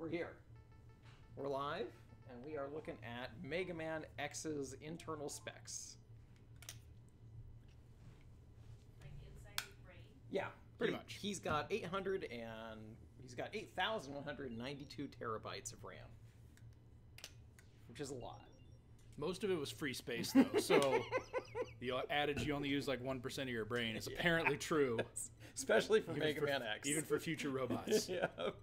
We're here. We're live, and we are looking at Mega Man X's internal specs. Like inside his brain? Yeah, Pretty much. He's got 8,192 terabytes of RAM, which is a lot. Most of it was free space, though, so the adage you only use like 1% of your brain is apparently true. Especially for Mega Man X. Even for future robots. Yep.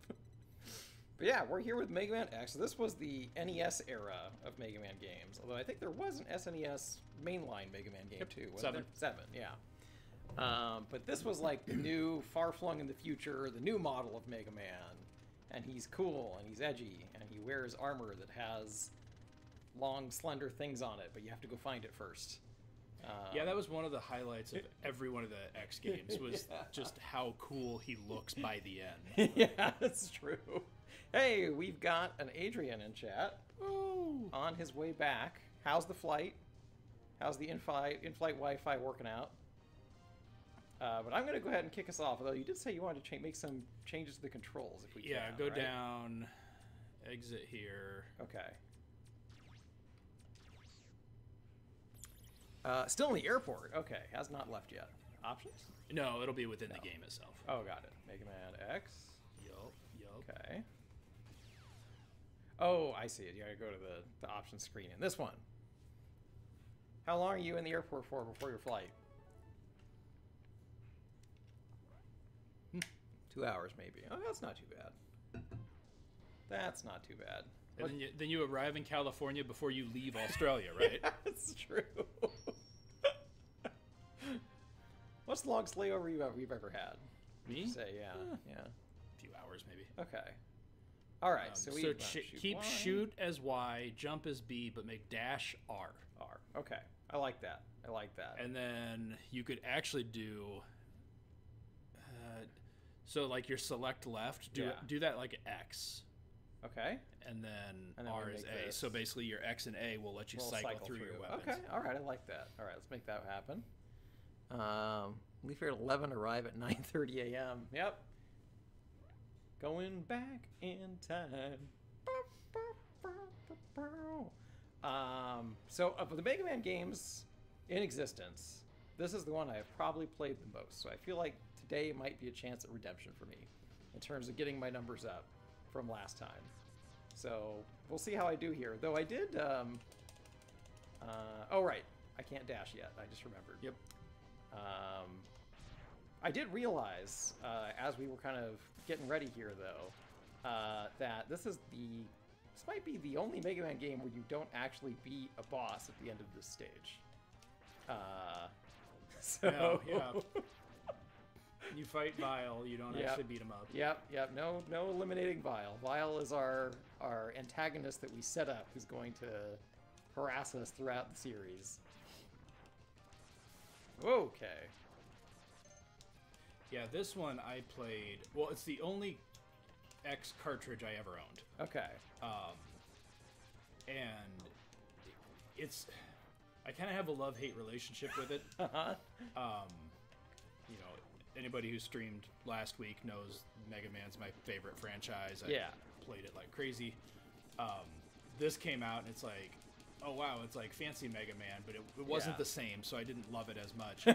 But yeah, we're here with Mega Man X. This was the NES era of Mega Man games, although I think there was an SNES mainline Mega Man game too. Wasn't there? 7, yeah. But this was like the new, far-flung in the future, the new model of Mega Man. And he's cool, and he's edgy, and he wears armor that has long, slender things on it, but you have to go find it first. Yeah, that was one of the highlights of every one of the X games, was Yeah. just how cool he looks by the end. Yeah, that's true. Hey, we've got an Adrian in chat. Ooh. On his way back. How's the flight? How's the in-flight Wi-Fi working out? But I'm going to go ahead and kick us off, although you did say you wanted to make some changes to the controls if we can. Yeah, go right? down, exit here. Okay. Still in the airport. Okay, has not left yet. Options? No, it'll be within the game itself. Oh, got it. Mega Man X. Yup. Okay. Oh, I see it. You gotta go to the options screen in this one. How long are you in the airport for before your flight? 2 hours, maybe. Oh, that's not too bad. That's not too bad. And then you arrive in California before you leave Australia, right? Yeah, that's true. What's the longest layover you've ever had? Me? Say, yeah, yeah. A few hours, maybe. Okay. All right, so we keep Y. shoot as Y, jump as B, but make dash R. R. Okay, I like that. I like that. And then you could actually do... so like your select left, do that like X. Okay. And then we R is make A. this. So basically your X and A will let you We'll cycle through your weapons. Okay, all right, I like that. All right, let's make that happen. Leave here at 11, arrive at 9:30 a.m. Yep. Going back in time. So of the Mega Man games in existence, this is the one I have probably played the most. So I feel like today might be a chance at redemption for me in terms of getting my numbers up from last time. So we'll see how I do here. Though I did... oh, right. I can't dash yet. I just remembered. Yep. I did realize, as we were kind of getting ready here, though, that this might be the only Mega Man game where you don't actually beat a boss at the end of this stage. Yeah. You fight Vile, you don't actually beat him up. Yep. No eliminating Vile. Vile is our antagonist that we set up, who's going to harass us throughout the series. Okay. Yeah, this one I played... Well, it's the only X cartridge I ever owned. Okay. And it's... I kind of have a love-hate relationship with it. You know, anybody who streamed last week knows Mega Man's my favorite franchise. I played it like crazy. This came out and it's like, oh wow, it's like fancy Mega Man, but it wasn't the same, so I didn't love it as much.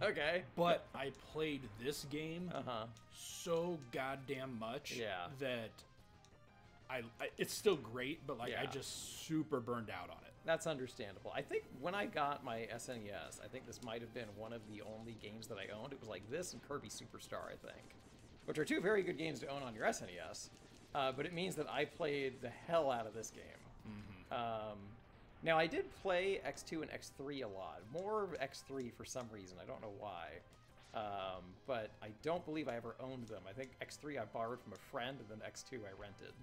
Okay. But I played this game so goddamn much that it's still great, but like I just super burned out on it. That's understandable. I think when I got my SNES, I think this might have been one of the only games that I owned. It was like this and Kirby Superstar, I think, which are two very good games to own on your SNES. But it means that I played the hell out of this game. Now, I did play X2 and X3 a lot. More of X3 for some reason. I don't know why. But I don't believe I ever owned them. I think X3 I borrowed from a friend, and then X2 I rented.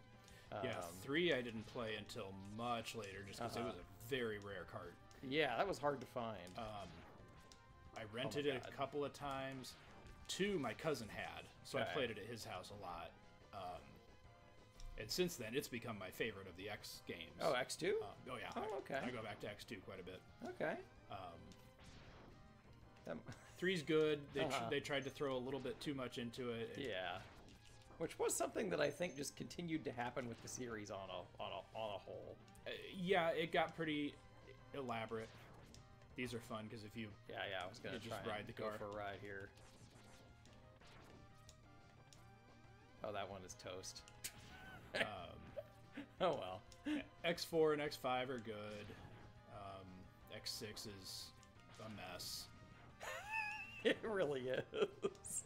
Yeah, 3 I didn't play until much later, just because it was a very rare cart. Yeah, that was hard to find. I rented it a couple of times. 2 my cousin had, so I played it at his house a lot. And since then, it's become my favorite of the X games. Oh, X2? Oh, yeah. Oh, okay. I go back to X2 quite a bit. Okay. 3's good. They tried to throw a little bit too much into it. Yeah. Which was something that I think just continued to happen with the series on a whole. Yeah, it got pretty elaborate. These are fun because if you I was gonna just ride the car for a ride here. Oh, that one is toast. Oh well. X4 and X5 are good. X6 is a mess. It really is.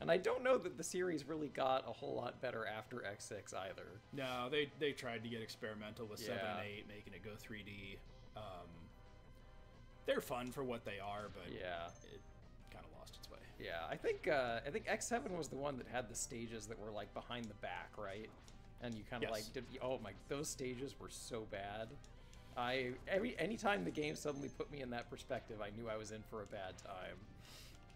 And I don't know that the series really got a whole lot better after X6 either. No, they tried to get experimental with 7 and 8, making it go 3D. They're fun for what they are, but it kind of lost its way. Yeah, I think X7 was the one that had the stages that were like behind the back, right? And you kind of like did. Oh my, those stages were so bad. Anytime the game suddenly put me in that perspective, I knew I was in for a bad time.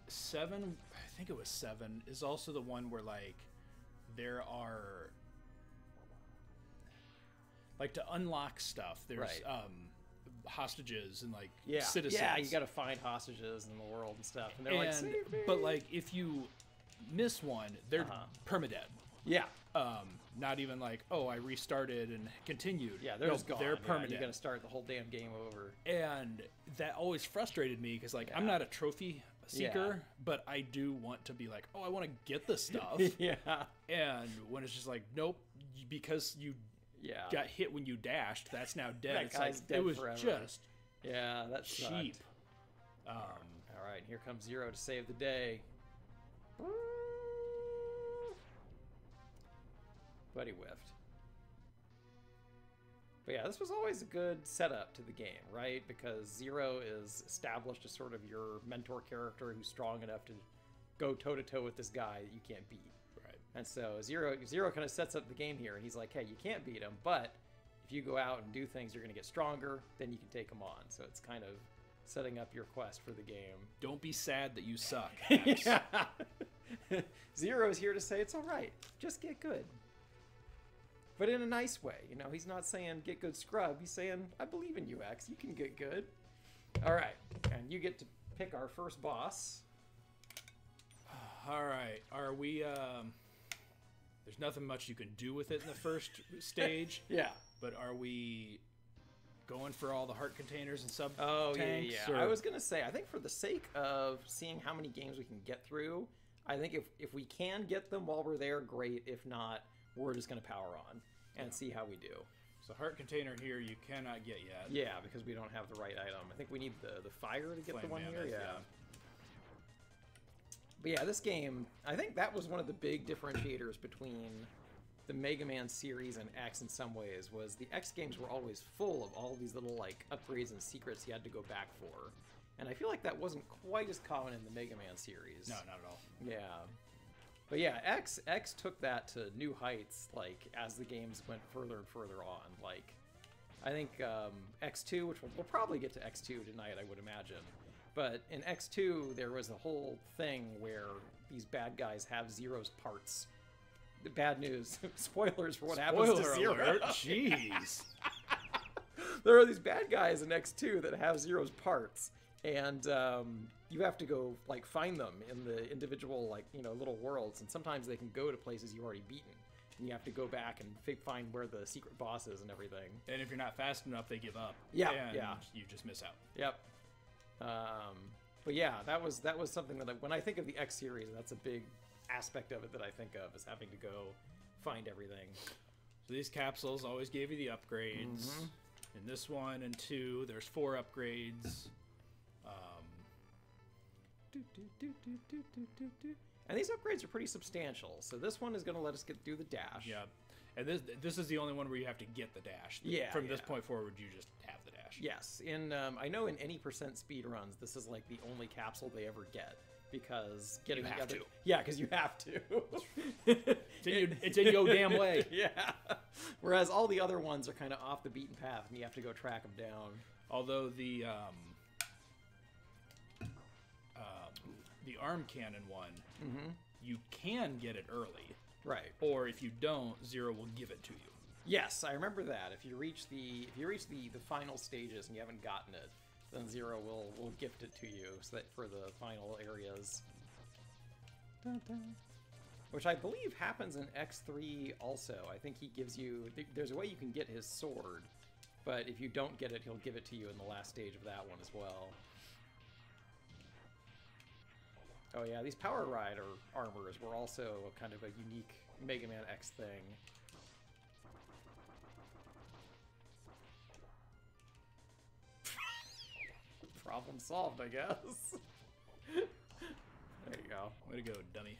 7, I think it was 7, is also the one where like there are like to unlock stuff. There's hostages and like citizens. Yeah, you got to find hostages in the world and stuff. And they're like, save me. But like if you miss one, they're permadead. Yeah. Not even like, oh, I restarted and continued. Yeah, they're just gone. They're permanent. You got to start the whole damn game over. And that always frustrated me because like I'm not a trophy seeker, but I do want to be like, oh, I want to get this stuff. Yeah. And when it's just like, nope, because you got hit when you dashed, that's now dead. That it's guy's like, dead it was forever. just that's cheap. All right, here comes Zero to save the day. But he whiffed. But yeah, this was always a good setup to the game, right? Because Zero is established as sort of your mentor character who's strong enough to go toe-to-toe with this guy that you can't beat. Right. And so Zero kind of sets up the game here, and he's like, hey, you can't beat him, but if you go out and do things, you're going to get stronger, then you can take him on. So it's kind of setting up your quest for the game. Don't be sad that you suck. Yeah. Zero's here to say it's all right. Just get good. But in a nice way, you know, he's not saying get good scrub. He's saying, I believe in you, X. You can get good. All right. And you get to pick our first boss. All right. Are we, there's nothing much you can do with it in the first stage. Yeah. But are we going for all the heart containers and sub tanks? Or? I was going to say, I think for the sake of seeing how many games we can get through, I think if we can get them while we're there, great. If not, we're just going to power on and see how we do. So heart container here you cannot get yet. Yeah, because we don't have the right item. I think we need the fire to get Flame the one mammoth, here. Yeah. But yeah, this game, I think that was one of the big differentiators between the Mega Man series and X in some ways, was the X games were always full of all these little like upgrades and secrets you had to go back for. And I feel like that wasn't quite as common in the Mega Man series. No, not at all. Yeah. But yeah, X took that to new heights, like, as the games went further and further on. Like, I think X2, which we'll probably get to X2 tonight, I would imagine. But in X2, there was a whole thing where these bad guys have Zero's parts. The bad news, spoilers for what happens to Zero. Alert. Jeez. There are these bad guys in X2 that have Zero's parts. And you have to go like find them in the individual like little worlds, and sometimes they can go to places you've already beaten, and you have to go back and find where the secret boss is and everything. And if you're not fast enough, they give up. Yeah, and you just miss out. Yep. But yeah, that was something that when I think of the X series, that's a big aspect of it that I think of, is having to go find everything. So these capsules always gave you the upgrades. Mm-hmm. In this one and 2, there's 4 upgrades. And these upgrades are pretty substantial. So this one is going to let us get through the dash. Yeah. And this is the only one where you have to get the dash. Yeah. From this point forward, you just have the dash. Yes. I know in any % speed runs, this is like the only capsule they ever get, because getting you have to. Yeah, because you have to. It's in your damn way. Yeah. Whereas all the other ones are kind of off the beaten path, and you have to go track them down. Although the arm cannon one, you can get it early. Right. Or if you don't, Zero will give it to you. Yes, I remember that. If you reach the final stages and you haven't gotten it, then Zero will gift it to you, so that for the final areas. Dun, dun. Which I believe happens in X3 also. I think he gives you... There's a way you can get his sword, but if you don't get it, he'll give it to you in the last stage of that one as well. Oh yeah, these Power Rider armors were also kind of a unique Mega Man X thing. Problem solved, I guess. There you go. Way to go, dummy.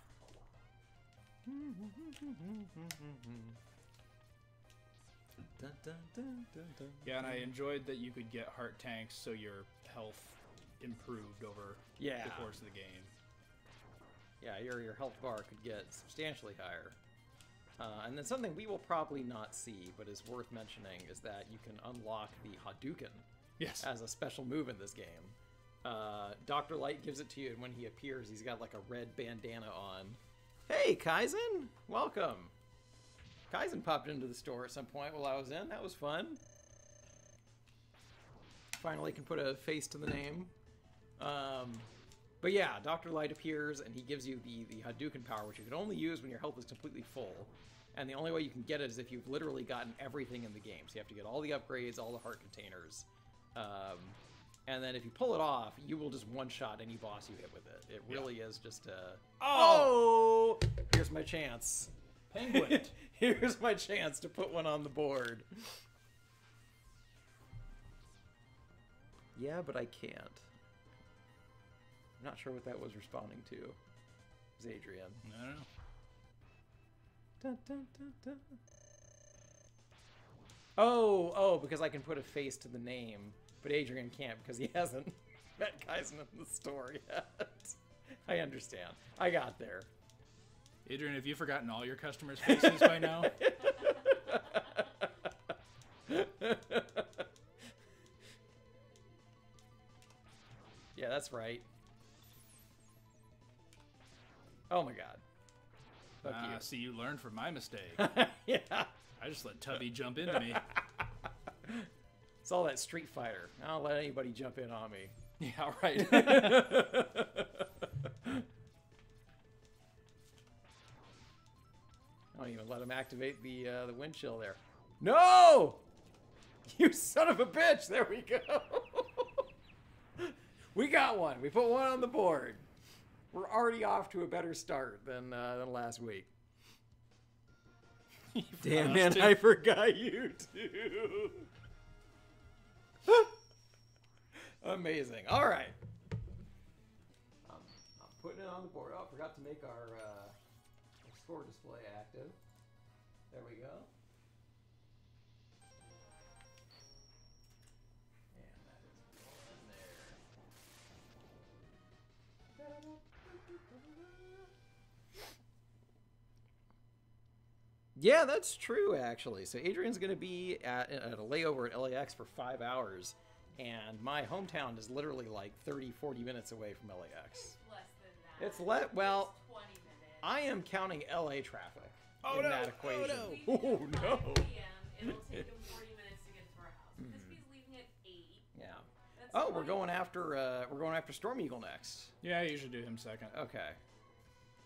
Yeah, and I enjoyed that you could get heart tanks so your health improved over the course of the game. Yeah, your health bar could get substantially higher. And then something we will probably not see, but is worth mentioning, is that you can unlock the Hadouken as a special move in this game. Dr. Light gives it to you, and when he appears, he's got like a red bandana on. Hey, Kaizen! Welcome! Kaizen popped into the store at some point while I was in. That was fun. Finally can put a face to the name. But yeah, Dr. Light appears, and he gives you the Hadouken power, which you can only use when your health is completely full. And the only way you can get it is if you've literally gotten everything in the game. So you have to get all the upgrades, all the heart containers. And then if you pull it off, you will just one-shot any boss you hit with it. It really is just a... Oh! Here's my chance. Penguin! Here's my chance to put one on the board. Yeah, but I can't. I'm not sure what that was responding to. It was Adrian. I don't know. Dun, dun, dun, dun. Oh, because I can put a face to the name, but Adrian can't because he hasn't met Kaizen in the store yet. I understand. I got there. Adrian, have you forgotten all your customers' faces by now? Yeah, that's right. Oh my god. Fuck you. See, you learned from my mistake. Yeah. I just let Tubby jump into me. It's all that Street Fighter. I don't let anybody jump in on me. Yeah, right. I don't even let him activate the wind chill there. No! You son of a bitch! There we go. We got one. We put one on the board. We're already off to a better start than last week. Damn, man, I forgot you too. Amazing. All right. I'm putting it on the board. Oh, I forgot to make our score display active. There we go. And that is in there. Yeah, that's true, actually. So Adrian's going to be at a layover at LAX for 5 hours, and my hometown is literally like 30, 40 minutes away from LAX. It's less than that. It's well, It's 20 minutes. I am counting LA traffic Oh, in no. that equation. Leaving Oh, at no. 5 p.m., it'll take him 40 minutes to get to our house. Because if he's leaving at 8. Yeah. That's Oh, we're 20 going after Storm Eagle next. Yeah, I usually do him second. Okay.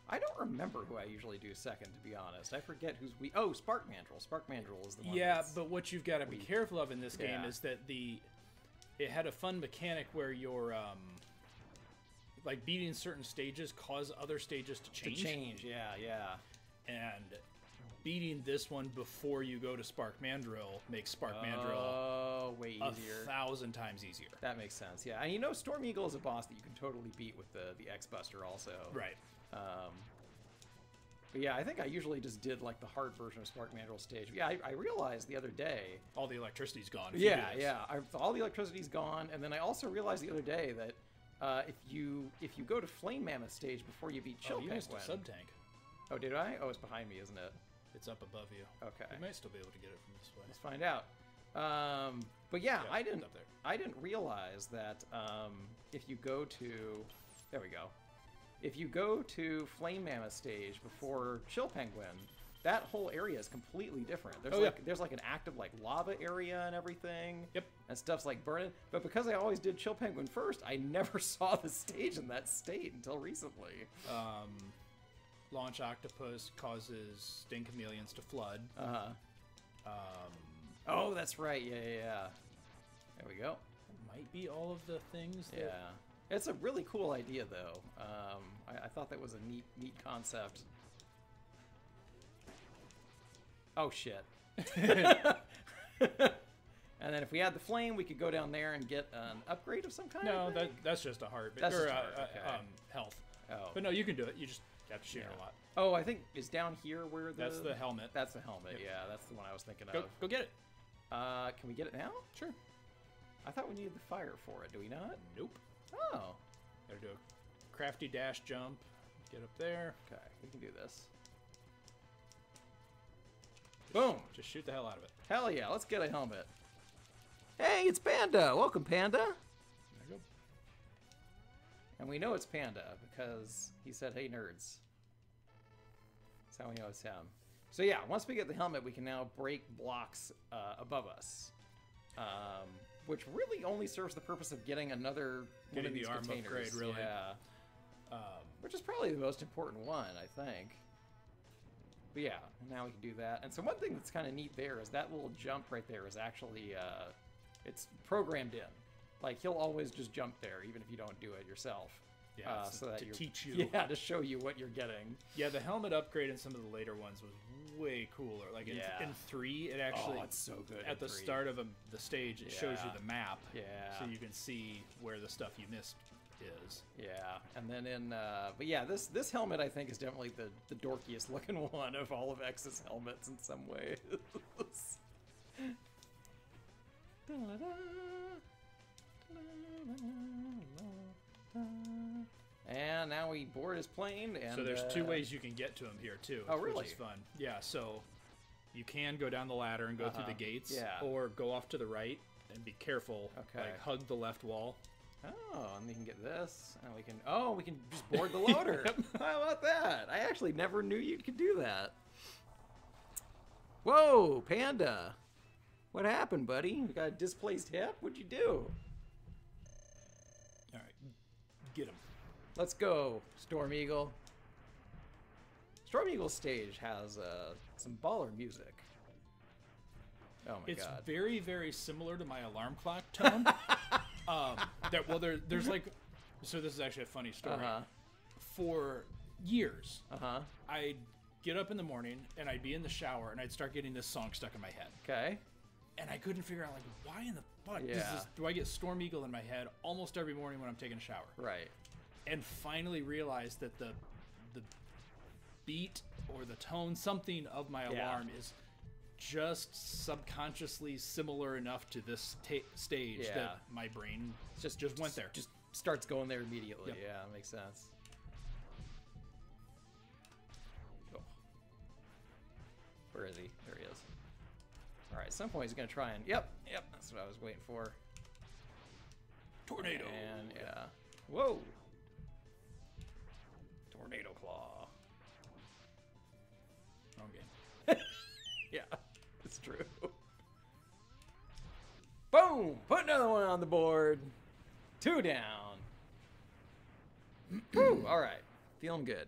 I don't remember who I usually do second, to be honest. I forget who's we. Oh, Spark Mandrill. Spark Mandrill is the one. Yeah, that's... but what you've got to be careful of in this game Yeah. is that it had a fun mechanic where your like beating certain stages cause other stages to change. Yeah. And beating this one before you go to Spark Mandrill makes Spark Mandrill way a easier. 1,000 times easier. That makes sense. Yeah, and you know Storm Eagle is a boss that you can totally beat with the X Buster also. Right. But yeah, I think I usually just did like the hard version of Spark Mandrill stage. Yeah, I realized the other day. All the electricity's gone. if you do this. All the electricity's gone, and then I also realized the other day that if you go to Flame Mammoth stage before you beat Chill Oh, you Penguin. missed a sub-tank. Oh, did I? Oh, it's behind me, isn't it? It's up above you. Okay. You might still be able to get it from this way. Let's find out. But yeah, Yeah, I it's didn't. up there. I didn't realize that if you go to, there we go. If you go to Flame Mammoth stage before Chill Penguin, that whole area is completely different. There's there's like an active like lava area and everything. Yep. And stuff's like burning. But because I always did Chill Penguin first, I never saw the stage in that state until recently. Launch Octopus causes Sting Chameleons to flood. Oh, that's right. Yeah, yeah, yeah. There we go. Might be all of the things. That... Yeah. It's a really cool idea, though. I thought that was a neat concept. Oh, shit. And then if we had the flame, we could go down there and get an upgrade of some kind. No, that's just a heart. That's or just a heart, okay. Health. Oh. But no, you can do it. You just have to shoot it a lot. Oh, I think is down here where the... That's the helmet. That's the helmet, Yep. yeah. That's the one I was thinking Go, of. go get it. Can we get it now? Sure. I thought we needed the fire for it. Do we not? Nope. Oh. Gotta do a crafty dash jump. Get up there. Okay, we can do this. Boom! Just shoot the hell out of it. Hell yeah, let's get a helmet. Hey, it's Panda! Welcome, Panda! There you go. And we know it's Panda because he said, hey, nerds. That's how we know it's him. So yeah, once we get the helmet, we can now break blocks above us. Which really only serves the purpose of getting another one of these arm containers. upgrade, really. Yeah. Which is probably the most important one, I think. But yeah, now we can do that. And so one thing that's kind of neat there is that little jump right there is actually, it's programmed in. Like, he'll always just jump there, even if you don't do it yourself. Yeah, so that to you're, teach you. Yeah, to show you what you're getting. Yeah, the helmet upgrade in some of the later ones was way cooler. Like in 3, it actually... Oh, it's so good at the start of the stage, it shows you the map. Yeah. So you can see where the stuff you missed is. Yeah, and then in... but yeah, this helmet, I think, is definitely the dorkiest looking one of all of X's helmets in some ways. And now we board his plane. And so there's 2 ways you can get to him here, too. Oh, really? Which is fun. Yeah, so you can go down the ladder and go through the gates. Yeah. Or go off to the right and be careful. Okay. Like, hug the left wall. Oh, and we can get this, and we can... Oh, we can just board the loader. Yep. How about that? I actually never knew you could do that. Whoa, Panda. What happened, buddy? You got a displaced hip? What'd you do? All right. Get him. Let's go, Storm Eagle. Storm Eagle's stage has some baller music. Oh my It's god. very, very similar to my alarm clock tone. There's like, so this is actually a funny story. For years, I'd get up in the morning and I'd be in the shower and I'd start getting this song stuck in my head. Okay. And I couldn't figure out, like, why in the fuck do I get Storm Eagle in my head almost every morning when I'm taking a shower? Right. And finally realized that the beat or the tone, something of my alarm is just subconsciously similar enough to this stage that my brain just went there. Just starts going there immediately. Yep. Yeah, makes sense. Oh. Where is he? There he is. All right, at some point he's gonna try and... Yep, that's what I was waiting for. Tornado. And yeah. Whoa. Tornado claw. Wrong game. Yeah, it's true. Boom! Put another one on the board. 2 down. Woo! All right, feeling good.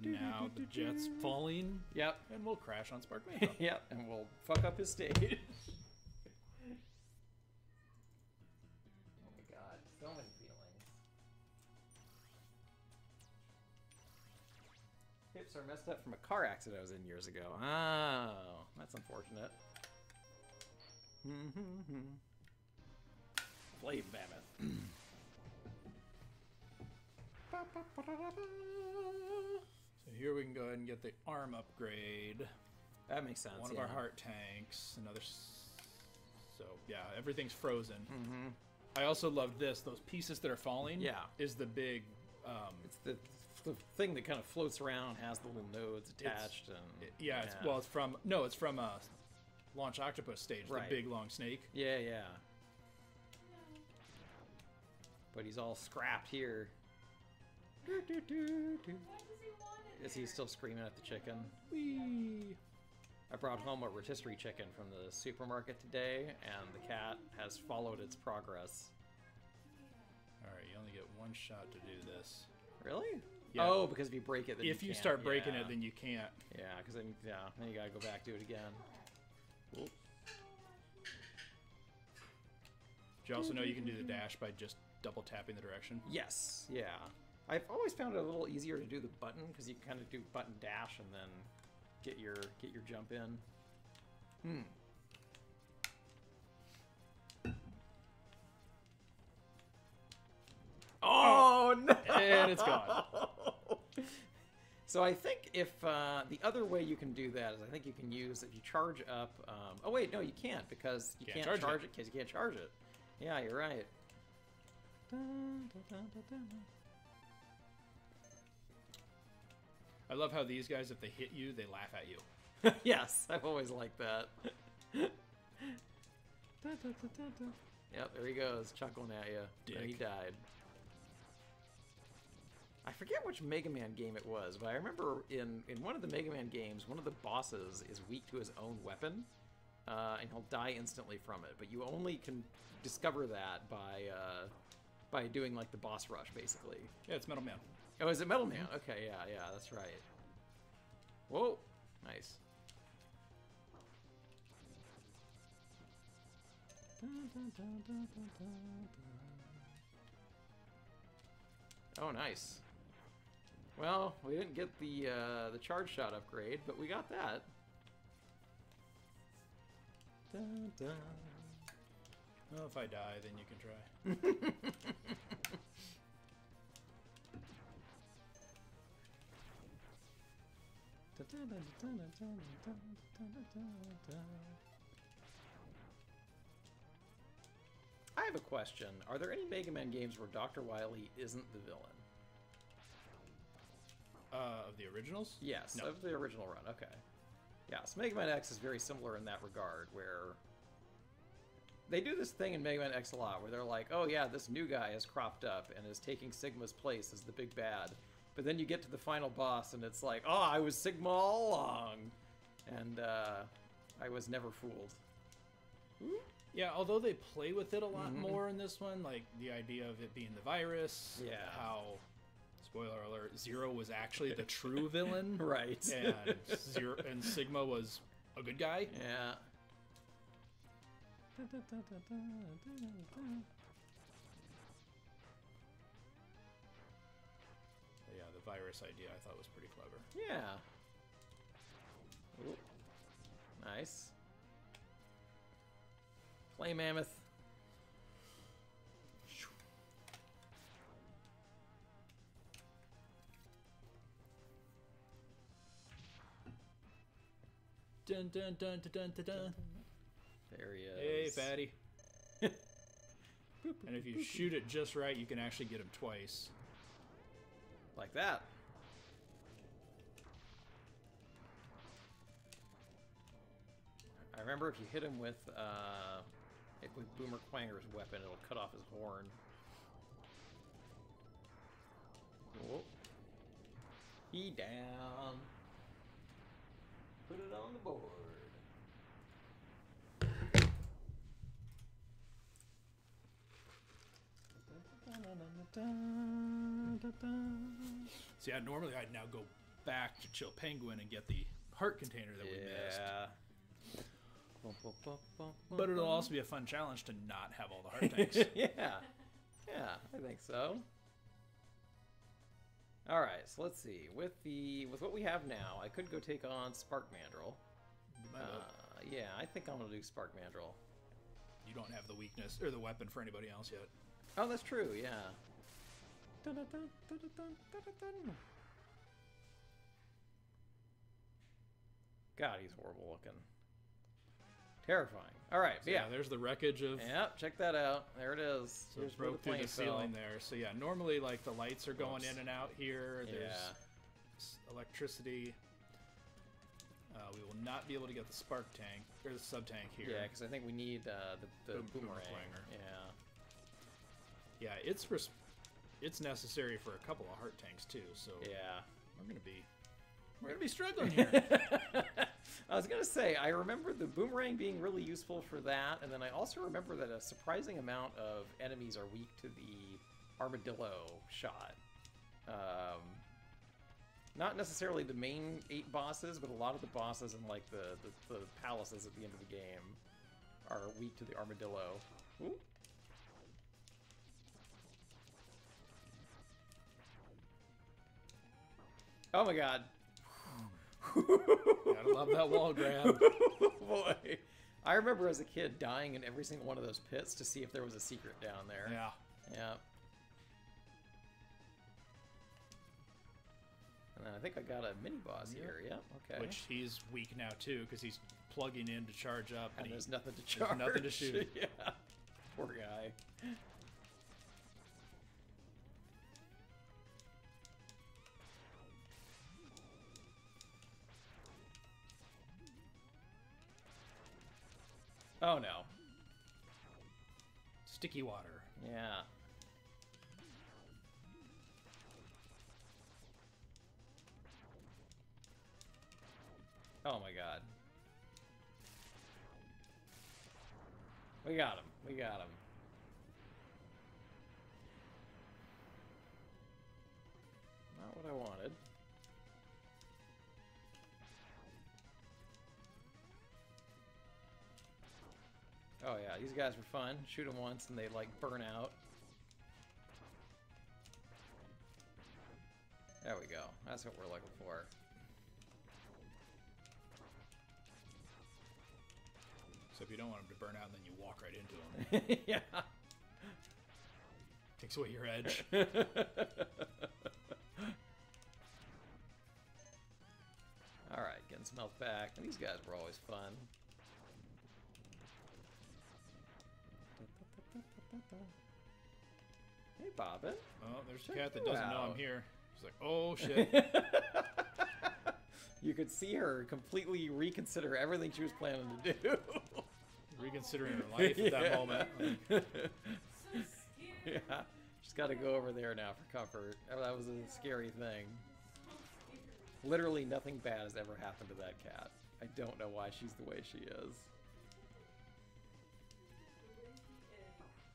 Now the jet's falling. Yep. And we'll crash on Spark Mesa. Yep, and we'll fuck up his stage. Oh my god, so many feelings. Hips are messed up from a car accident I was in years ago. Oh, that's unfortunate. Flame Mammoth. So here we can go ahead and get the arm upgrade. That makes sense. One of our heart tanks. So yeah, everything's frozen. I also love this. Those pieces that are falling. Yeah. Is the big. It's the thing that kind of floats around, has the little nodes attached, it's from Launch Octopus stage, right. The big long snake. Yeah. But he's all scrapped here. Why does he want it? Is he still screaming at the chicken? Whee! I brought home a rotisserie chicken from the supermarket today, and the cat has followed its progress. All right, you only get one shot to do this. Really? Yeah. Oh, because if you break it, then If you you can't. start breaking Yeah. it, then you can't. Yeah, because then you gotta go back to it again. Oop. Did you also know you can do the dash by just double tapping the direction? Yes, yeah. I've always found it a little easier to do the button because you can kind of do button dash and then get your jump in. Oh no! And it's gone. So I think if the other way you can do that is I think you can use if you charge up. Oh wait, no, you can't because you can't charge it because you can't charge it. Yeah, you're right. I love how these guys, if they hit you, they laugh at you. Yes, I've always liked that. Yep, there he goes, chuckling at you. Dick. And he died. I forget which Mega Man game it was, but I remember in one of the Mega Man games, one of the bosses is weak to his own weapon, and he'll die instantly from it. But you only can discover that by doing like the boss rush, basically. Yeah, it's Metal Man. Oh, is it Metal Man? Okay, yeah, that's right. Whoa, nice. Oh, nice. Well, we didn't get the charge shot upgrade, but we got that. Dun, dun. Well, if I die, then you can try. I have a question. Are there any Mega Man games where Dr. Wily isn't the villain? Of the originals? Yes, No. of the original run. Okay. Yes, Mega Man X is very similar in that regard, where they do this thing in Mega Man X a lot, where they're like, oh yeah, this new guy has cropped up and is taking Sigma's place as the big bad. But then you get to the final boss and it's like, oh, I was Sigma all along. And I was never fooled. Yeah, although they play with it a lot more in this one, like the idea of it being the virus, Yeah. how, spoiler alert, Zero was actually the true villain, Right. and Sigma was a good guy. Yeah. Yeah, the virus idea I thought was pretty clever. Yeah. Ooh. Nice. Flame Mammoth. Dun dun dun dun dun dun dun. There he Hey, is. fatty. And if you shoot it just right, you can actually get him twice. Like that. I remember if you hit him with Boomer Quanger's weapon, it'll cut off his horn. Whoa. He down. Put it on the board. See, normally I'd now go back to Chill Penguin and get the heart container that we missed. But it'll also be a fun challenge to not have all the heart tanks. Yeah, I think so. All right, so let's see. With what we have now, I could go take on Spark Mandrill. Yeah, I think I'm gonna do Spark Mandrill. You don't have the weakness or the weapon for anybody else yet. Oh, that's true. Yeah. God, he's horrible looking. Terrifying. All right, So yeah. there's the wreckage of. Yep, check that out. There it is. So Here's it where broke through plane the ceiling fell. there. So yeah, normally like the lights are going Oops. in and out here. There's Yeah. electricity. We will not be able to get the spark tank or the sub tank here. Yeah, because I think we need the boomerang. Boomerang. Yeah. Yeah, it's necessary for a couple of heart tanks too. So Yeah. we're gonna be struggling here. I was gonna say, I remember the boomerang being really useful for that, and then I also remember that a surprising amount of enemies are weak to the armadillo shot. Not necessarily the main 8 bosses, but a lot of the bosses in like the palaces at the end of the game are weak to the armadillo. Ooh. Oh my god. Gotta love that wall grab. Boy. I remember as a kid dying in every single one of those pits to see if there was a secret down there. Yeah. Yeah. And then I think I got a mini boss here. Yeah, okay. Which he's weak now too, because he's plugging in to charge up. And there's nothing to charge. There's nothing to shoot. Yeah. Poor guy. Oh no. Sticky water. Yeah. Oh my god. We got him. We got him. Not what I wanted. Oh yeah, these guys were fun. Shoot them once and they like burn out. There we go. That's what we're looking for. So if you don't want them to burn out, then you walk right into them. Yeah. Takes away your edge. Alright, getting some health back. And these guys were always fun. Hey, Bobbin. Oh, there's Check a cat that you doesn't know out. I'm here. She's like, oh, shit. You could see her completely reconsider everything she was planning to do. Reconsidering her life at that moment. Like, So scary. Yeah. She's got to go over there now for comfort. Oh, that was a scary thing. Literally nothing bad has ever happened to that cat. I don't know why she's the way she is.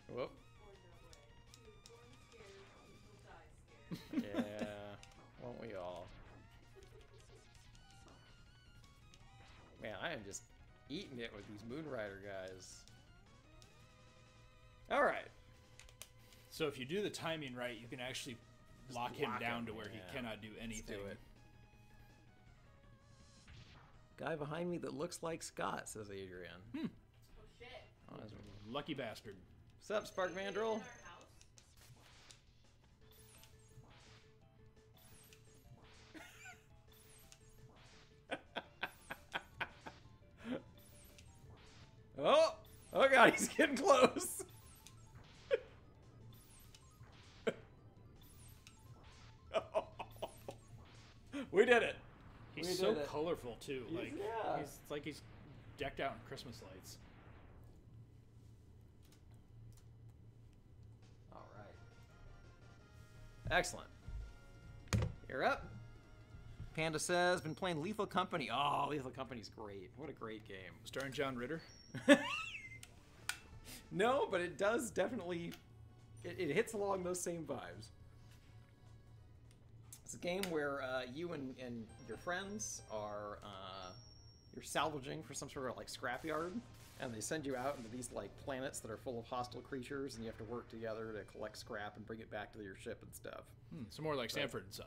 Whoop. Yeah, won't we all? Man, I am just eating it with these Moonrider guys. Alright. so if you do the timing right, you can actually lock him lock down him, to where yeah. he cannot do anything. Let's do it. Guy behind me that looks like Scott, says Adrian. Oh shit. Oh, that's- Lucky bastard. What's up, Spark Mandrill? In our house? Oh! Oh god, he's getting close! We did it! He's We so did it. colorful too. Like yeah. it's like he's decked out in Christmas lights. Alright. Excellent. You're up. Panda says, been playing Lethal Company. Oh, Lethal Company's great. What a great game. Starring John Ritter. No, but it does definitely... It hits along those same vibes. It's a game where you and your friends are... you're salvaging for some sort of like scrapyard, and they send you out into these like planets that are full of hostile creatures, and you have to work together to collect scrap and bring it back to your ship and stuff. So more like Sanford and Son.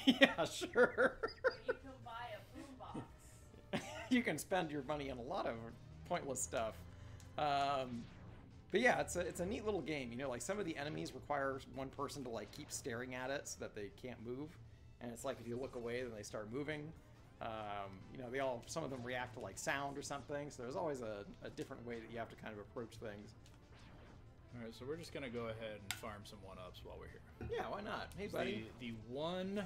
Yeah, sure. But you can buy a boombox. You can spend your money on a lot of pointless stuff. But yeah, it's a neat little game. You know, like some of the enemies require one person to like keep staring at it so that they can't move. And it's like if you look away, then they start moving. You know, some of them react to like sound or something. So there's always a different way that you have to kind of approach things. All right, so we're just gonna go ahead and farm some one-ups while we're here. Yeah, why not? Hey, buddy. The one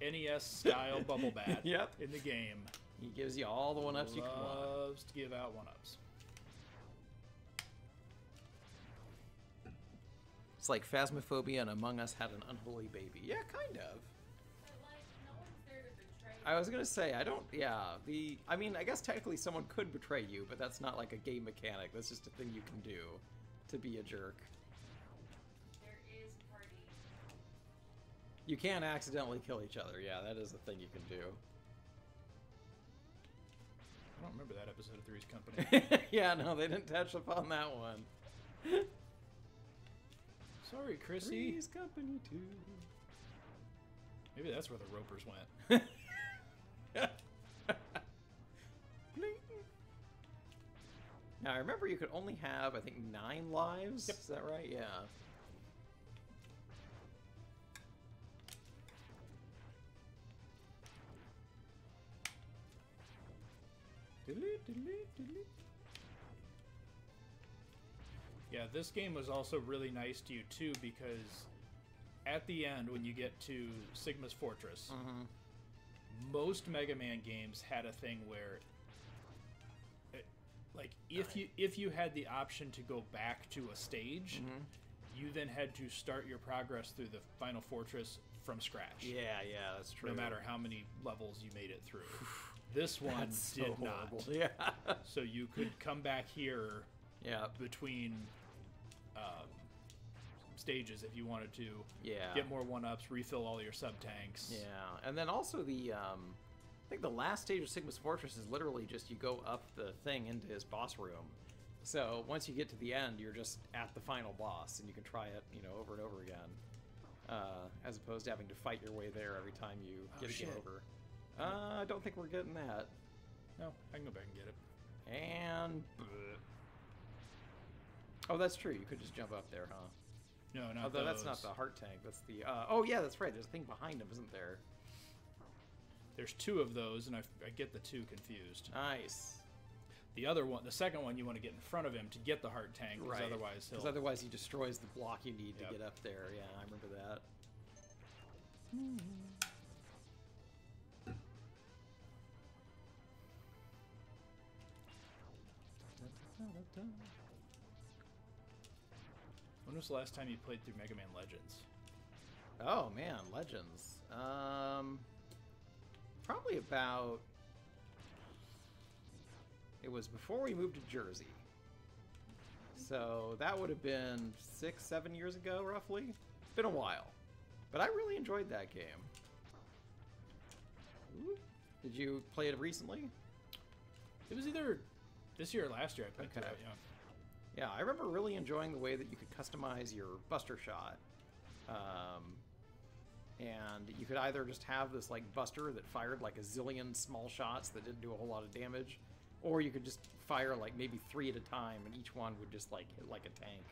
NES style bubble bat Yep. in the game. He gives you all the one-ups you can want. Loves to give out one-ups. It's like Phasmophobia and Among Us had an unholy baby. Yeah, kind of. But like, no one's there to betray you. I was gonna say, I mean, I guess technically someone could betray you, but that's not like a game mechanic. That's just a thing you can do to be a jerk. There is party. You can accidentally kill each other. Yeah, that is a thing you can do. I don't remember that episode of Three's Company. Yeah, no, they didn't touch upon that one. Sorry, Chrissy. Three's Company 2. Maybe that's where the Ropers went. Now, I remember you could only have, I think, 9 lives. Yep. Is that right? Yeah. Yeah, this game was also really nice to you, too, because at the end, when you get to Sigma's Fortress, most Mega Man games had a thing where, like, if you had the option to go back to a stage, you then had to start your progress through the final fortress from scratch. Yeah, that's true. No matter how many levels you made it through. This one did not. Yeah. So you could come back here between stages if you wanted to. Yeah. Get more 1-ups, refill all your sub-tanks. Yeah. And then also the, I think the last stage of Sigma's Fortress is literally just you go up the thing into his boss room. So once you get to the end, you're just at the final boss, and you can try it, over and over again, as opposed to having to fight your way there every time you get a game over. I don't think we're getting that. No, I can go back and get it. And... Oh, that's true. You could just jump up there, huh? No, not Although those. that's not the heart tank. That's the... oh, yeah, that's right. There's a thing behind him, isn't there? There's 2 of those, and I get the 2 confused. Nice. The other one, the second one, you want to get in front of him to get the heart tank, because otherwise he'll... Because otherwise he destroys the block you need to get up there. Yeah, I remember that. When was the last time you played through Mega Man Legends? Oh man, Legends. Probably about... It was before we moved to Jersey. So that would have been 6-7 years ago, roughly. It's been a while. But I really enjoyed that game. Ooh. Did you play it recently? It was either this year or last year I played it, Yeah, I remember really enjoying the way that you could customize your Buster Shot. And you could either just have this like Buster that fired like a zillion small shots that didn't do a whole lot of damage, or you could just fire like maybe 3 at a time, and each one would just like hit like a tank.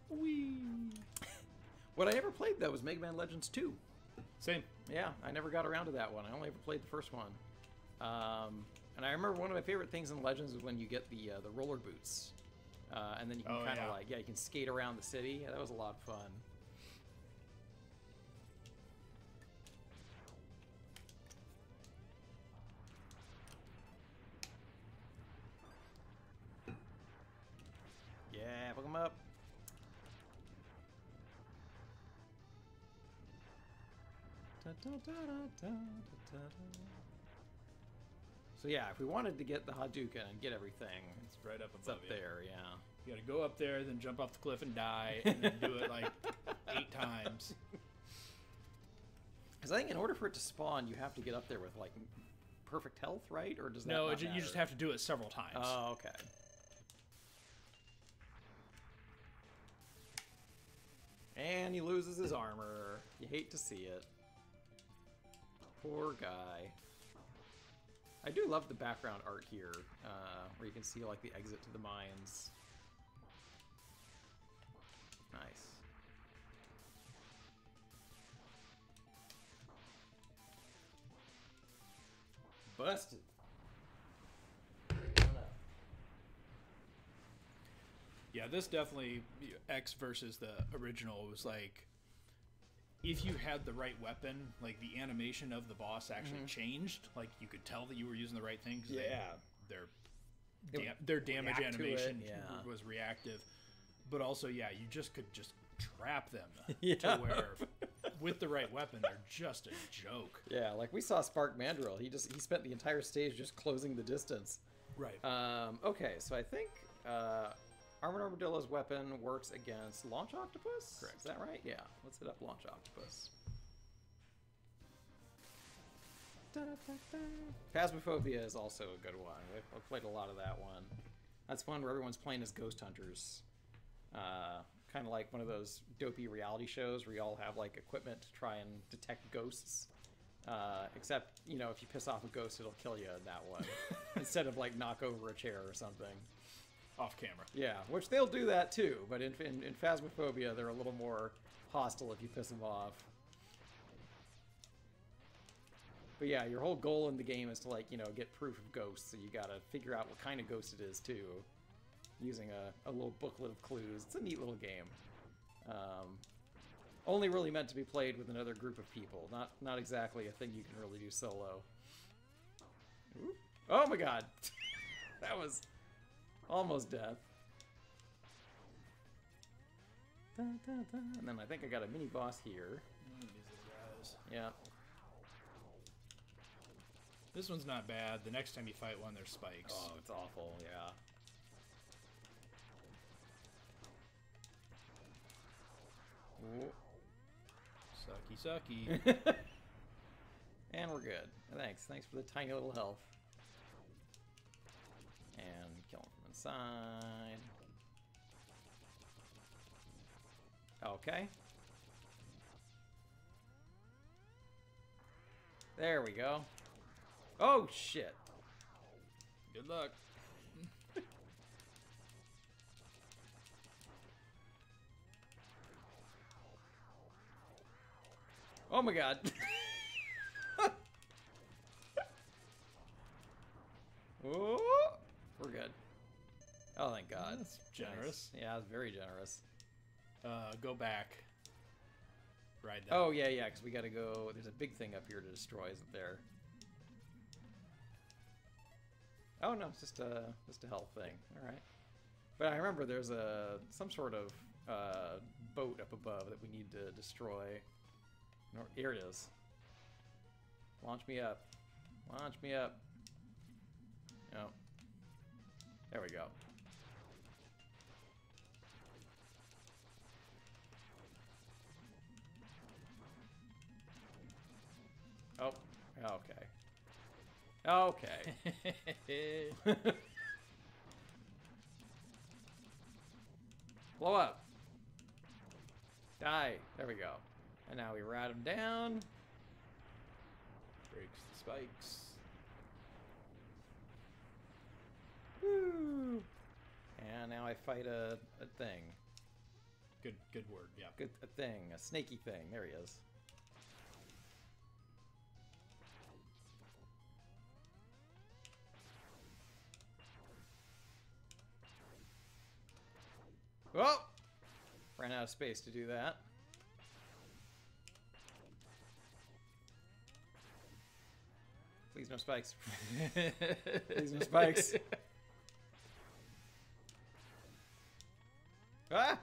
Whee! What I never played though was Mega Man Legends 2. Same. Yeah, I never got around to that one. I only ever played the first one. And I remember one of my favorite things in Legends is when you get the roller boots. And then you can kind of like, you can skate around the city. Yeah, that was a lot of fun. Yeah, pick 'em up. So yeah, if we wanted to get the Hadouken and get everything, it's right up above it's up there, yeah. You gotta go up there, then jump off the cliff and die, and then do it like 8 times. Because I think in order for it to spawn, you have to get up there with like perfect health, right? Or does that No, not you just have to do it several times. Oh, okay. And he loses his armor. You hate to see it. Poor guy. I do love the background art here, where you can see like the exit to the mines. Nice. Busted. Yeah, this definitely, X versus the original was like, if you had the right weapon, like the animation of the boss actually changed. Like you could tell that you were using the right thing. Their damage animation was reactive. But also, yeah, you just could just trap them to where, with the right weapon, they're just a joke. Yeah, like we saw Spark Mandrill. He spent the entire stage just closing the distance. Right. Okay, so I think Armored Armadillo's weapon works against Launch Octopus? Correct. Is that right? Yeah. Let's hit up Launch Octopus. Phasmophobia is also a good one. I've played a lot of that one. That's fun where everyone's playing as ghost hunters. Kind of like one of those dopey reality shows where you all have like equipment to try and detect ghosts. Except, you know, if you piss off a ghost, it'll kill you in that one. Instead of like knock over a chair or something. Off camera. Yeah, which they'll do that too, but in Phasmophobia, they're a little more hostile if you piss them off. But yeah, your whole goal in the game is to, like, you know, get proof of ghosts, so you gotta figure out what kind of ghost it is too, using a little booklet of clues. It's a neat little game. Only really meant to be played with another group of people, not exactly a thing you can really do solo. Ooh. Oh my god! That was almost death. And then I think I got a mini boss here. These little guys. Yeah. This one's not bad. The next time you fight one, there's spikes. Oh, it's awful, yeah. Ooh. Sucky, sucky. And we're good. Thanks for the tiny little health. And kill him from inside. Okay. There we go. Oh, shit. Good luck. Oh my god. Oh, we're good. Oh, thank god. That's generous. Nice. Yeah, it's very generous. Go back. Ride that. Oh, yeah, because we gotta go. There's a big thing up here to destroy, isn't there? Oh, no, it's just a health thing. All right. But I remember there's some sort of boat up above that we need to destroy. No, here it is. Launch me up. Launch me up. Oh. There we go. Oh, okay. Okay. Blow up. Die. There we go. And now we ride him down. Breaks the spikes. Woo. And now I fight a thing. Good word, yeah. A thing. A snaky thing. There he is. Oh! Ran out of space to do that. Please no spikes. Please no spikes. Ah!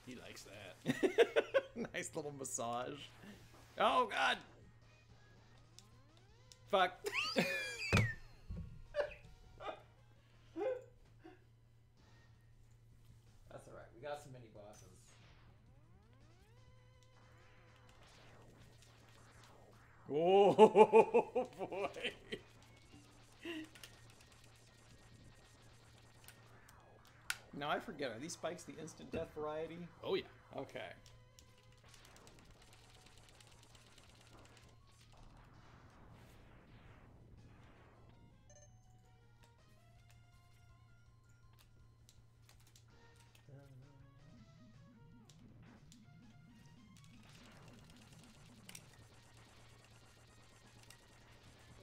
He likes that. Nice little massage. Oh, God! Fuck. That's alright. We got some mini bosses. Oh, boy. Now I forget, are these spikes the instant death variety? Oh, yeah. Okay.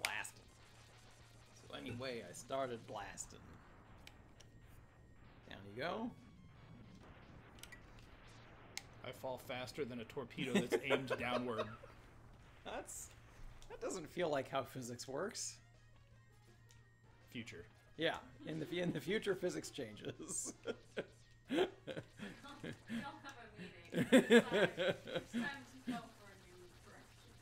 Blasting. So anyway, I started blasting. Down you go. I fall faster than a torpedo that's aimed downward. That doesn't feel like how physics works. Future. Yeah, in the future, physics changes. Y'all have a meeting. It's time to go for a new direction.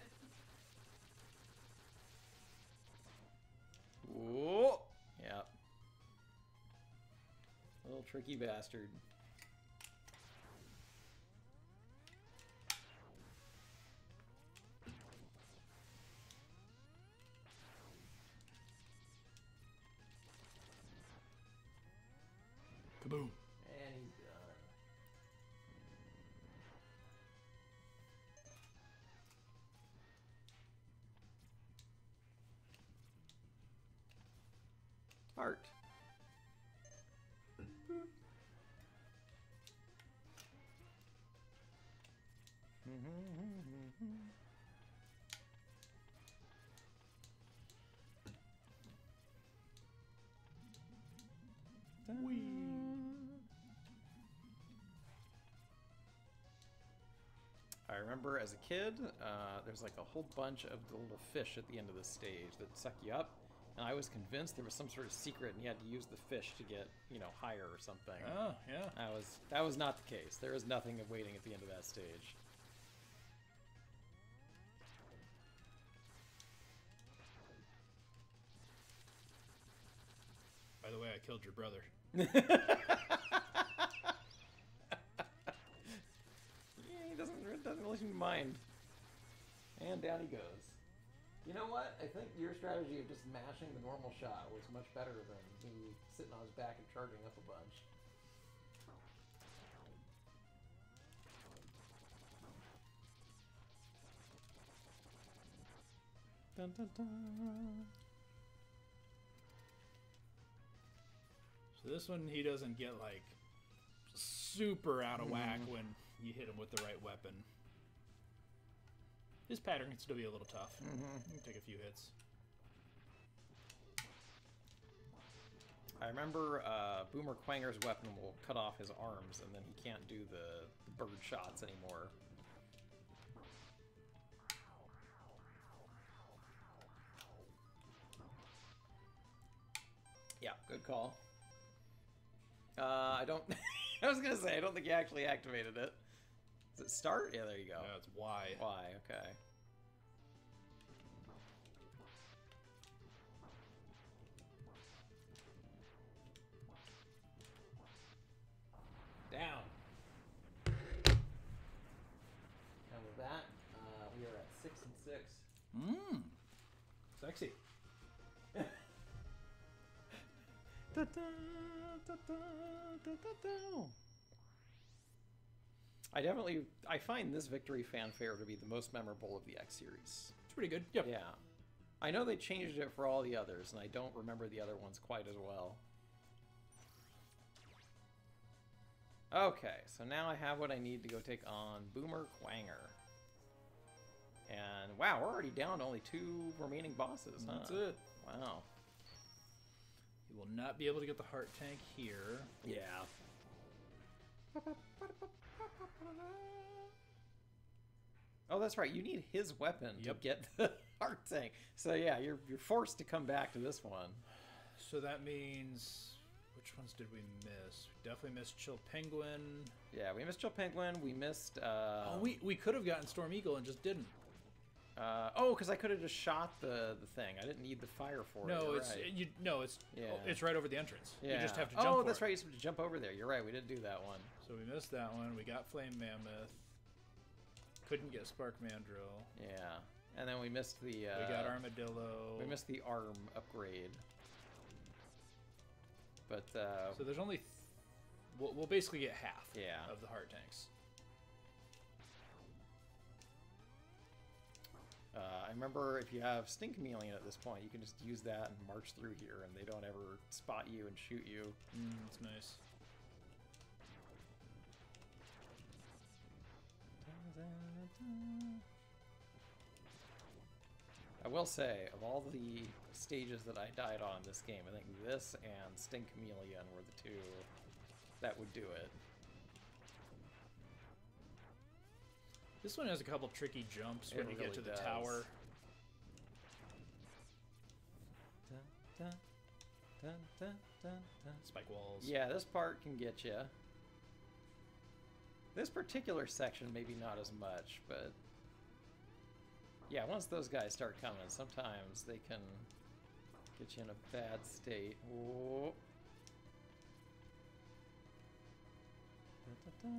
Whoa! Yep. Little tricky bastard. Kaboom. And he's done. Heart. I remember as a kid, there's like a whole bunch of the little fish at the end of the stage that suck you up, and I was convinced there was some sort of secret and you had to use the fish to get, you know, higher or something. Oh, yeah. That was not the case. There is nothing of waiting at the end of that stage. By the way, I killed your brother. Yeah, he doesn't really mind. And down he goes. You know what? I think your strategy of just mashing the normal shot was much better than me sitting on his back and charging up a bunch. Dun, dun, dun. So this one, he doesn't get, like, super out of whack when you hit him with the right weapon. His pattern can still be a little tough. You can take a few hits. I remember Boomer Quanger's weapon will cut off his arms, and then he can't do the bird shots anymore. Yeah, good call. I don't... I was gonna say, I don't think you actually activated it. Does it start? Yeah, there you go. No, it's Y. Y, okay. Down. And with that, we are at 6 and 6. Sexy. I find this victory fanfare to be the most memorable of the X series. It's pretty good. Yep. Yeah. I know they changed it for all the others, and I don't remember the other ones quite as well. Okay, so now I have what I need to go take on Boomer Quanger. And wow, we're already down to only 2 remaining bosses, huh? That's it. Wow. You will not be able to get the heart tank here. Yeah. Oh, that's right. You need his weapon to get the heart tank. So yeah, you're forced to come back to this one. So that means... Which ones did we miss? We definitely missed Chill Penguin. Yeah, we missed Chill Penguin. We missed... Oh, we could have gotten Storm Eagle and just didn't. Because I could have just shot the thing. I didn't need the fire for it. It's right over the entrance. Yeah. You just have to jump. Oh, that's right. You have to jump over there. You're right. We did do that one. So we missed that one. We got Flame Mammoth. Couldn't get Spark Mandrill. Yeah, and then we missed the. We got Armadillo. We missed the arm upgrade. But so there's only we'll basically get half. Yeah. Of the heart tanks. I remember if you have Sting Chameleon at this point, you can just use that and march through here, and they don't ever spot you and shoot you. That's nice. I will say, of all the stages that I died on in this game, I think this and Sting Chameleon were the 2 that would do it. This one has a couple tricky jumps when you get to the tower. Dun, dun, dun, dun, dun. Spike walls. Yeah, this part can get you. This particular section, maybe not as much, but yeah, once those guys start coming, sometimes they can get you in a bad state. Whoa. And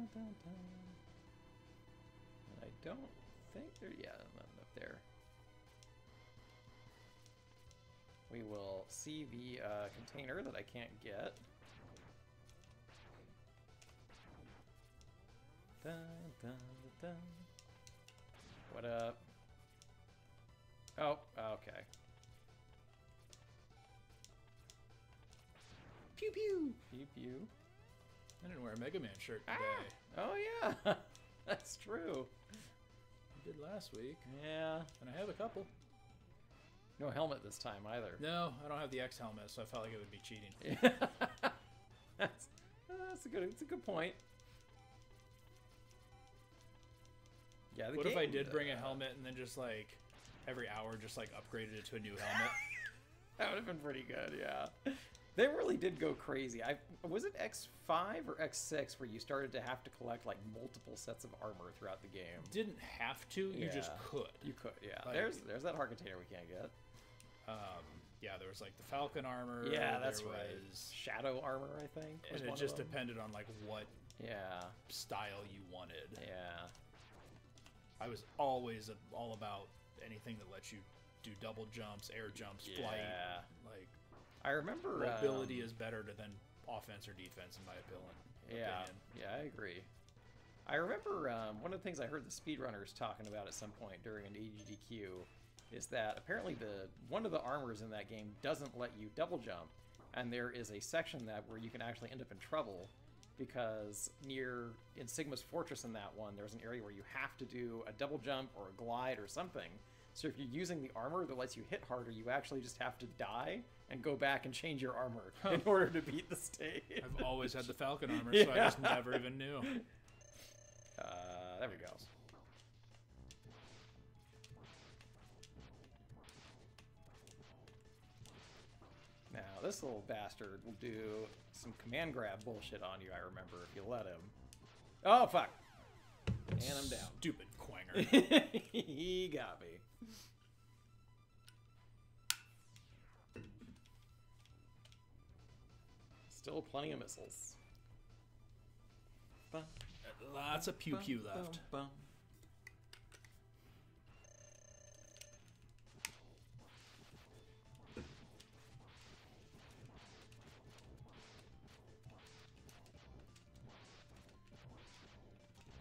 I don't think there, yeah, nothing up there. We will see the container that I can't get. Dun, dun, dun. What up? Oh, okay. Pew pew! Pew pew. I didn't wear a Mega Man shirt today. Ah! Oh yeah, that's true. I did last week. Yeah. And I have a couple. No helmet this time either. No, I don't have the X helmet, so I felt like it would be cheating. It's a good point. Yeah. What if I did bring a helmet and then just like every hour just like upgraded it to a new helmet? That would have been pretty good. Yeah. They really did go crazy. Was it X5 or X6 where you started to have to collect like multiple sets of armor throughout the game? Didn't have to. You just could. You could. Yeah. Like, there's that heart container we can't get. Yeah, there was like the Falcon armor. Yeah, that's there right. Was, Shadow armor, I think. And it just depended on like what style you wanted. Yeah. I was always all about anything that lets you do double jumps, air jumps, flight. Like, I remember mobility is better than offense or defense in my opinion. Yeah, I agree. I remember one of the things I heard the speedrunners talking about at some point during an AGDQ is that apparently one of the armors in that game doesn't let you double jump, and there is a section where you can actually end up in trouble because in Sigma's Fortress in that one, there's an area where you have to do a double jump or a glide or something. So if you're using the armor that lets you hit harder, you actually just have to die and go back and change your armor in order to beat the stage. I've always had the Falcon armor, so I just never even knew. There we go. Now, this little bastard will do some command grab bullshit on you, I remember, if you let him. Oh, fuck. And I'm down. Stupid quanger. He got me. Still plenty of missiles. Lots of pew-pew left.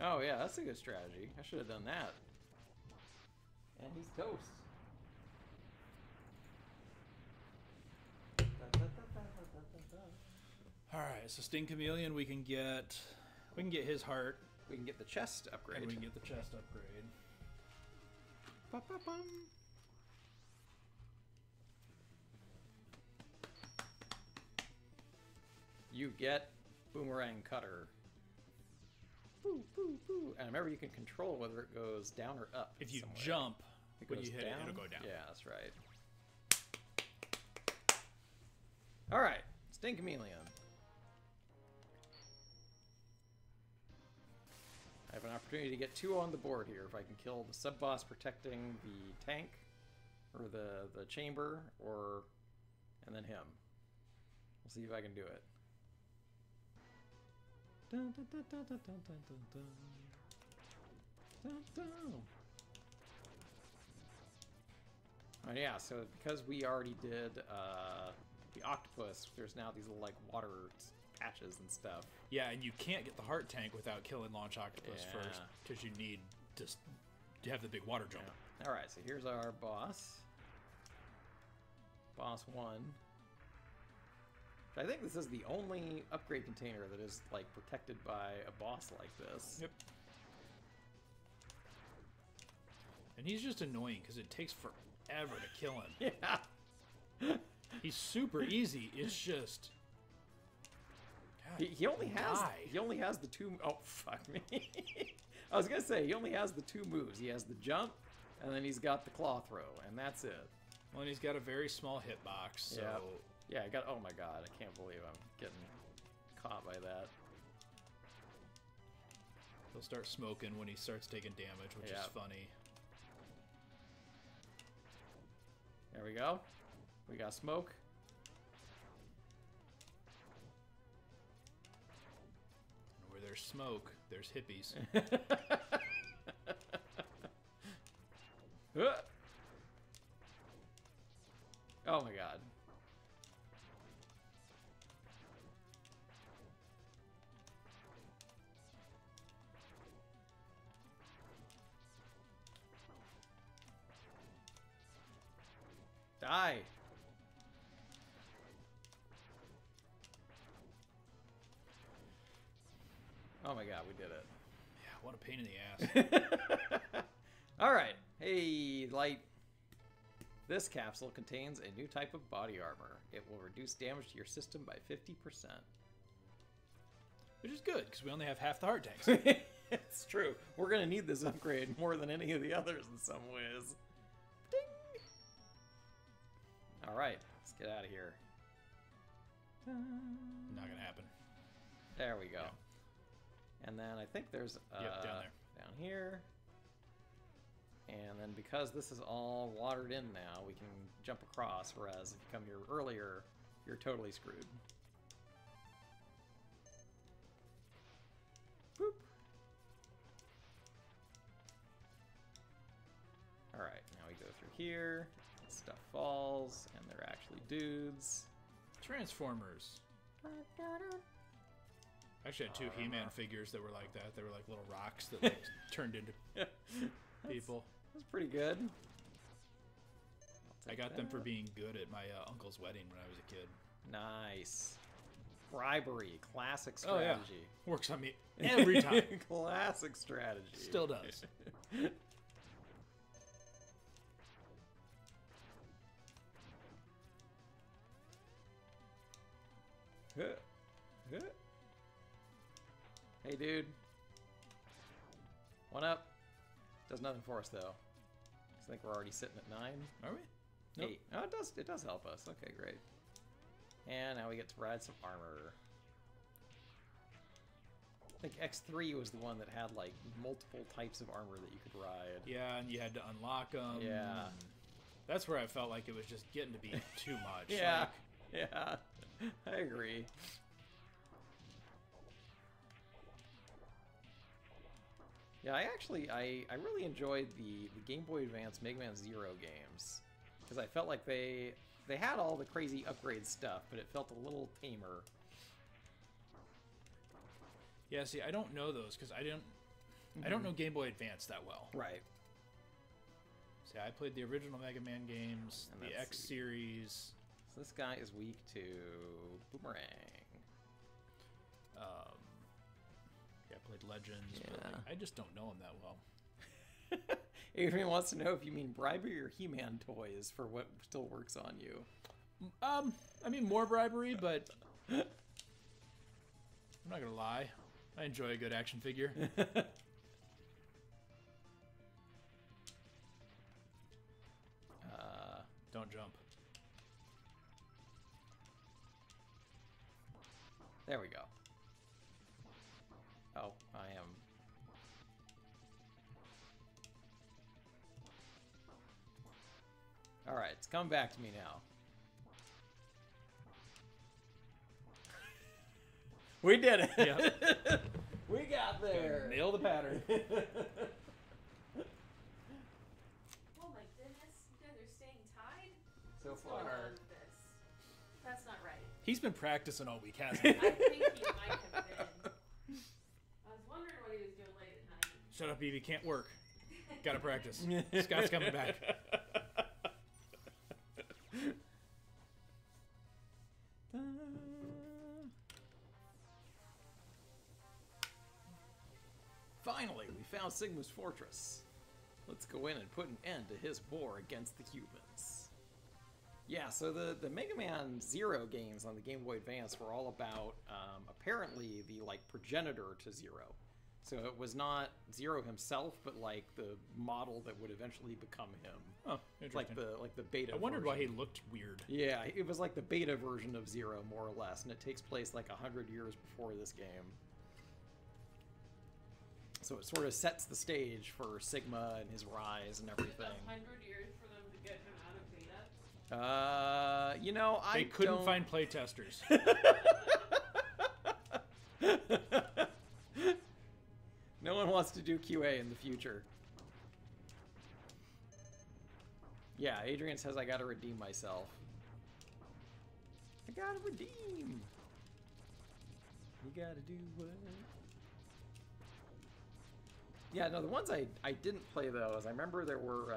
Oh yeah, that's a good strategy. I should have done that. And he's toast. Alright, so Sting Chameleon, we can get his heart. We can get the chest upgrade. And we can get the chest upgrade. Ba-ba-bum. You get Boomerang Cutter. Boo, boo, boo. And remember, you can control whether it goes down or up. If you somewhere. jump, when goes you hit down. it, it'll go down. Yeah, that's right. Alright, Sting Chameleon. I have an opportunity to get 2 on the board here. If I can kill the sub-boss protecting the tank, or the chamber, and then him. We'll see if I can do it. Dun, dun, dun, dun, dun, dun, dun, dun, dun, dun. Oh yeah, so because we already did the octopus, there's now these little like water patches and stuff. Yeah, and you can't get the heart tank without killing Launch Octopus first, because you need to have the big water jump. Yeah. Alright, so here's our boss. Boss 1. I think this is the only upgrade container that is like protected by a boss like this. Yep. And he's just annoying because it takes forever to kill him. Yeah. He's super easy. It's just God, he only has the 2. Oh fuck me! I was gonna say he only has the 2 moves. He has the jump, and then he's got the claw throw, and that's it. Well, and he's got a very small hitbox. So yeah, I got. Oh my god, I can't believe I'm getting caught by that. start smoking when he starts taking damage, which is funny. There we go. We got smoke. Where there's smoke, there's hippies. Oh my god. Die. Oh my god, we did it. Yeah, what a pain in the ass. Alright. Hey, Light. This capsule contains a new type of body armor. It will reduce damage to your system by 50%. Which is good, because we only have half the heart tanks. It's true. We're going to need this upgrade more than any of the others in some ways. Ding! Alright, let's get out of here. Not going to happen. There we go. Yeah. And then I think there's... down there. Down here. And then because this is all watered in now, we can jump across, whereas if you come here earlier, you're totally screwed. Boop. Alright, now we go through here, stuff falls, and they're actually dudes. Transformers. Actually, I had two He-Man figures that were like that. They were like little rocks that like, turned into people. That's pretty good. I got them for being good at my uncle's wedding when I was a kid. Nice. Bribery, classic strategy. Oh, yeah. Works on me every time. Classic strategy. Still does. Hey, dude. One up. Does nothing for us, though. I think we're already sitting at 9. Are we? Nope. 8. Oh, it does help us. Okay, great. And now we get to ride some armor. I think X3 was the one that had, like, multiple types of armor that you could ride. Yeah, and you had to unlock them. Yeah. That's where I felt like it was just getting to be too much. Yeah. Like, yeah. I agree. Yeah, I really enjoyed the Game Boy Advance Mega Man Zero games, because I felt like they had all the crazy upgrade stuff, but it felt a little tamer. Yeah, see, I don't know those because I don't know Game Boy Advance that well. Right. See, I played the original Mega Man games, And the X series. So this guy is weak to Boomerang. Yeah, I played Legends, but Yeah. like, I just don't know them that well. Adrian wants to know if you mean bribery or He-Man toys for what still works on you. I mean more bribery, but I'm not gonna lie. I enjoy a good action figure. Don't jump. There we go. Oh, I am. All right, it's coming back to me now. We did it. Yep. We got there. Nail the pattern. Oh my goodness, you guys are staying tied? So What's going far. on with this? That's not right. He's been practicing all week, hasn't he? I think he might have been. I was wondering what he was doing late at night. Shut up, Evie. Can't work. Gotta practice. Scott's coming back. Finally, we found Sigma's fortress. Let's go in and put an end to his war against the humans. Yeah, so the Mega Man Zero games on the Game Boy Advance were all about, apparently, the, like, progenitor to Zero. So it was not Zero himself, but, like, the model that would eventually become him. Oh, interesting. Like the beta I wondered why version. he looked weird. Yeah, it was like the beta version of Zero, more or less, and it takes place, like, 100 years before this game. So it sort of sets the stage for Sigma and his rise and everything. 100 years for them to get him out of beta. You know, They couldn't find playtesters. No one wants to do QA in the future. Yeah, Adrian says I gotta redeem myself. I gotta redeem. You gotta do what? Yeah, no, the ones I didn't play those. I remember there were.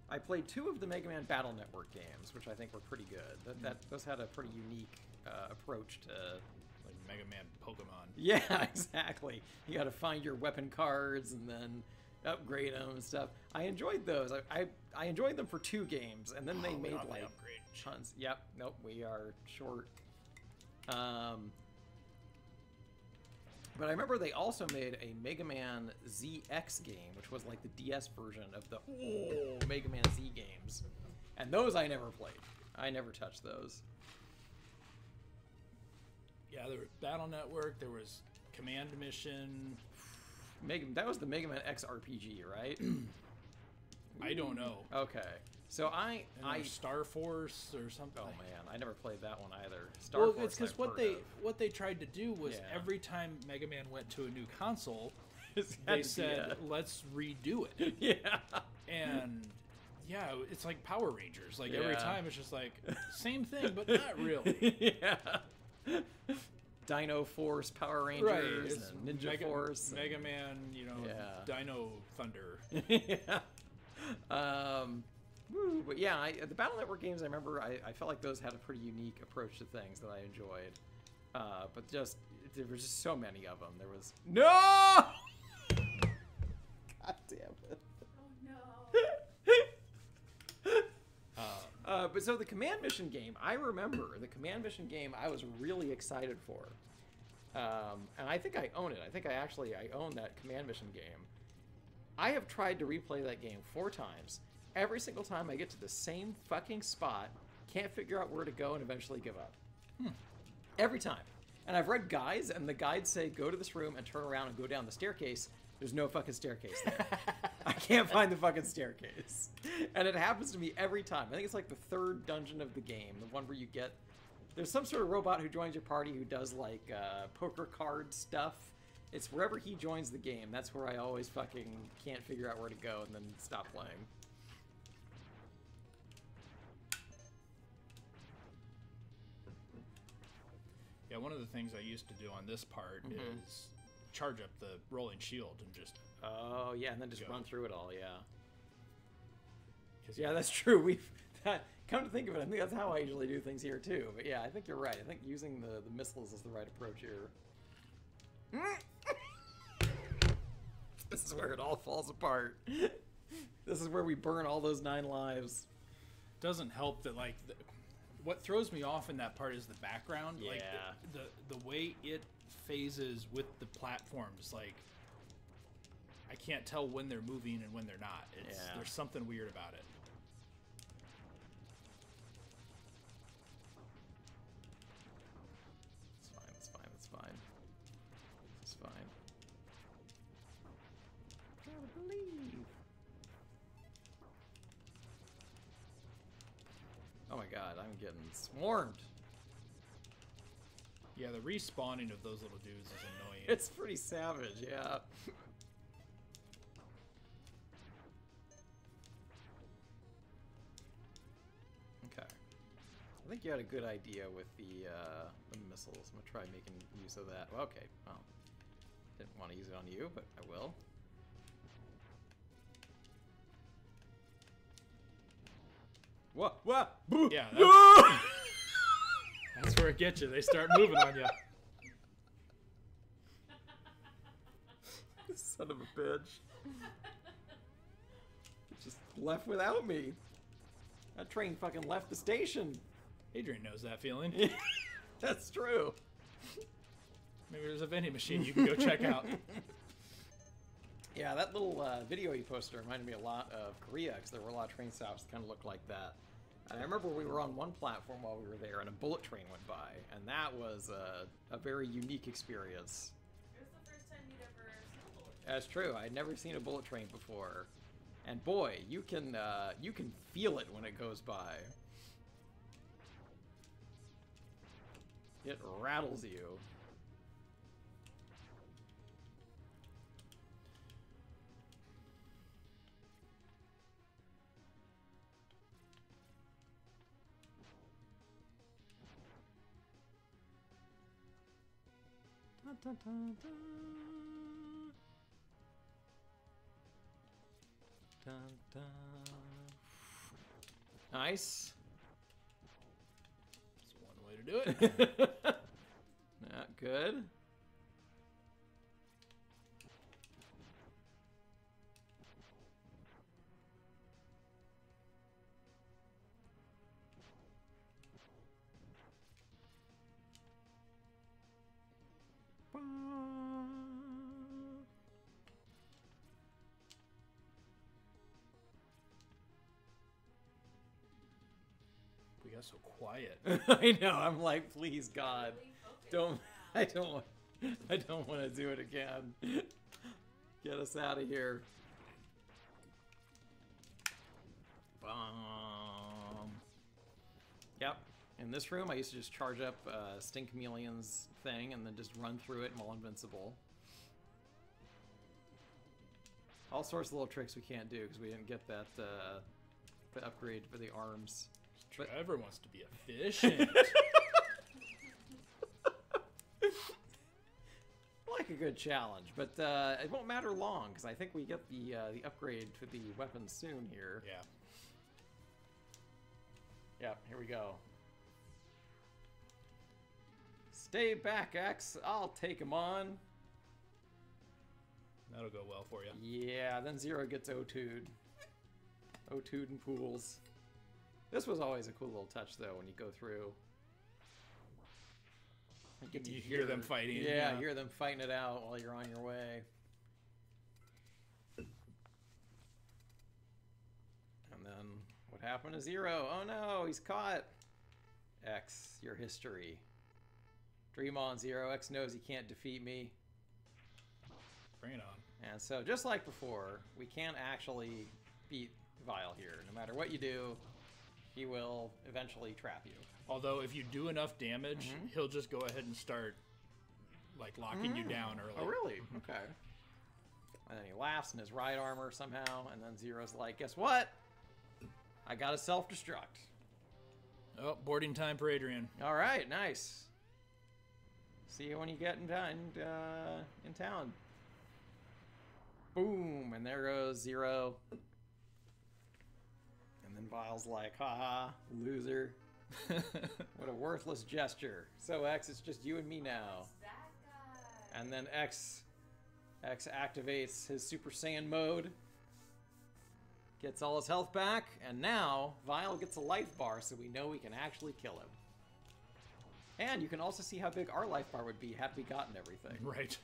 I played 2 of the Mega Man Battle Network games, which I think were pretty good. Those had a pretty unique approach to. Like Mega Man Pokemon. Yeah, exactly. You got to find your weapon cards and then upgrade them and stuff. I enjoyed those. I enjoyed them for 2 games, and then they made like tons. Yep. Nope. We are short. But I remember they also made a Mega Man ZX game, which was like the DS version of the whole Mega Man Z games. And those I never played. I never touched those. Yeah, there was Battle Network, there was Command Mission. That was the Mega Man X RPG, right? I don't know. Okay. So Star Force or something. Oh man, I never played that one either. Well, it's because what they tried to do was every time Mega Man went to a new console, they said, let's redo it. Yeah. And yeah, it's like Power Rangers. Like every time it's just like same thing, but not really. Yeah. Dino Force, Power Rangers, and Ninja Force, Mega Man, Dino Thunder. Yeah. But yeah, the Battle Network games, I remember, I felt like those had a pretty unique approach to things that I enjoyed. But there were just so many of them. There was no. God damn it. Oh no. But so the Command Mission game, I remember the Command Mission game I was really excited for. And I think I own it. I think I own that Command Mission game. I have tried to replay that game 4 times. Every single time I get to the same fucking spot, can't figure out where to go, and eventually give up. Every time. And I've read guides, and the guides say, go to this room and turn around and go down the staircase. There's no fucking staircase there. I can't find the fucking staircase. And it happens to me every time. I think it's like the 3rd dungeon of the game, the one where you get... There's some sort of robot who joins your party who does, like, poker card stuff. It's wherever he joins the game. That's where I always fucking can't figure out where to go and then stop playing. Yeah, one of the things I used to do on this part is charge up the rolling shield and just... Oh, yeah, and then just run through it all, yeah. Yeah, that's true. Come to think of it, I think that's how I usually do things here, too. But yeah, I think you're right. I think using the missiles is the right approach here. This is where it all falls apart. This is where we burn all those 9 lives. Doesn't help that, like... What throws me off in that part is the background. Yeah. Like the way it phases with the platforms. Like, I can't tell when they're moving and when they're not. There's something weird about it. It's fine. Gotta believe. Oh my god, I'm getting swarmed. Yeah, the respawning of those little dudes is annoying. It's pretty savage, yeah. Okay. I think you had a good idea with the missiles. I'm gonna try making use of that. Okay, well, didn't want to use it on you, but I will. What? Boo! Yeah, that's where it gets you. They start moving on you. Son of a bitch. Just left without me. That train fucking left the station. Adrian knows that feeling. That's true. Maybe there's a vending machine you can go check out. Yeah, that little video you posted reminded me a lot of Korea, because there were a lot of train stops that kind of looked like that. And I remember we were on one platform while we were there, and a bullet train went by, and that was a very unique experience. It was the first time you'd ever That's true. I'd never seen a bullet train before. And boy, you can feel it when it goes by. It rattles you. Dun, dun, dun, dun. Dun, dun. Nice. That's one way to do it. Not good. We got so quiet. I know. I'm like, please, God, don't. I don't want to do it again. Get us out of here. Bomb. Yep. In this room, I used to just charge up Stink Chameleon's thing and then just run through it while invincible. All sorts of little tricks we can't do because we didn't get that the upgrade for the arms. Trevor wants to be efficient. Like a good challenge, but it won't matter long because I think we get the upgrade for the weapons soon here. Yeah. Yep, here we go. Stay back, X. I'll take him on. That'll go well for you. Yeah, then Zero gets O2'd. O2'd and pools. This was always a cool little touch, though, when you go through. You hear them fighting. Yeah, you hear them fighting it out while you're on your way. And then, what happened to Zero? Oh no, he's caught. X, your history. Dream on, Zero. X knows he can't defeat me. Bring it on. And so, just like before, we can't actually beat Vile here. No matter what you do, he will eventually trap you. Although, if you do enough damage, he'll just go ahead and start, like, locking you down early. Oh, really? Okay. And then he laughs in his ride armor somehow, and then Zero's like, guess what? I got to self-destruct. Oh, boarding time for Adrian. All right, nice. See you when you get in town. Boom, and there goes Zero. And then Vile's like, haha, loser. What a worthless gesture. So X, it's just you and me now. That guy. And then X activates his Super Saiyan mode. Gets all his health back, and now Vile gets a life bar so we know we can actually kill him. And you can also see how big our life bar would be had we gotten everything. Right.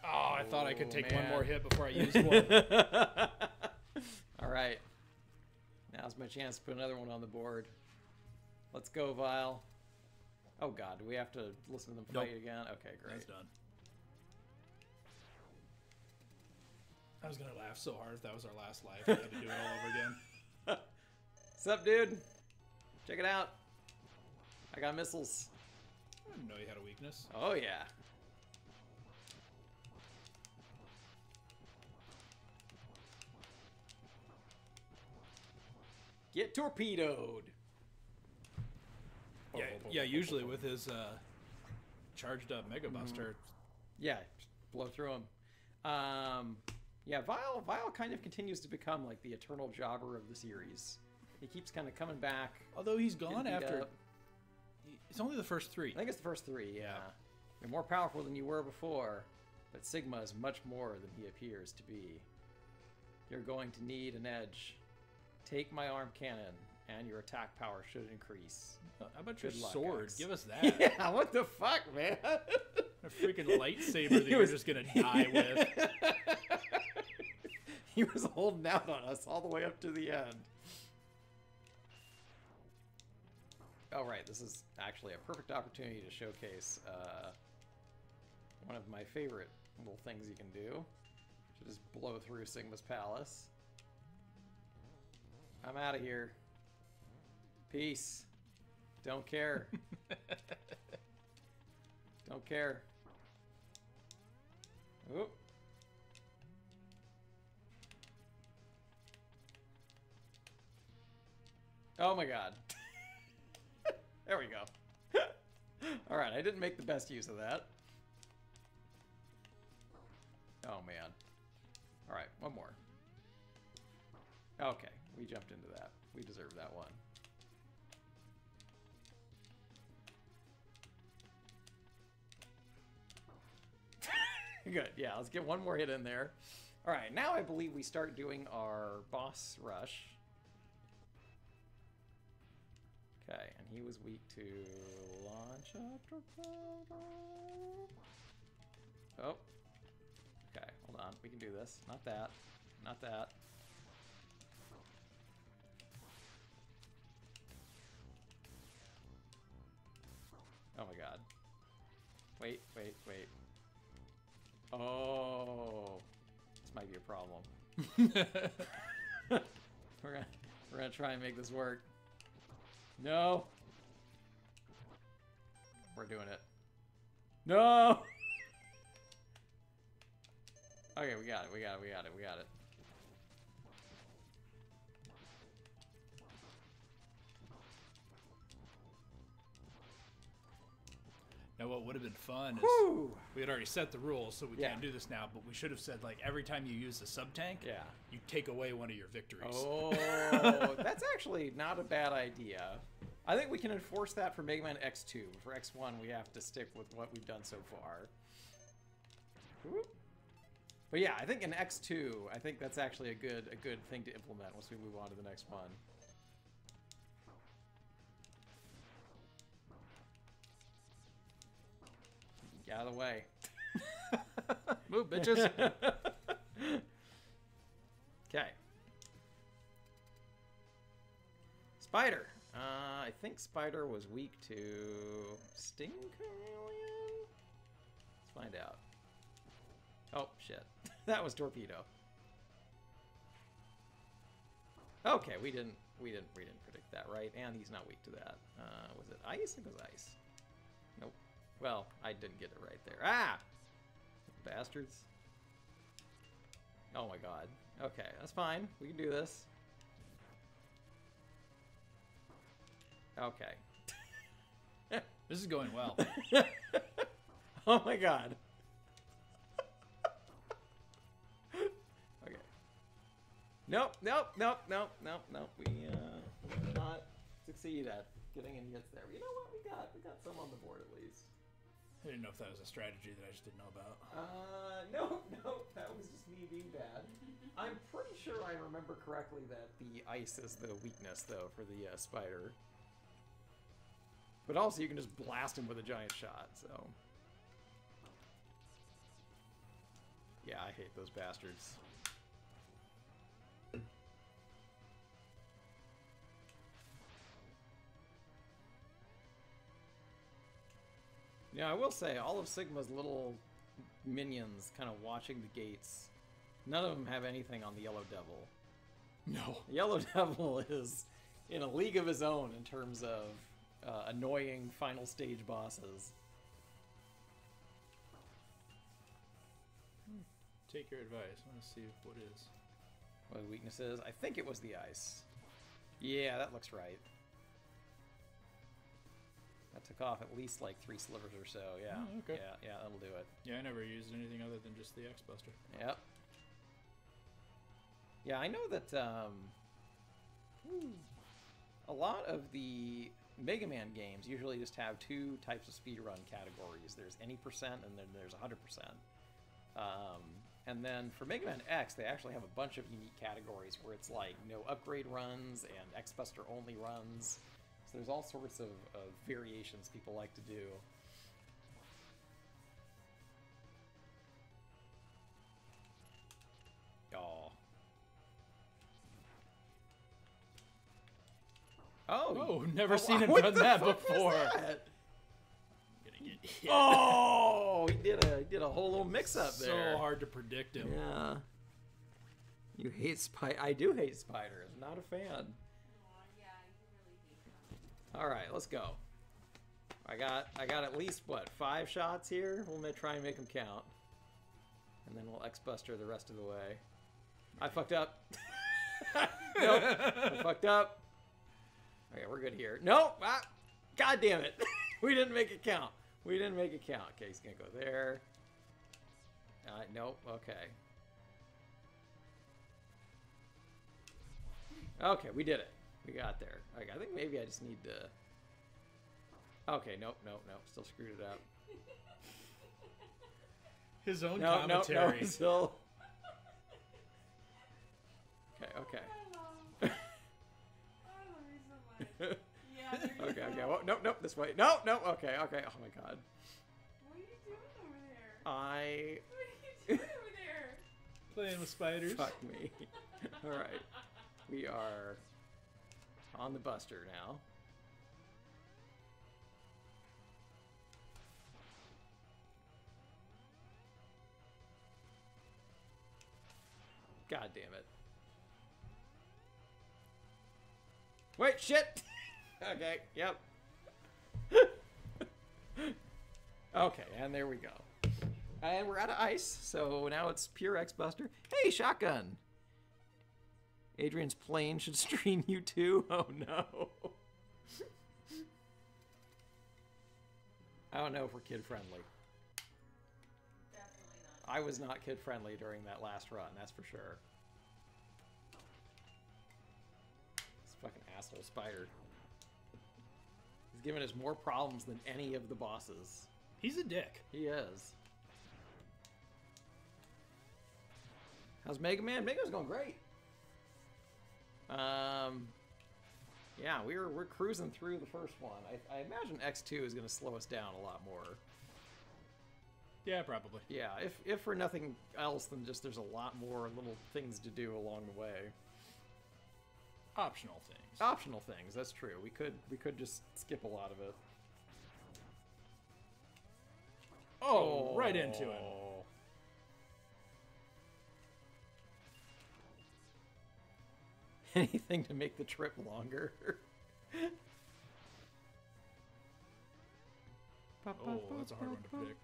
Oh, I thought I could take one more hit before I used one. All right. Now's my chance to put another one on the board. Let's go, Vile. Oh, God. Do we have to listen to them fight again? Okay, great. That's done. I was going to laugh so hard if that was our last life. I had to do it all over again. What's up, dude? Check it out. I got missiles. I didn't know you had a weakness. Oh, yeah. Get torpedoed. Yeah, usually with his charged up Mega Buster. Yeah, blow through him. Yeah, Vile kind of continues to become like the eternal jobber of the series. He keeps kind of coming back. Although he's gone after... It's only the first three. I think it's the first three, yeah. You're more powerful than you were before, but Sigma is much more than he appears to be. You're going to need an edge. Take my arm cannon, and your attack power should increase. How about your sword? X. Give us that. Yeah, what the fuck, man? A freaking lightsaber that you're just going to die with. He was holding out on us all the way up to the end. Oh, right. This is actually a perfect opportunity to showcase one of my favorite little things you can do. To just blow through Sigma's palace. I'm out of here. Peace. Don't care. Don't care. Oop. Oh my god. There we go. Alright, I didn't make the best use of that. Oh man. Alright, one more. Okay, we jumped into that. We deserve that one. Good, yeah, let's get one more hit in there. Alright, now I believe we start doing our boss rush. Okay, and he was weak to launch up. Oh. Okay, hold on. We can do this. Not that. Not that. Oh my god. Wait, wait, wait. Oh. This might be a problem. We're gonna try and make this work. No. We're doing it. No. Okay, we got it. We got it. We got it. We got it. Now, what would have been fun is Woo! we had already set the rules, so we Yeah. can't do this now. But we should have said, like, every time you use the sub tank, Yeah. you take away one of your victories. Oh, that's actually not a bad idea. I think we can enforce that for Mega Man X2. For X1, we have to stick with what we've done so far. Whoop. But yeah, I think in X2, I think that's actually a good thing to implement once we move on to the next one. Get out of the way. Move, bitches. Okay. Spider. I think Spider was weak to Sting Chameleon? Let's find out. Oh, shit. That was Torpedo. Okay, we didn't predict that, right? And he's not weak to that. Was it ice? It was ice. Nope. Well, I didn't get it right there. Ah! Bastards. Oh my god. Okay, that's fine. We can do this. Okay. This is going well. Oh my god. Okay. Nope, nope, nope, nope, nope, nope. We did not succeed at getting any hits there. You know what? We got some on the board at least. I didn't know if that was a strategy that I just didn't know about. No, that was just me being bad. I'm pretty sure I remember correctly that the ice is the weakness, though, for the spider. But also, you can just blast him with a giant shot, so... Yeah, I hate those bastards. Yeah, I will say, all of Sigma's little minions kind of watching the gates, none of them have anything on the Yellow Devil. No. The Yellow Devil is in a league of his own in terms of annoying final stage bosses. Take your advice. Let's see what is. What the weakness is? I think it was the ice. Yeah, that looks right. That took off at least like 3 slivers or so, yeah. Oh, okay. Yeah, that'll do it. Yeah, I never used anything other than just the X-Buster. Yep. Yeah, I know that a lot of the Mega Man games usually just have 2 types of speedrun categories. There's any percent and then there's 100%. And then for Mega Man X, they actually have a bunch of unique categories where it's like no upgrade runs and X-Buster only runs. So there's all sorts of variations people like to do. Oh, Oh, never seen him what done the that fuck was before. that? Gonna get hit. Oh, he did a whole little mix-up there. So hard to predict him. Yeah. You hate spider. I do hate spiders. Not a fan. Aw, yeah, you really hate them. All right, let's go. I got at least what 5 shots here. We're gonna try and make them count, and then we'll X-Buster the rest of the way. I fucked up. Nope, I fucked up. Okay, we're good here. Nope. Ah, God damn it. We didn't make it count. We didn't make it count. Okay, he's gonna go there. Nope. Okay. Okay, we did it. We got there. Okay, I think maybe I just need to... Okay, nope. Still screwed it up. His own No, commentary. still... Okay. I love you so much. Yeah, Okay. Well, nope, this way. No, okay. Oh my god. What are you doing over there? I... What are you doing over there? Playing with spiders. Fuck me. Alright. We are on the Buster now. God damn it. Wait, shit! Okay, yep. Okay, and there we go. And we're out of ice, so now it's pure X-Buster. Hey, shotgun! Adrian's plane should stream you too? Oh no. I don't know if we're kid-friendly. Definitely not. I was not kid-friendly during that last run, that's for sure. This fucking asshole spider. He's giving us more problems than any of the bosses. He's a dick. He is. How's Mega Man? Mega Man's going great. Yeah, we're cruising through the first one. I imagine X2 is going to slow us down a lot more. Yeah, probably. Yeah, if for nothing else than just there's a lot more little things to do along the way. Optional things. Optional things, that's true. We could just skip a lot of it. Oh, right into him. Anything to make the trip longer. Oh, that's a hard one to predict.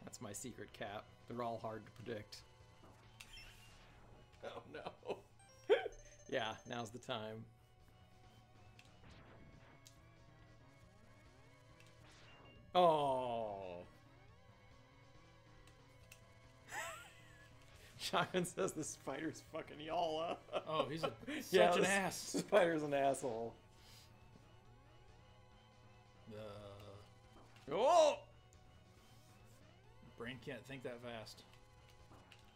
That's my secret cap. They're all hard to predict. Oh no. Yeah, now's the time. Oh. Shotgun says the spider's fucking y'all up. Oh, he's Yeah, such an the ass. Spider's an asshole. Oh! Brain can't think that fast.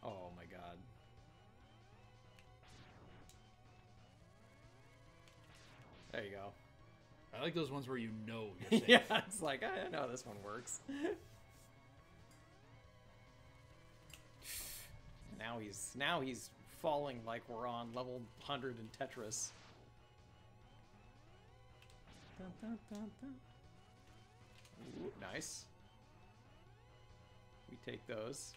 Oh my god. There you go. I like those ones where you know you're safe. Yeah, it's like, I know this one works. Now he's falling like we're on level 100 in Tetris. Dun, dun, dun, dun. Ooh, nice. We take those.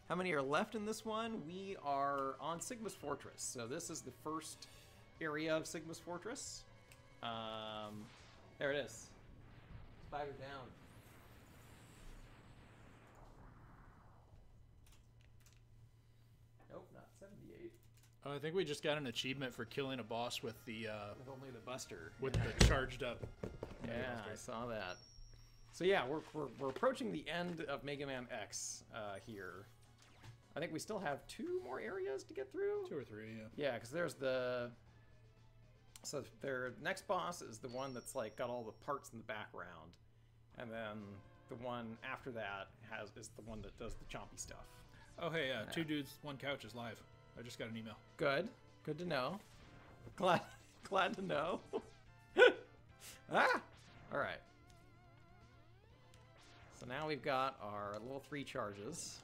How many are left in this one? We are on Sigma's Fortress. So this is the first area of Sigma's Fortress. There it is. Spider down. Nope, not 78. Oh, I think we just got an achievement for killing a boss with the With only the Buster. with the charged up. Yeah, I saw that. So yeah, we're approaching the end of Mega Man X here. I think we still have 2 more areas to get through. 2 or 3, yeah. Yeah, because there's the... So their next boss is the one that's like got all the parts in the background. And then the one after that is the one that does the chompy stuff. Oh, hey, 2 dudes, 1 couch is live. I just got an email. Good. Good to know. Glad to know. Ah! Alright. So now we've got our little 3 charges.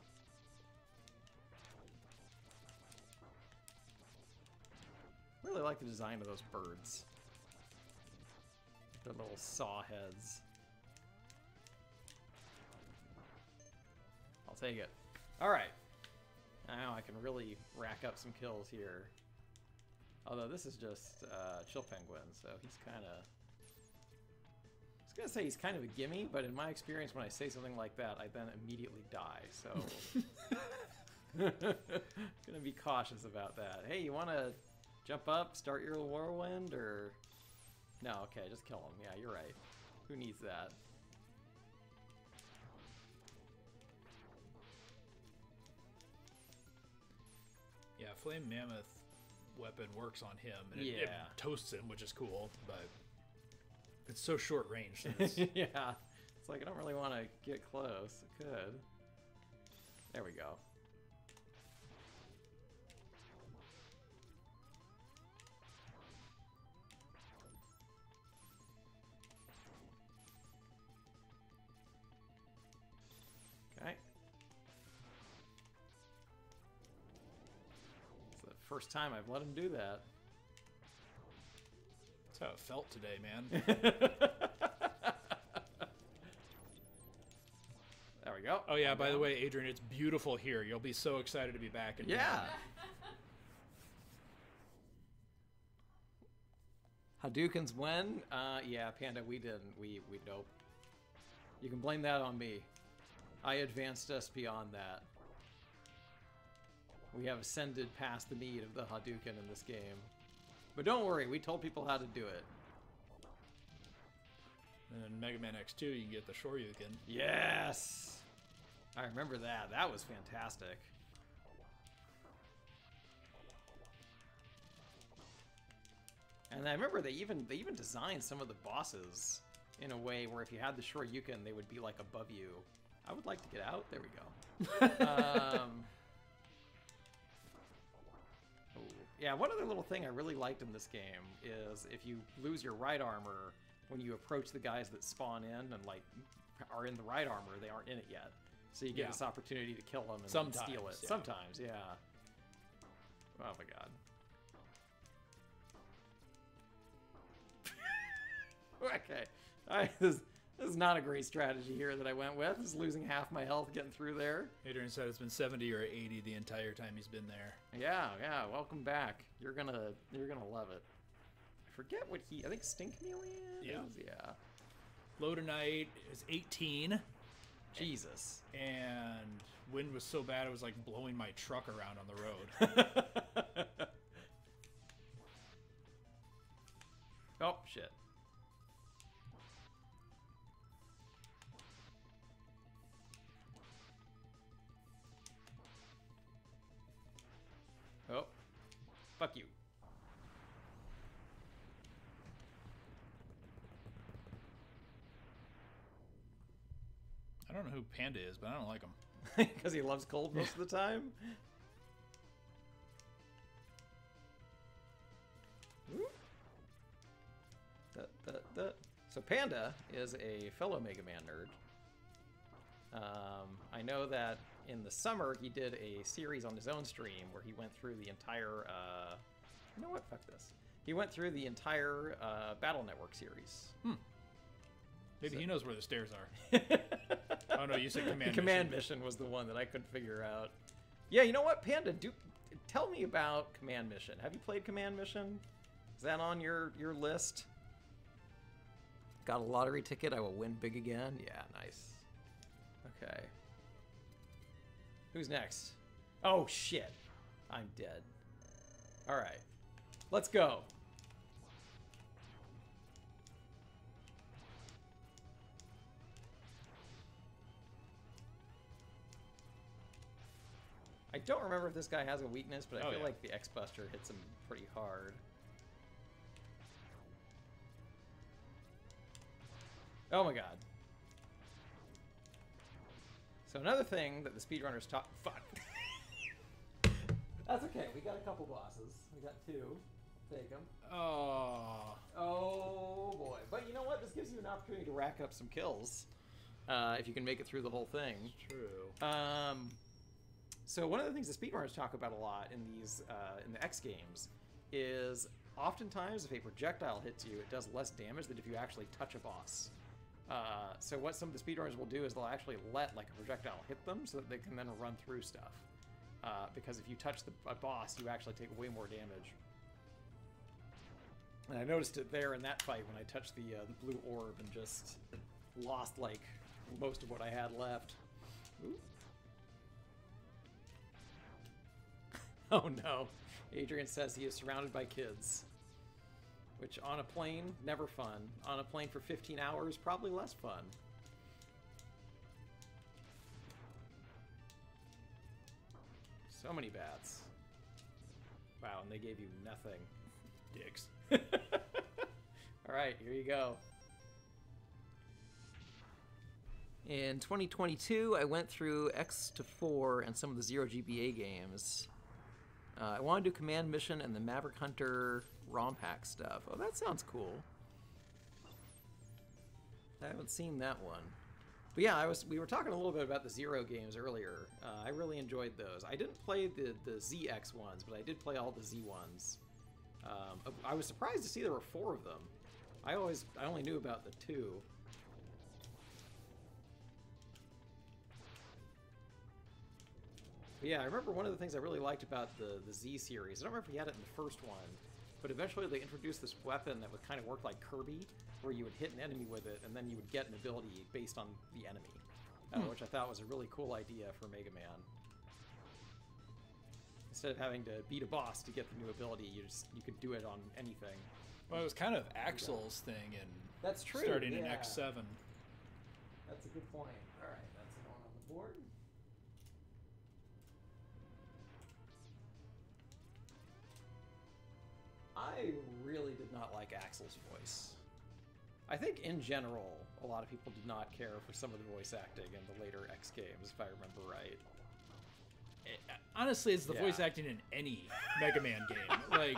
I really like the design of those birds. Their little saw heads. I'll take it. Alright. Now I can really rack up some kills here. Although this is just Chill Penguin, so he's kind of... I was going to say he's kind of a gimme, but in my experience when I say something like that, I then immediately die, so... Gonna be cautious about that. Hey, you want to jump up, start your whirlwind, or... No, okay, just kill him. Yeah, you're right. Who needs that? Yeah, Flame Mammoth weapon works on him, and yeah. it toasts him, which is cool, but it's so short range. So it's... Yeah, it's like I don't really want to get close. It could. There we go. Okay. It's the first time I've let him do that. That's how it felt today, man. There we go. Oh yeah, by the way, Adrian, it's beautiful here. You'll be so excited to be back. Yeah. Hadoukens when? Yeah, Panda, we didn't. We nope. You can blame that on me. I advanced us beyond that. We have ascended past the need of the Hadouken in this game. But don't worry, we told people how to do it. And in Mega Man X2, you can get the Shoryuken. Yes! I remember that. That was fantastic. And I remember they even designed some of the bosses in a way where if you had the Shoryuken, they would be like above you. I would like to get out. There we go. Yeah, one other little thing I really liked in this game is if you lose your right armor, when you approach the guys that spawn in and like are in the right armor, they aren't in it yet. So you get this opportunity to kill them and steal it. Yeah. Sometimes, yeah. Oh my god. Okay. This is not a great strategy here that I went with. Just losing half my health getting through there. Adrian said it's been 70 or 80 the entire time he's been there. Yeah, yeah. Welcome back. You're gonna love it. I forget what I think Stink Chameleon is? Yeah. Low tonight is 18. Jesus. And wind was so bad it was like blowing my truck around on the road. Oh, shit. Oh. Fuck you. I don't know who Panda is, but I don't like him. Because he loves cold most of the time? So Panda is a fellow Mega Man nerd. I know that in the summer he did a series on his own stream where he went through the entire... you know what? Fuck this. He went through the entire Battle Network series. Maybe he knows where the stairs are. Oh no, you said Command Mission. Command Mission was the one that I couldn't figure out. Yeah, you know what, Panda? Tell me about Command Mission. Have you played Command Mission? Is that on your list? Got a lottery ticket, I will win big again? Yeah, nice. Okay. Who's next? Oh, shit. I'm dead. Alright. Let's go. I don't remember if this guy has a weakness, but I feel like the X-Buster hits him pretty hard. Oh my god. So another thing that the speedrunners talk... Fuck. That's okay. We got a couple bosses. We got 2. Take them. Oh. Oh boy. But you know what? This gives you an opportunity to rack up some kills. If you can make it through the whole thing. It's true. So one of the things the speedrunners talk about a lot in these in the X games is oftentimes if a projectile hits you, it does less damage than if you actually touch a boss. So what some of the speedrunners will do is they'll actually let like a projectile hit them so that they can then run through stuff. Because if you touch a boss, you actually take way more damage. And I noticed it there in that fight when I touched the blue orb and just lost like most of what I had left. Ooh. Oh no. Adrian says he is surrounded by kids. Which on a plane, never fun. On a plane for 15 hours, probably less fun. So many bats. Wow, and they gave you nothing. Dicks. Alright, here you go. In 2022, I went through X to 4 and some of the Zero GBA games. I want to do Command Mission and the Maverick Hunter ROM pack stuff. Oh, that sounds cool. I haven't seen that one. But yeah, we were talking a little bit about the Zero games earlier. I really enjoyed those. I didn't play the ZX ones, but I did play all the Z ones. I was surprised to see there were 4 of them. I only knew about the 2. But yeah, I remember one of the things I really liked about the Z series. I don't remember if he had it in the first one, but eventually they introduced this weapon that would kind of work like Kirby, where you would hit an enemy with it, and then you would get an ability based on the enemy, which I thought was a really cool idea for Mega Man. Instead of having to beat a boss to get the new ability, you could do it on anything. Well, it was kind of Axel's thing in that's true. Starting in X7. That's a good point. All right, that's going on the board. I really did not like Axel's voice. I think in general, a lot of people did not care for some of the voice acting in the later X games, if I remember right. Honestly, it's the voice acting in any Mega Man game. Like,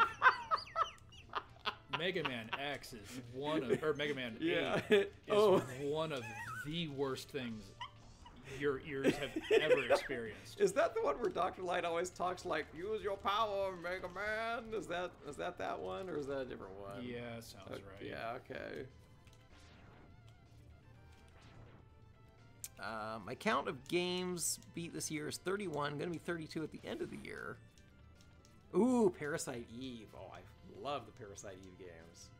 Mega Man X is one of, or Mega Man 8 is one of the worst things your ears have ever experienced. Is that the one where Dr. Light always talks like, use your power, Mega Man? Is that one, or is that a different one? Yeah, sounds right. Yeah, okay. My count of games beat this year is 31. Going to be 32 at the end of the year. Ooh, Parasite Eve. Oh, I love the Parasite Eve games.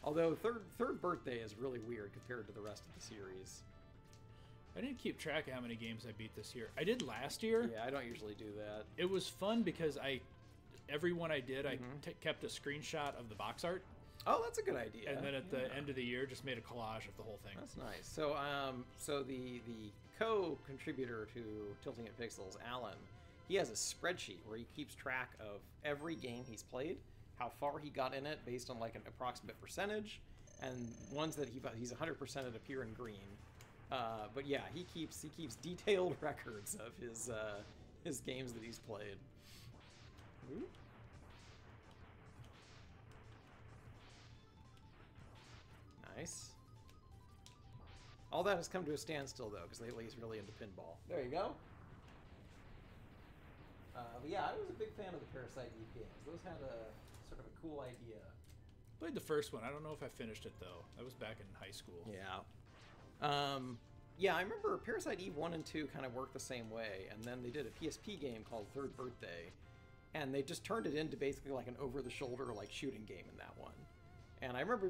Although third Birthday is really weird compared to the rest of the series. I didn't keep track of how many games I beat this year. I did last year. Yeah, I don't usually do that. It was fun because every one I did, I kept a screenshot of the box art. Oh, that's a good idea. And then at the end of the year, just made a collage of the whole thing. That's nice. So, so the co-contributor to Tilting at Pixels, Alan, he has a spreadsheet where he keeps track of every game he's played, how far he got in it based on like an approximate percentage, and ones that he's 100% at appear in green. But yeah, he keeps detailed records of his games that he's played. Ooh. Nice. All that has come to a standstill, though, because lately he's really into pinball. There you go. But yeah, I was a big fan of the Parasite Eve games. Those had a sort of a cool idea. Played the first one. I don't know if I finished it, though. That was back in high school. Yeah. Yeah, I remember Parasite Eve 1 and 2 kind of worked the same way, and then they did a PSP game called Third Birthday, and they just turned it into basically like an over-the-shoulder like shooting game in that one. And I remember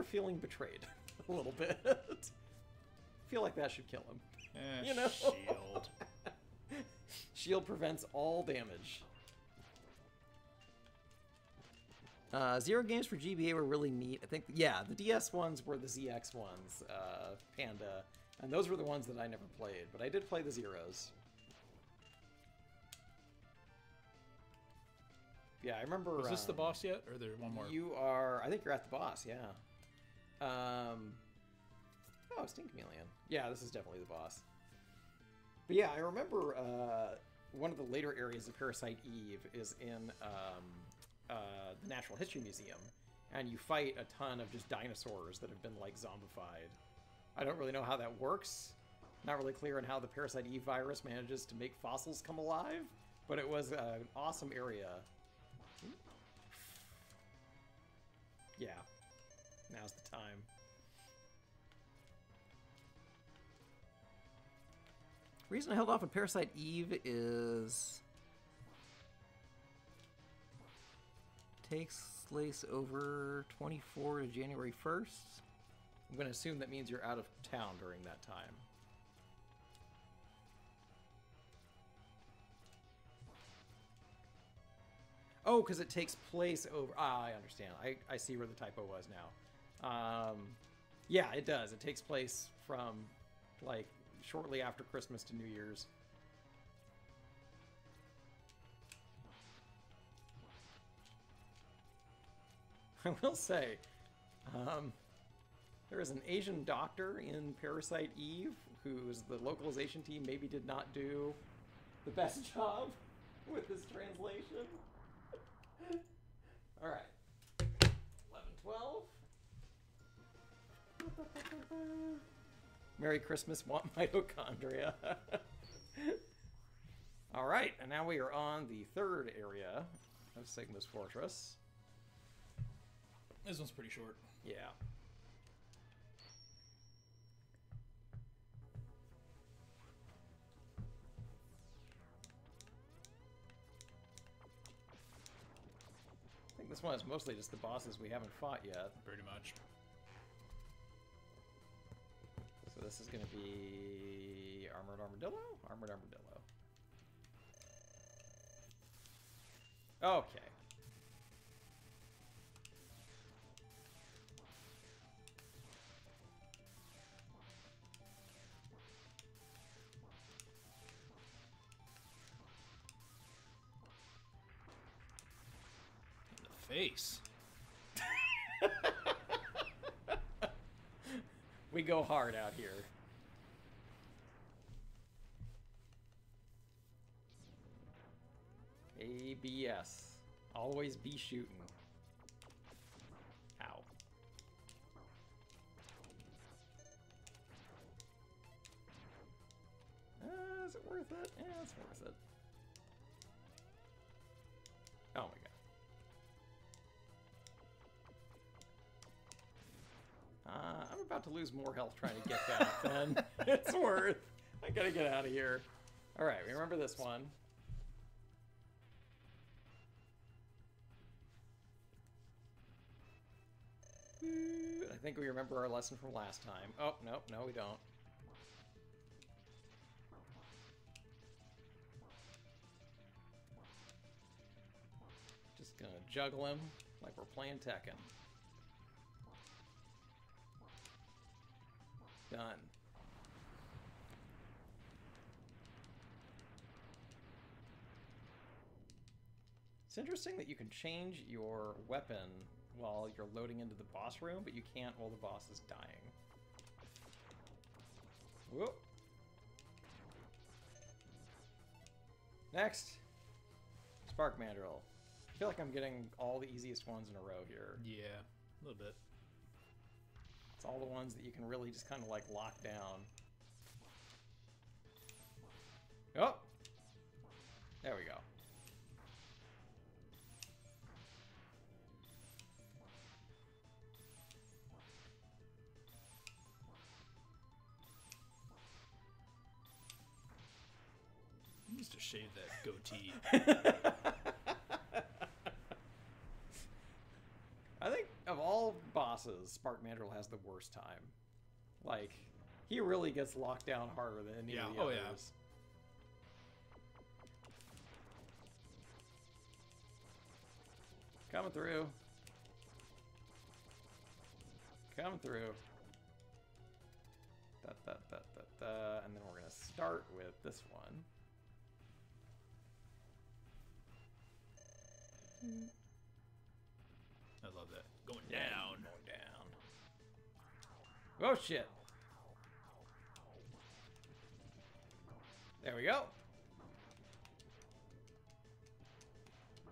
feeling betrayed a little bit. I feel like that should kill him. You know? Shield. Shield prevents all damage. Zero games for GBA were really neat. I think, yeah, the DS ones were the ZX ones, Panda, and those were the ones that I never played, but I did play the Zeros. Yeah, I remember... Is this the boss yet, or is there one more? You are... I think you're at the boss, yeah. Oh, Sting Chameleon. Yeah, this is definitely the boss. But yeah, I remember one of the later areas of Parasite Eve is in the Natural History Museum, and you fight a ton of just dinosaurs that have been, like, zombified. I don't really know how that works. Not really clear on how the Parasite Eve virus manages to make fossils come alive, but it was an awesome area. Yeah. Now's the time. Reason I held off on Parasite Eve is... takes place over 24 to January 1st. I'm going to assume that means you're out of town during that time. Oh, because it takes place over... Ah, I understand. I see where the typo was now. Yeah, it does. It takes place from, like, shortly after Christmas to New Year's. I will say, there is an Asian doctor in Parasite Eve whose the localization team maybe did not do the best job with this translation. All right. 11, 12. Merry Christmas, want mitochondria. All right, and now we are on the third area of Sigma's Fortress. This one's pretty short. Yeah. I think this one is mostly just the bosses we haven't fought yet. Pretty much. So this is going to be Armored Armadillo? Armored Armadillo. Okay. Face. We go hard out here. ABS. Always be shooting. Ow. Is it worth it? Yeah, it's worth it. Oh my god. I'm about to lose more health trying to get that, then. It's worth. I gotta get out of here. Alright, remember this one. I think we remember our lesson from last time. Oh, no, no we don't. Just gonna juggle him like we're playing Tekken. Done. It's interesting that you can change your weapon while you're loading into the boss room, but you can't while the boss is dying. Whoop. Next. Spark Mandrill. I feel like I'm getting all the easiest ones in a row here. Yeah, a little bit. It's all the ones that you can really just kind of like lock down. Oh! There we go. He needs to shave that goatee. I think of all bosses, Spark Mandrill has the worst time. Like, he really gets locked down harder than any of the others. Yeah. Coming through. Coming through. And then we're going to start with this one. I love that. Going down. Going down. Oh, shit. There we go.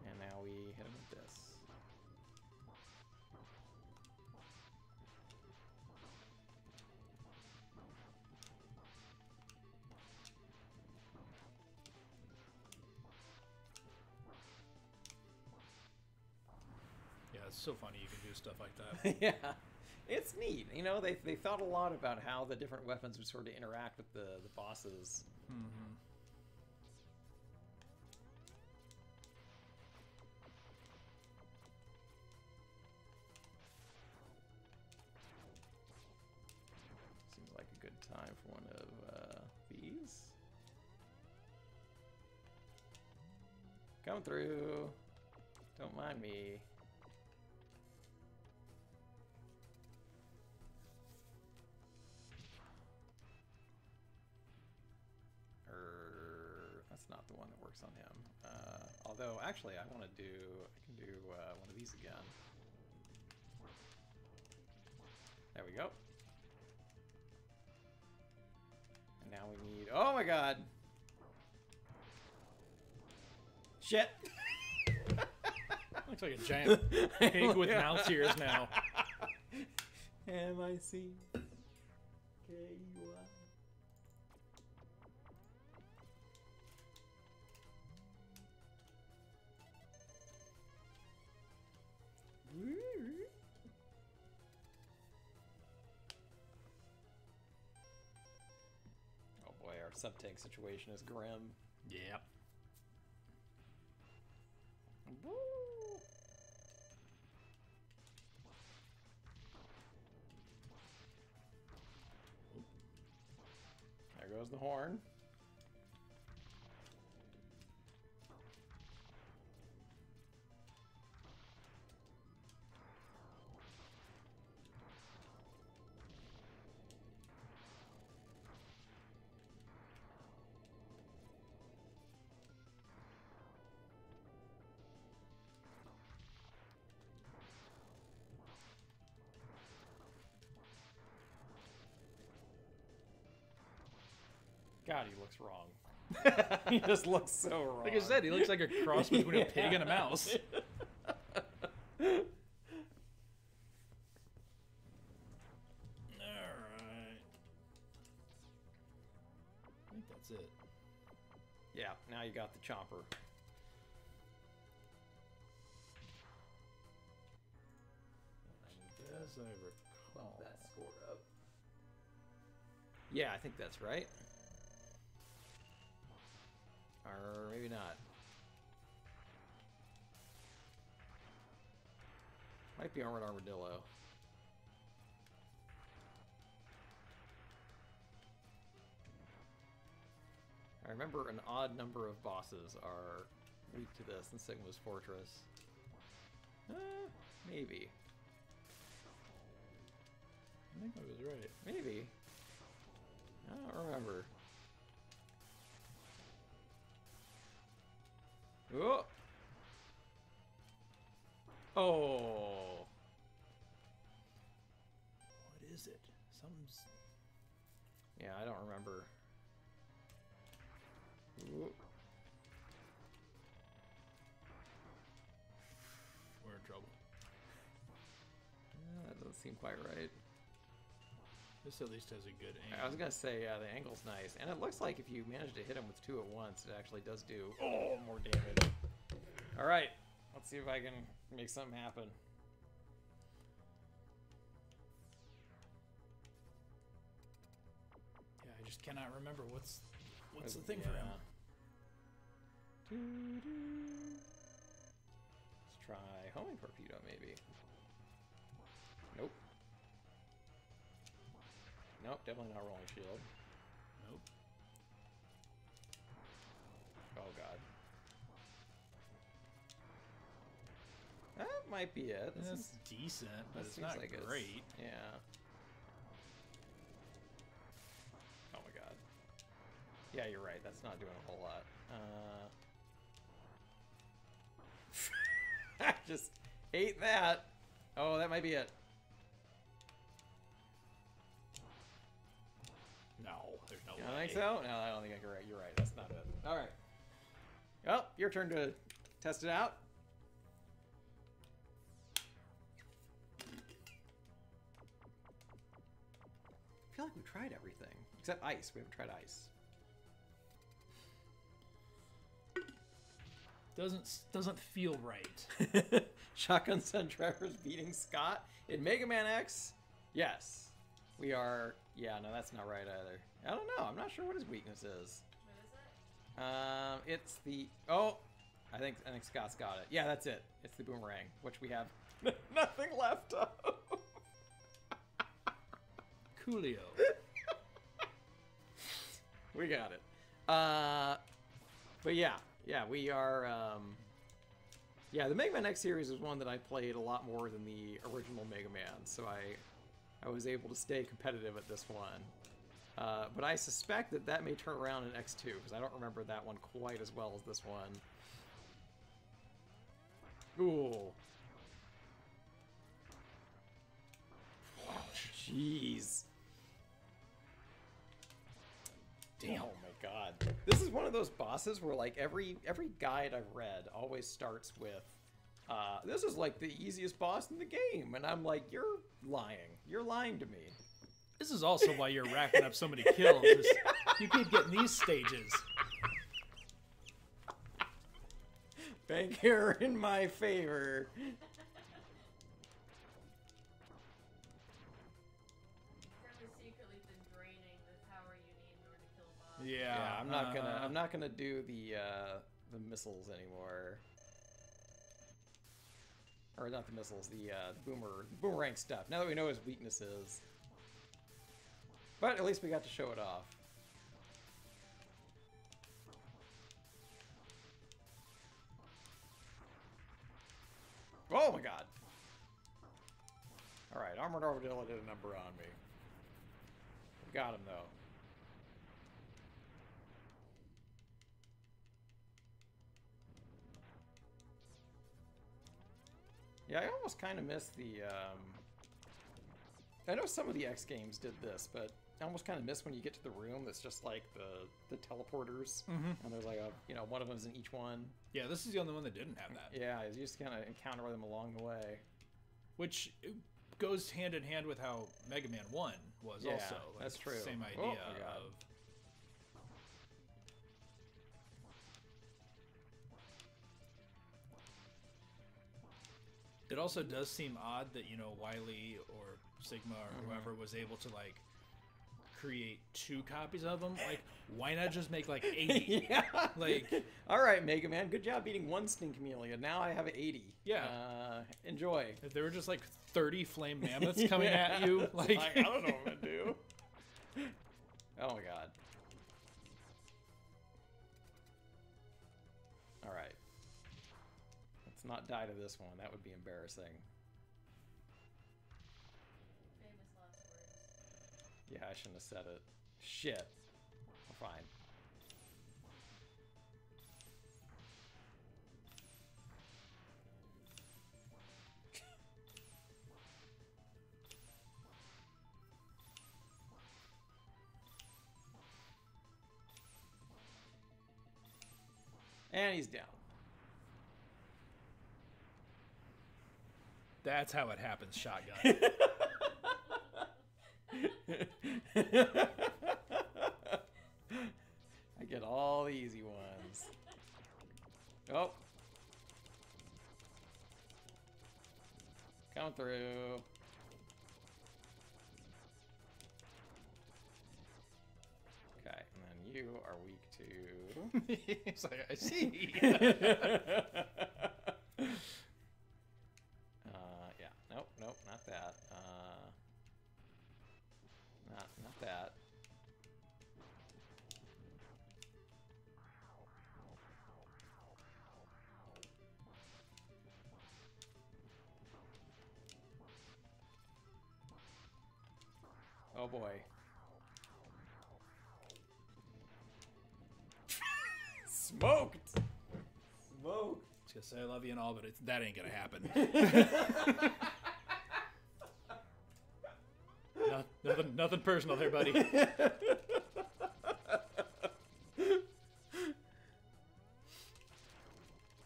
And now we hit him with this. It's so funny you can do stuff like that. Yeah, it's neat. You know, they thought a lot about how the different weapons would sort of interact with the bosses. Mm-hmm. Seems like a good time for one of these. Come through. Don't mind me. That's not the one that works on him. Although, actually, I can do one of these again. There we go. And now we need, oh my god! Shit! Looks like a giant pig with mouse ears now. M-I-C-K-U-I. Oh boy, our sub-tank situation is grim. Yep. Woo. There goes the horn. God, he looks wrong. He just looks so wrong. Like I said, he looks like a cross between a pig and a mouse. Alright. I think that's it. Yeah, now you got the chomper. As I recall. Bump that score up. Yeah, I think that's right. Or maybe not. Might be Armored Armadillo. I remember an odd number of bosses are weak to this in Sigma's Fortress. Maybe. I think I was right. Maybe. I don't remember. Oh! Oh! What is it? Something's... Yeah, I don't remember. Ooh. We're in trouble. That doesn't seem quite right. This at least has a good angle. I was gonna say, yeah, the angle's nice. And it looks like if you manage to hit him with two at once, it actually does do more damage. Alright, let's see if I can make something happen. Yeah, I just cannot remember what's the thing for him. Let's try homing torpedo, maybe. Nope. Nope, definitely not rolling shield. Nope. Oh god. That might be it. That's decent, but it's not like great. Yeah. Oh my god. Yeah, you're right. That's not doing a whole lot. I just ate that. Oh, that might be it. No, there's no You way. don't think so? No, I don't think you're right. You're right. That's not it. All right. Well, your turn to test it out. I feel like we've tried everything except ice. We haven't tried ice. doesn't feel right. Shotgun Son Trevor's beating Scott in Mega Man X. Yes, we are. Yeah, no, that's not right either. I don't know. I'm not sure what his weakness is. What is it? It's the. Oh, I think Scott's got it. Yeah, that's it. It's the boomerang, which we have nothing left of. Coolio. We got it. But yeah, we are. Yeah, the Mega Man X series is one that I played a lot more than the original Mega Man, so I was able to stay competitive at this one. But I suspect that may turn around in X2, because I don't remember that one quite as well as this one. Ooh. Jeez. Damn. Oh my god. This is one of those bosses where like every guide I've read always starts with this is like the easiest boss in the game, and I'm like, you're lying. You're lying to me. This is also why you're racking up so many kills. You keep getting these stages. Bank error in my favor. Yeah, I'm not gonna do the missiles anymore. Or not the missiles, the boomerang stuff. Now that we know his weaknesses. But at least we got to show it off. Oh my god. Alright, Armored Armadillo did a number on me. We got him though. Yeah, I almost kind of miss the, I know some of the X games did this, but I almost kind of miss when you get to the room that's just like the teleporters, and there's like one of them's in each one. Yeah, this is the only one that didn't have that. Yeah, you just kind of encounter them along the way. Which goes hand in hand with how Mega Man 1 was also. Like, that's true. Same idea of... It also does seem odd that, Wily or Sigma or whoever was able to, like, create 2 copies of them. Like, why not just make, like, 80? Yeah. Like... All right, Mega Man, good job beating 1 Stink Camellia. Now I have 80. Yeah. Enjoy. If there were just, like, 30 flame mammoths coming at you, like... I don't know what to do. Oh, my God. All right. Not die to this one. That would be embarrassing. Famous last words. Yeah, I shouldn't have said it. Shit. We're fine. And he's down. That's how it happens, shotgun. I get all the easy ones. Oh. Coming through. Okay, and then you are weak to... It's like, I see. Nope, not that. Not that. Oh boy. Smoked! Smoked! I was gonna say I love you and all, but that ain't gonna happen. Nothing personal there, buddy.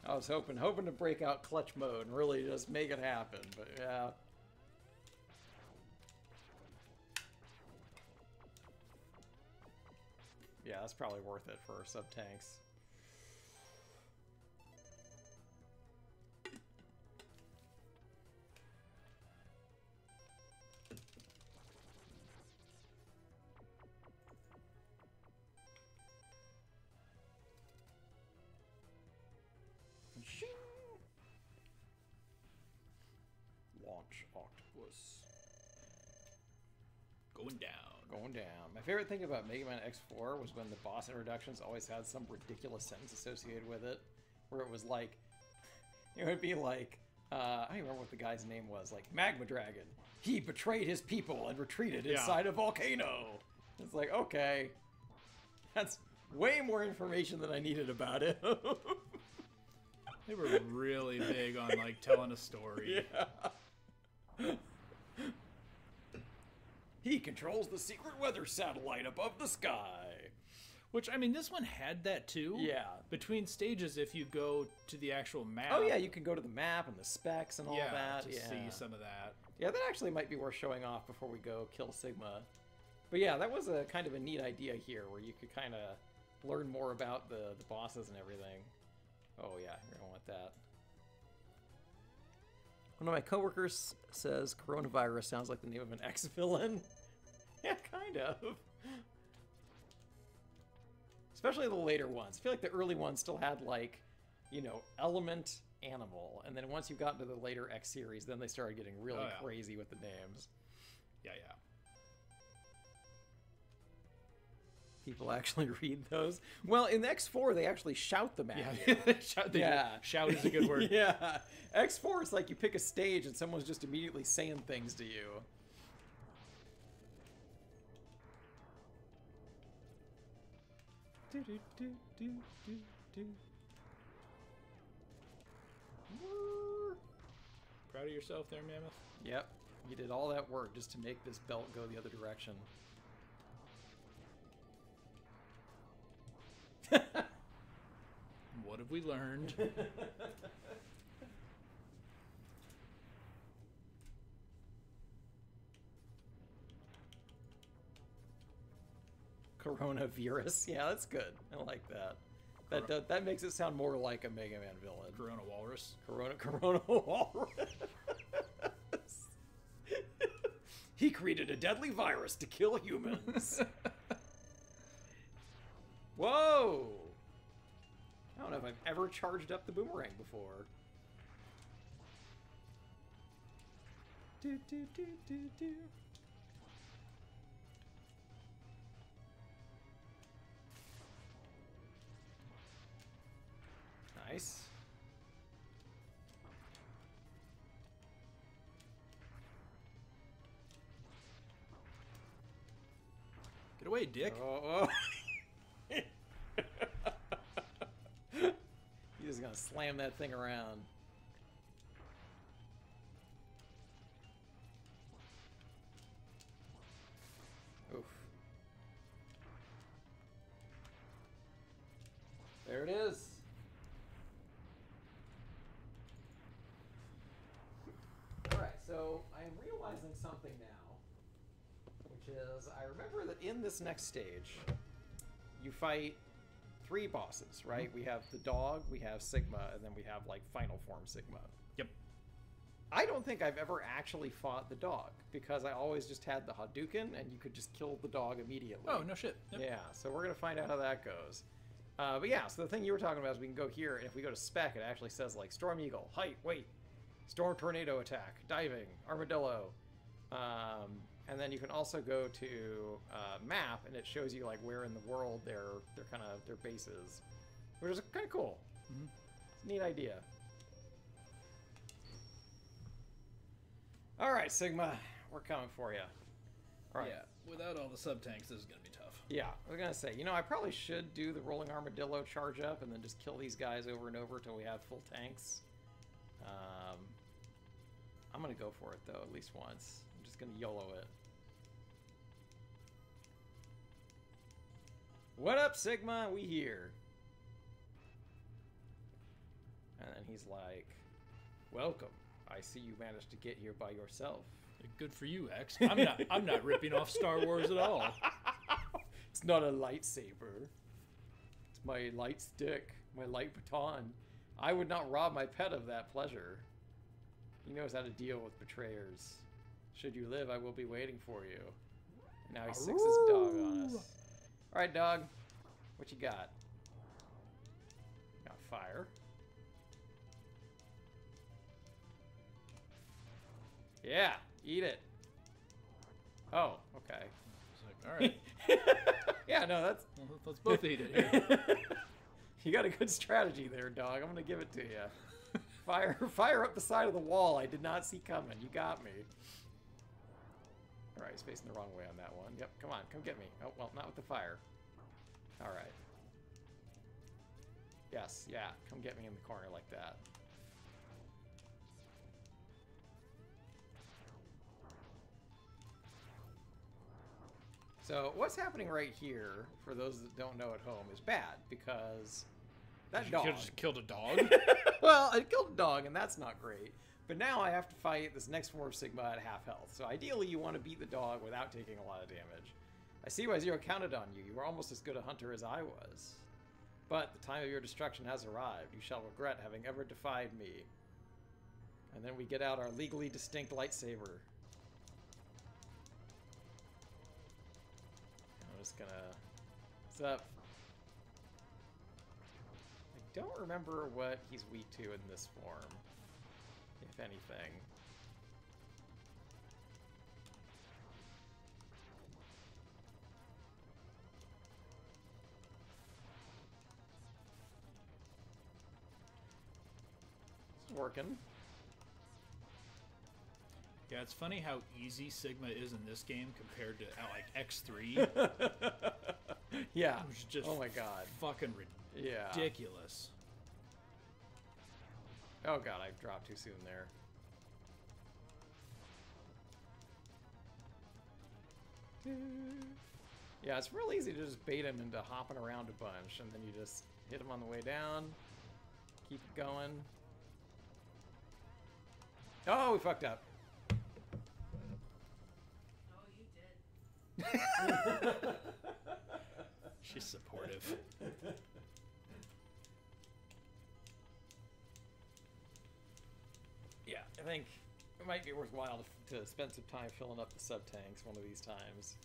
I was hoping to break out clutch mode and really just make it happen, but yeah. Yeah, that's probably worth it for sub-tanks. Large octopus. Going down. Going down. My favorite thing about Mega Man X4 was when the boss introductions always had some ridiculous sentence associated with it, where it was like, it would be like, I don't remember what the guy's name was, like, Magma Dragon. He betrayed his people and retreated inside a volcano. It's like, okay, that's way more information than I needed about it. They were really big on, like, telling a story. Yeah. He controls the secret weather satellite above the sky. Which, I mean, this one had that too. Yeah. Between stages, if you go to the actual map. Oh, yeah, you can go to the map and the specs and all that. To see some of that. Yeah, that actually might be worth showing off before we go kill Sigma. But yeah, that was a kind of a neat idea here where you could kind of learn more about the bosses and everything. Oh, yeah, you're going to want that. One of my coworkers says coronavirus sounds like the name of an ex-villain. Yeah, kind of. Especially the later ones. I feel like the early ones still had, like, you know, element, animal. And then once you got into the later X series, then they started getting really crazy with the names. Yeah, yeah. People actually read those. Well, in X4, they actually shout them at you. Shout is a good word. Yeah. X4 is like you pick a stage and someone's just immediately saying things to you. Proud of yourself there, Mammoth? Yep. You did all that work just to make this belt go the other direction. What have we learned? Coronavirus. Yeah, that's good. I like that. That makes it sound more like a Mega Man villain. Corona Walrus. Corona Walrus. He created a deadly virus to kill humans. Whoa! I don't know if I've ever charged up the boomerang before. Do, do, do, do, do. Nice. Get away, dick. Oh. He's just gonna slam that thing around. Oof. There it is. Alright, so I am realizing something now, which is I remember that in this next stage, you fight 3 bosses, right? Mm-hmm. We have the dog, we have Sigma, and then we have, like, Final Form Sigma. Yep. I don't think I've ever actually fought the dog, because I always just had the Hadouken, and you could just kill the dog immediately. Oh, no shit. Yep. Yeah, so we're going to find out how that goes. But yeah, so the thing you were talking about is we can go here, and if we go to spec, it actually says, like, Storm Eagle, height, weight, Storm Tornado attack, diving, armadillo. And then you can also go to map, and it shows you like where in the world their base is, which is kind of cool. Mm-hmm. It's a neat idea. All right, Sigma, we're coming for you. All right. Yeah, without all the sub-tanks, this is gonna be tough. Yeah, I was gonna say, you know, I probably should do the rolling armadillo charge up and then just kill these guys over and over till we have full tanks. I'm gonna go for it though, at least once. I'm just gonna YOLO it. What up, Sigma? We here. And then he's like, welcome. I see you managed to get here by yourself. Good for you, X. I'm not ripping off Star Wars at all. It's not a lightsaber. It's my light stick, my light baton. I would not rob my pet of that pleasure. He knows how to deal with betrayers. Should you live, I will be waiting for you. And now he sicks his dog on us. Alright, dog. What you got? Got fire. Yeah, eat it. Oh, okay. It's like, all right. Yeah, no, that's... Well, let's both eat it here. You got a good strategy there, dog. I'm gonna give it to you. Fire up the side of the wall. I did not see coming. You got me. All right, he's facing the wrong way on that one. Yep, come on, come get me. Oh, well, not with the fire. All right. Yes, yeah, come get me in the corner like that. So what's happening right here, for those that don't know at home, is bad, because that dog... You just killed a dog? Well, I killed a dog, and that's not great. But now I have to fight this next form of Sigma at half health. So ideally, you want to beat the dog without taking a lot of damage. I see why Zero counted on you. You were almost as good a hunter as I was. But the time of your destruction has arrived. You shall regret having ever defied me. And then we get out our legally distinct lightsaber. I'm just gonna... What's up? I don't remember what he's weak to in this form, if anything. It's working. Yeah, it's funny how easy Sigma is in this game compared to like X3. Yeah. Which is just oh my god. Fucking ridiculous. Oh god, I dropped too soon there. Yeah, it's real easy to just bait him into hopping around a bunch, and then you just hit him on the way down, keep it going. Oh, we fucked up. Oh, you did. She's supportive. Yeah, I think it might be worthwhile to spend some time filling up the sub-tanks one of these times.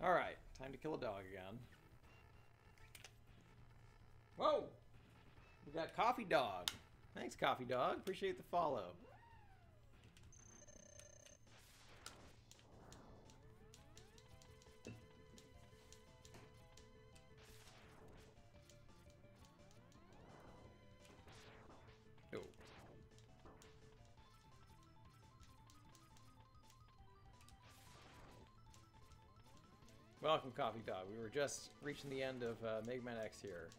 Alright, time to kill a dog again. Whoa! We got Coffee Dog. Thanks, Coffee Dog. Appreciate the follow. Oh. Welcome, Coffee Dog. We were just reaching the end of Mega Man X here.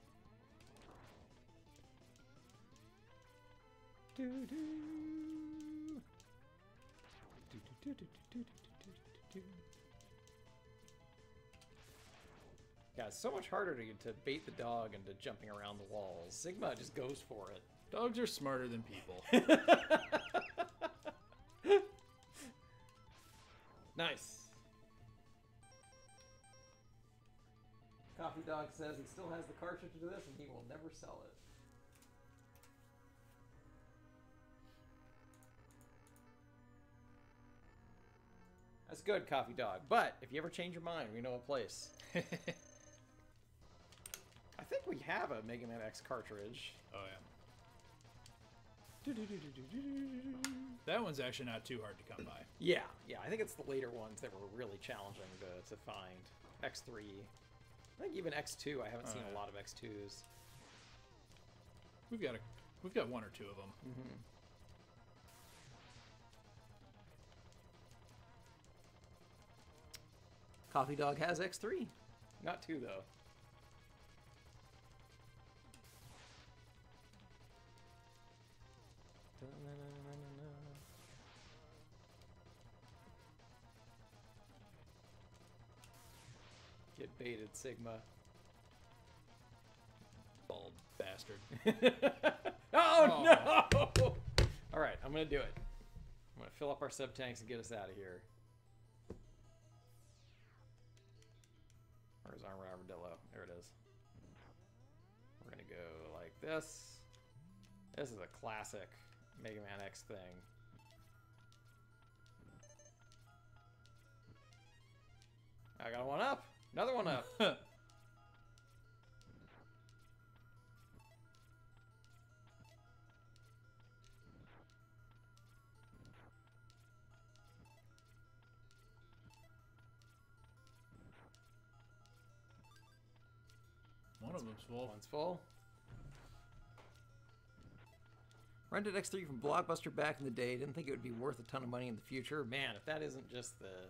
Yeah, it's so much harder to bait the dog into jumping around the walls. Sigma just goes for it. Dogs are smarter than people. Nice. Coffee Dog says he still has the cartridge to this and he will never sell it. That's good, Coffee Dog. But if you ever change your mind, we know a place. I think we have a Mega Man X cartridge. Oh, yeah. That one's actually not too hard to come by. Yeah, yeah. I think it's the later ones that were really challenging to find. X3. I think even X2. I haven't seen a lot of X2s. We've got one or two of them. Mm-hmm. Coffee Dog has X3. Not 2, though. Get baited, Sigma. Bald bastard. Oh, no! Alright, I'm gonna do it. I'm gonna fill up our sub-tanks and get us out of here. Where's Armor Armadillo? There it is. We're gonna go like this. This is a classic Mega Man X thing. I got one up. Another one up. of them's full. One's full. Rented X3 from Blockbuster back in the day. Didn't think it would be worth a ton of money in the future. Man, if that isn't just the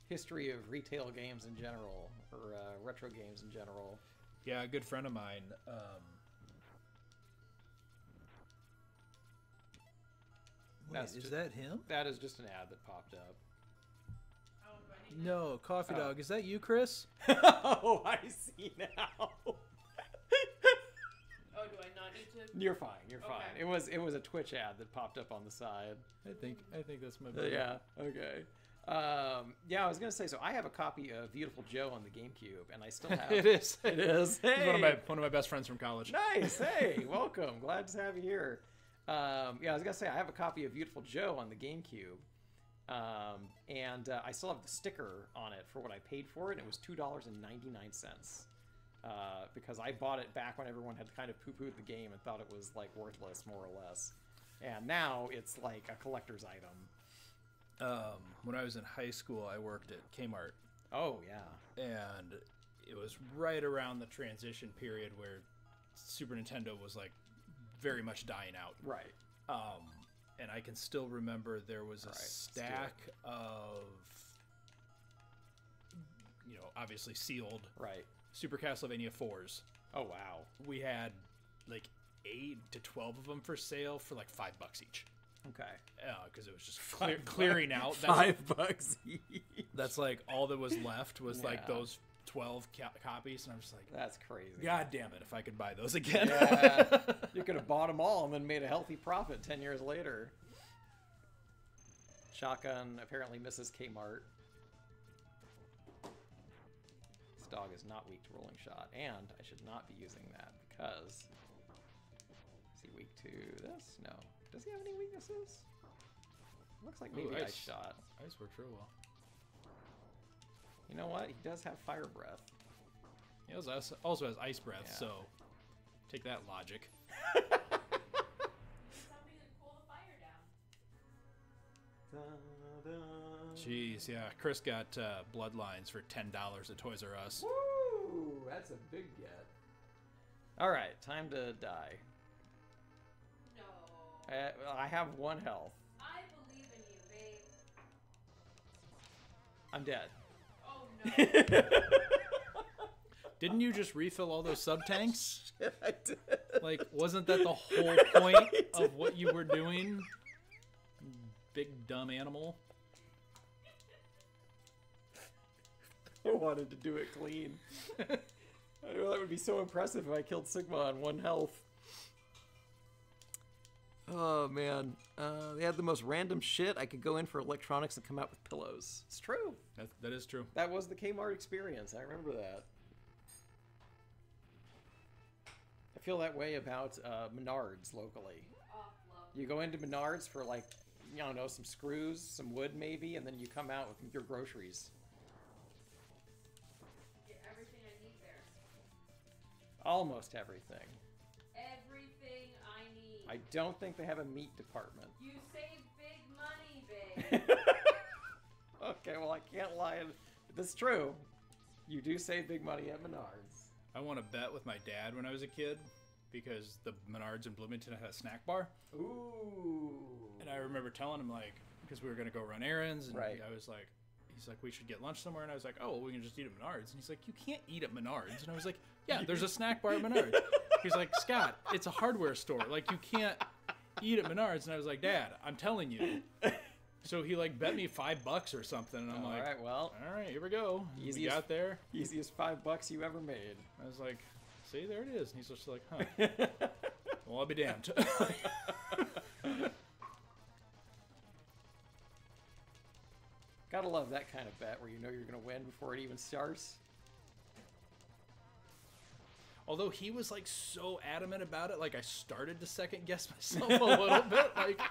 history of retail games in general, or retro games in general. Yeah, a good friend of mine. Is that him? That is just an ad that popped up. Oh, do I need No, Coffee Dog. Is that you, Chris? Oh, I see now. Oh, do I not need to? You're fine. You're fine. Okay. It was a Twitch ad that popped up on the side. I think that's my buddy. Yeah. Okay. Yeah, I was gonna say. So I have a copy of Beautiful Joe on the GameCube, and I still have. It is. It is. Hey. He's one of my best friends from college. Nice. Hey, welcome. Glad to have you here. Yeah, I was gonna say I have a copy of Beautiful Joe on the GameCube, and I still have the sticker on it for what I paid for it. It was $2.99 because I bought it back when everyone had kind of poo-pooed the game and thought it was like worthless, more or less. And now it's like a collector's item. When I was in high school, I worked at Kmart. Oh yeah. And it was right around the transition period where Super Nintendo was like very much dying out. Right. And I can still remember there was a stack of, obviously sealed. Right. Super Castlevania 4s. Oh wow. We had like 8 to 12 of them for sale for like $5 each. Okay. Because it was just clearing out. $5 each. That's like all that was left was like Yeah. those 12 copies, and I'm just like, That's crazy. God damn it, if I could buy those again. Yeah. You could have bought them all and then made a healthy profit 10 years later. Shotgun apparently misses Kmart. This dog is not weak to rolling shot, and I should not be using that because is he weak to this? No. Does he have any weaknesses? Looks like maybe Ooh, ice shot. Ice works real well. You know what? He does have fire breath. He also has ice breath, Yeah. so take that logic. Something to cool the fire down. Jeez, yeah. Chris got Bloodlines for $10 at Toys R Us. Woo! That's a big get. All right, time to die. No. I have 1 health. I believe in you, babe. I'm dead. Oh no. Didn't you just refill all those sub tanks? Shit, I did. Like, wasn't that the whole point of what you were doing? Big dumb animal. I wanted to do it clean. I know that would be so impressive if I killed Sigma on 1 health. Oh, man. They had the most random shit. I could go in for electronics and come out with pillows. It's true. That is true. That was the Kmart experience. I remember that. I feel that way about Menards locally. You go into Menards for like, I don't know, some screws, some wood maybe, and then you come out with your groceries. Get everything I need there. Almost everything. Everything I need. I don't think they have a meat department. You save big money, babe. Okay, well, I can't lie. That's true. You do save big money at Menards. I won a bet with my dad when I was a kid because the Menards in Bloomington had a snack bar. Ooh. And I remember telling him, like, because we were going to go run errands, and Right. I was like, he's like, we should get lunch somewhere. And I was like, oh, well, we can just eat at Menards. And he's like, you can't eat at Menards. And I was like, yeah, there's a snack bar at Menards. He's like, Scott, it's a hardware store. Like, you can't eat at Menards. And I was like, Dad, I'm telling you. So he, like, bet me $5 or something. And I'm like, all right, well, all right, here we go. We got there. Easiest $5 you ever made. I was like, see, there it is. And he's just like, huh. Well, I'll be damned. Gotta love that kind of bet where you know you're gonna win before it even starts. Although he was like so adamant about it, like I started to second guess myself a little bit. Like,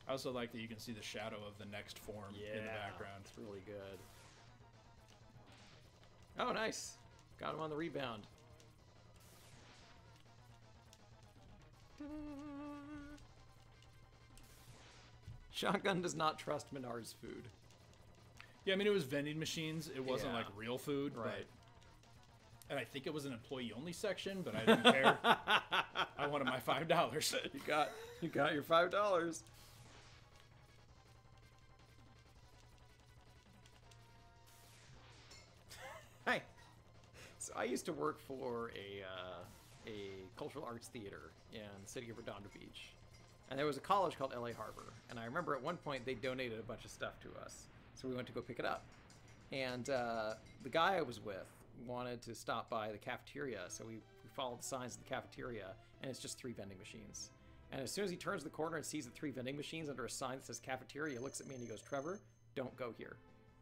I also like that you can see the shadow of the next form in the background. It's really good. Oh, nice. Got him on the rebound. Shotgun does not trust Menard's food. Yeah, I mean, it was vending machines. It wasn't like real food. Right. And I think it was an employee-only section, but I didn't care. I wanted my $5. You got your $5. Hi. So I used to work for a cultural arts theater in the city of Redondo Beach. And there was a college called LA Harbor. And I remember at one point they donated a bunch of stuff to us. So we went to go pick it up. And the guy I was with wanted to stop by the cafeteria. So we followed the signs of the cafeteria. And it's just 3 vending machines. And as soon as he turns the corner and sees the 3 vending machines under a sign that says cafeteria, he looks at me and he goes, Trevor, don't go here.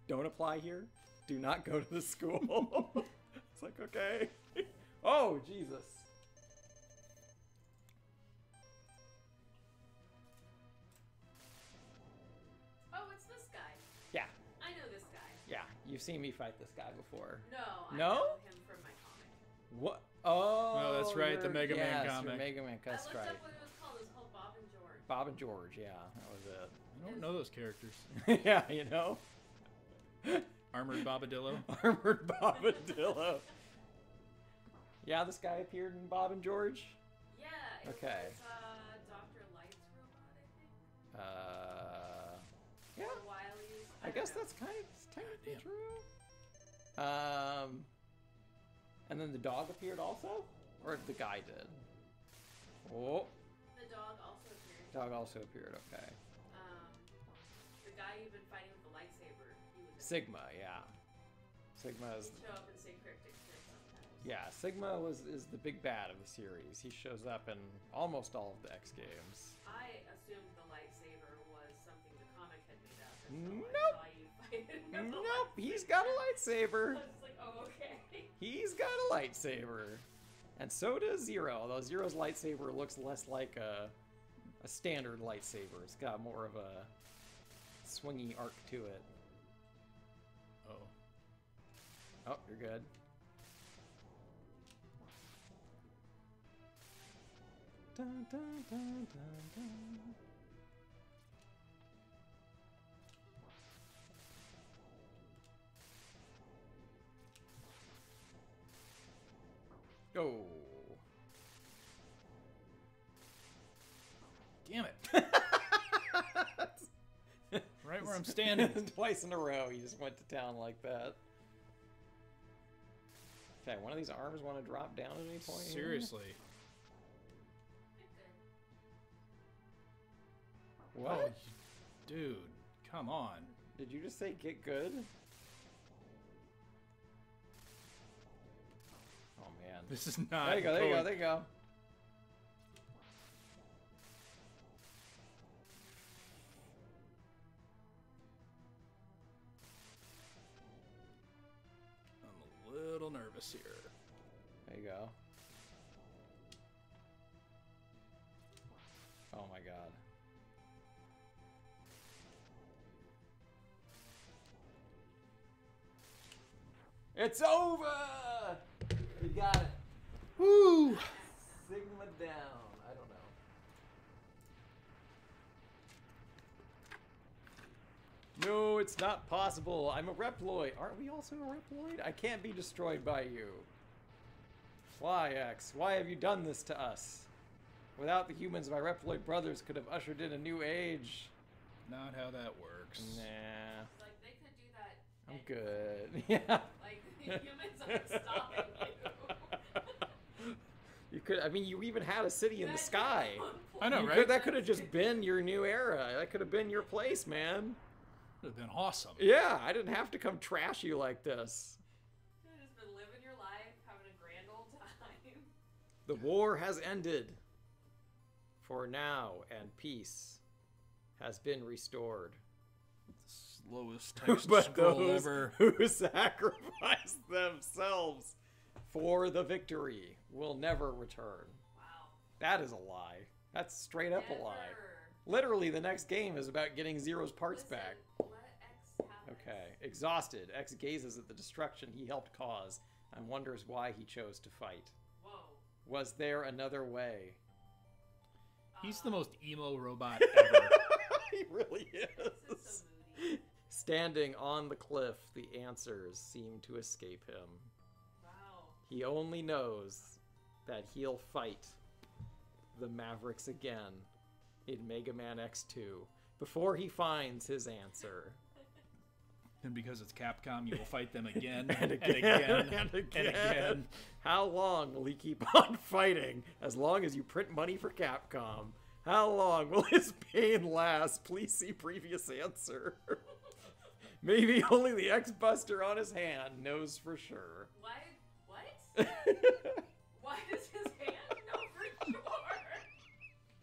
Don't apply here. Do not go to the school. It's like, okay. Oh, Jesus. Oh, it's this guy. Yeah. I know this guy. Yeah. You've seen me fight this guy before. No, I No? know him from my comic. What? Oh, No, that's right, the Mega Man yes, comic. Your Mega Man, I that's looked right. up what it was called. It was called Bob and George. Bob and George, yeah, that was it. I don't know those characters. Yeah, you know? Armored Bobadillo. Armored Bobadillo. Yeah, this guy appeared in Bob and George? Yeah. It Okay. was Dr. Light's robot, I think. Yeah, Or Wily's. I guess that's kind of technically true. And then the dog appeared also? Or the guy did? Oh, The dog also appeared. dog also appeared, okay. The guy you've been fighting with the lightsaber. He was Sigma, yeah. Sigma is... He'd show up and say cryptic shit sometimes. Yeah, Sigma is the big bad of the series. He shows up in almost all of the X games. I assumed the lightsaber was something the comic had made up. And so Nope. I saw you fight it with the Nope, he's lightsaber. got a lightsaber. I was just like, oh, okay. He's got a lightsaber. And so does Zero, although Zero's lightsaber looks less like a standard lightsaber. It's got more of a swingy arc to it. Oh. Oh, you're good. Dun, dun, dun, dun, dun. Oh. Damn it. Right where I'm standing. Twice in a row, he just went to town like that. Okay, one of these arms want to drop down at any point? here? Seriously. What? Oh, dude, come on. Did you just say get good? Oh man. This is not. There you go, there you go, there you go. I'm a little nervous here. There you go. Oh my god. It's over! You got it. Woo! Sigma down. I don't know. No, it's not possible. I'm a Reploid. Aren't we also a Reploid? I can't be destroyed by you. Why, X? Why have you done this to us? Without the humans, my Reploid brothers could have ushered in a new age. Not how that works. Nah. Like, they could do that. I'm anywhere. good. Yeah. Like, the humans aren't stopping you. You could, I mean, you even had a city in the That's sky. I know, You right? could, that could have just been your new era. That could have been your place, man. Would have been awesome. Yeah, I didn't have to come trash you like this. You've just been living your life, having a grand old time. The war has ended. For now, and peace has been restored. Slowest text But scroll those ever. who sacrifice themselves for the victory will never return. Wow. That is a lie. That's straight up a lie. Never. Literally, the next game is about getting Zero's parts Listen, back. Let X have it. Okay. Exhausted, X gazes at the destruction he helped cause and wonders why he chose to fight. Whoa. Was there another way? He's the most emo robot ever. He really This is is. so moody. Standing on the cliff, the answers seem to escape him. Wow. He only knows that he'll fight the Mavericks again in Mega Man X2 before he finds his answer. And because it's Capcom, you will fight them again And and again, again and again. and again. How long will he keep on fighting? As long as you print money for Capcom. How long will his pain last? Please see previous answer. Maybe only the X-Buster on his hand knows for sure. Why? What? Why does his hand know for sure?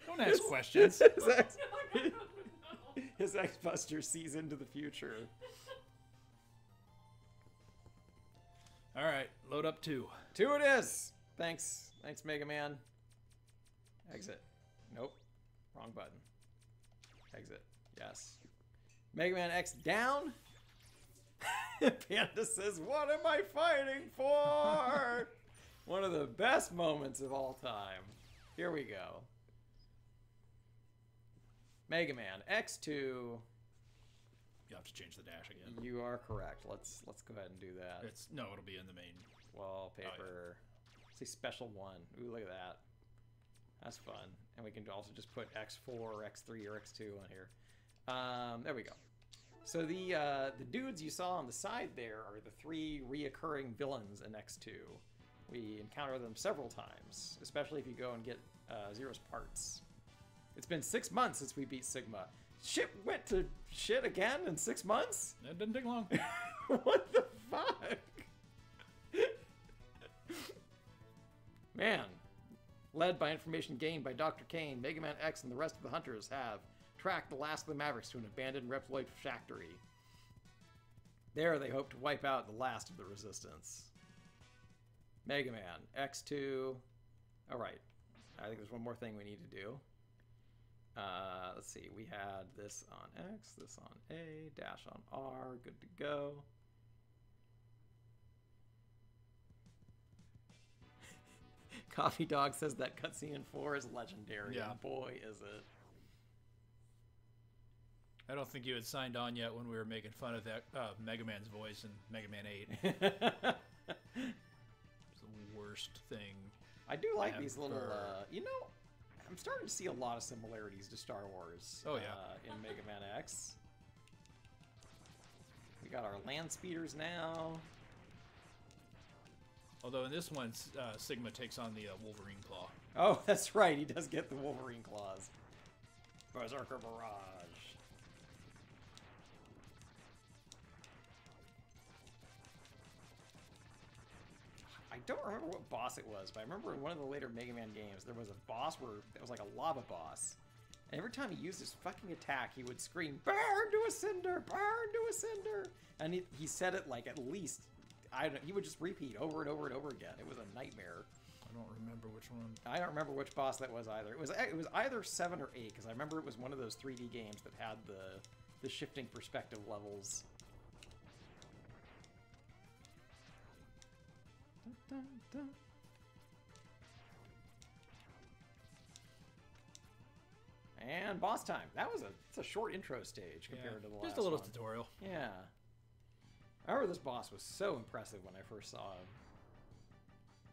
Don't ask questions. His, X- No, no, no, no. his X-Buster sees into the future. All right, load up 2. 2 it is. Thanks, Mega Man. Exit. Nope. Wrong button. Exit. Yes. Mega Man X down. Panda says, "What am I fighting for?" One of the best moments of all time. Here we go. Mega Man X2. You have to change the dash again. You are correct. Let's go ahead and do that. It'll be in the main. Wallpaper. See, special 1. Ooh, look at that. That's fun. And we can also just put X4 or X3 or X2 on here. There we go. So the dudes you saw on the side there are the 3 reoccurring villains in X2. We encounter them several times, especially if you go and get Zero's parts. It's been 6 months since we beat Sigma. Shit went to shit again in 6 months? It didn't take long. What the fuck? Man. Led by information gained by Dr. Kane, Mega Man X and the rest of the hunters have tracked the last of the Mavericks to an abandoned Reploid factory. There they hope to wipe out the last of the Resistance. Mega Man X2. Alright. I think there's one more thing we need to do. Let's see. We had this on X, this on A, dash on R. Good to go. Coffee Dog says that cutscene in 4 is legendary. Yeah. And boy, is it. I don't think you had signed on yet when we were making fun of that Mega Man's voice in Mega Man 8. It's the worst thing. I do like these little, ever. you know, I'm starting to see a lot of similarities to Star Wars. Oh, yeah. In Mega Man X. We got our land speeders now. Although in this one, Sigma takes on the Wolverine Claw. Oh, that's right. He does get the Wolverine claws. Berserker Barrage. I don't remember what boss it was, but I remember in one of the later Mega Man games, there was a boss where it was like a lava boss. And every time he used his fucking attack, he would scream, "Burn to a cinder! Burn to a cinder!" And he said it like at least, he would just repeat over and over and over again. It was a nightmare. I don't remember which one. I don't remember which boss that was either. It was either 7 or 8, because I remember it was one of those 3D games that had the shifting perspective levels. Dun, dun, dun. And boss time. It's a short intro stage compared to the last just a little one. tutorial. Yeah. I remember this boss was so impressive when I first saw him.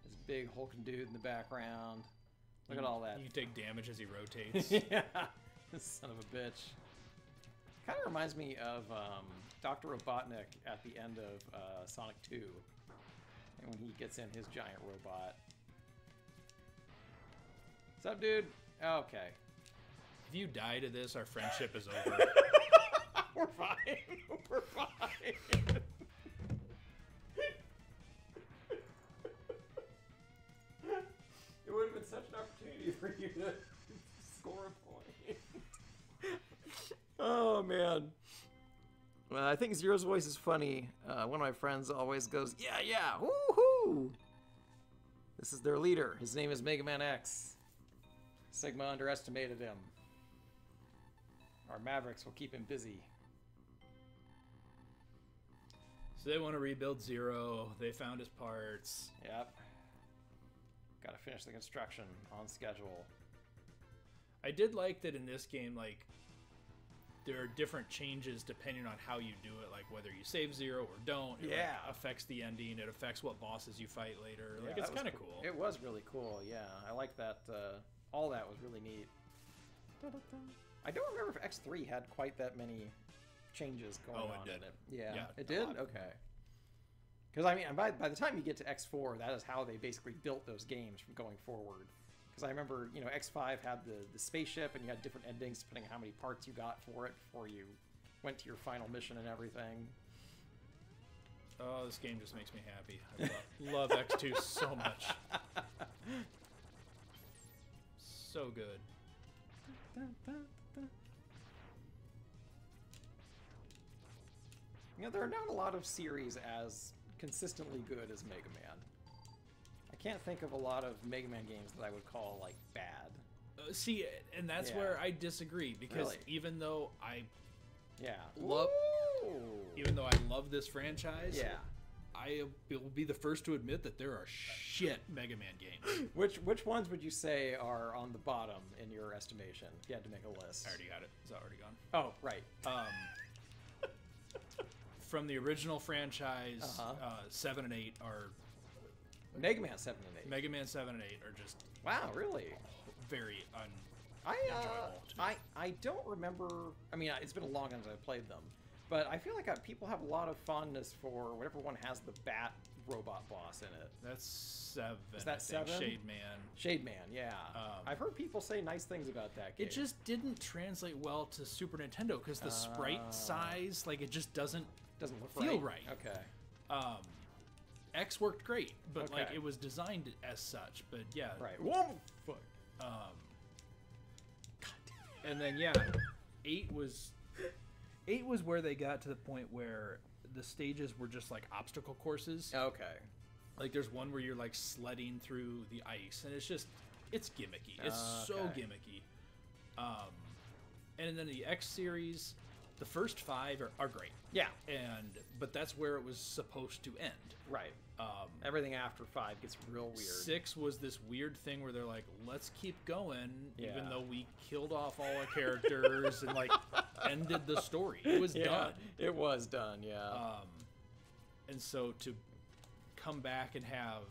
This big hulking dude in the background. Look at all that. You take damage as he rotates. Yeah. This son of a bitch. Kind of reminds me of Dr. Robotnik at the end of Sonic 2. And when he gets in his giant robot. What's up, dude? Okay. If you die to this, our friendship is over. We're fine. We're fine. It would have been such an opportunity for you to score a point. Oh, man. Well, I think Zero's voice is funny. One of my friends always goes, "Yeah, yeah, woohoo!" This is their leader. His name is Mega Man X. Sigma underestimated him. Our Mavericks will keep him busy. So they want to rebuild Zero. They found his parts. Yep. Gotta finish the construction on schedule. I did like that in this game, like, there are different changes depending on how you do it, like whether you save 0 or don't. It like, affects the ending. It affects what bosses you fight later. Like it's kind of cool. It was really cool. Yeah, I like that. All that was really neat. I don't remember if X3 had quite that many changes going on in it. Yeah, it did. Okay. Because I mean, by the time you get to X4, that is how they basically built those games from going forward. Because I remember, you know, X5 had the spaceship, and you had different endings depending on how many parts you got for it before you went to your final mission and everything. Oh, this game just makes me happy. I love X2 so much. So good. You know, there are not a lot of series as consistently good as Mega Man. I can't think of a lot of Mega Man games that I would call, like, bad. See, and that's where I disagree, because even though I love this franchise, I will be the first to admit that there are shit Mega Man games. Which ones would you say are on the bottom in your estimation? If you had to make a list. I already got it. It's already gone. Oh, right. From the original franchise, 7 and 8 are... Mega Man 7 and 8. Mega Man 7 and 8 are just... Wow, really? Very enjoyable to me. I don't remember... I mean, it's been a long time since I played them. But I feel like people have a lot of fondness for whatever one has the bat robot boss in it. That's 7. Is that 7? Shade Man. Shade Man, yeah. I've heard people say nice things about that game. It just didn't translate well to Super Nintendo because the sprite size, like, it just doesn't feel right. Okay. X worked great, but like it was designed as such. But yeah, right. Whoa, fuck. And then 8 was where they got to the point where the stages were just like obstacle courses. Okay. Like there's one where you're like sledding through the ice, and it's gimmicky. It's so gimmicky. And then the X series, the first 5 are great. Yeah. But that's where it was supposed to end. Right. Everything after 5 gets real weird. 6 was this weird thing where they're like, let's keep going, even though we killed off all our characters and like ended the story. It was done. It was done, yeah. And so to come back and have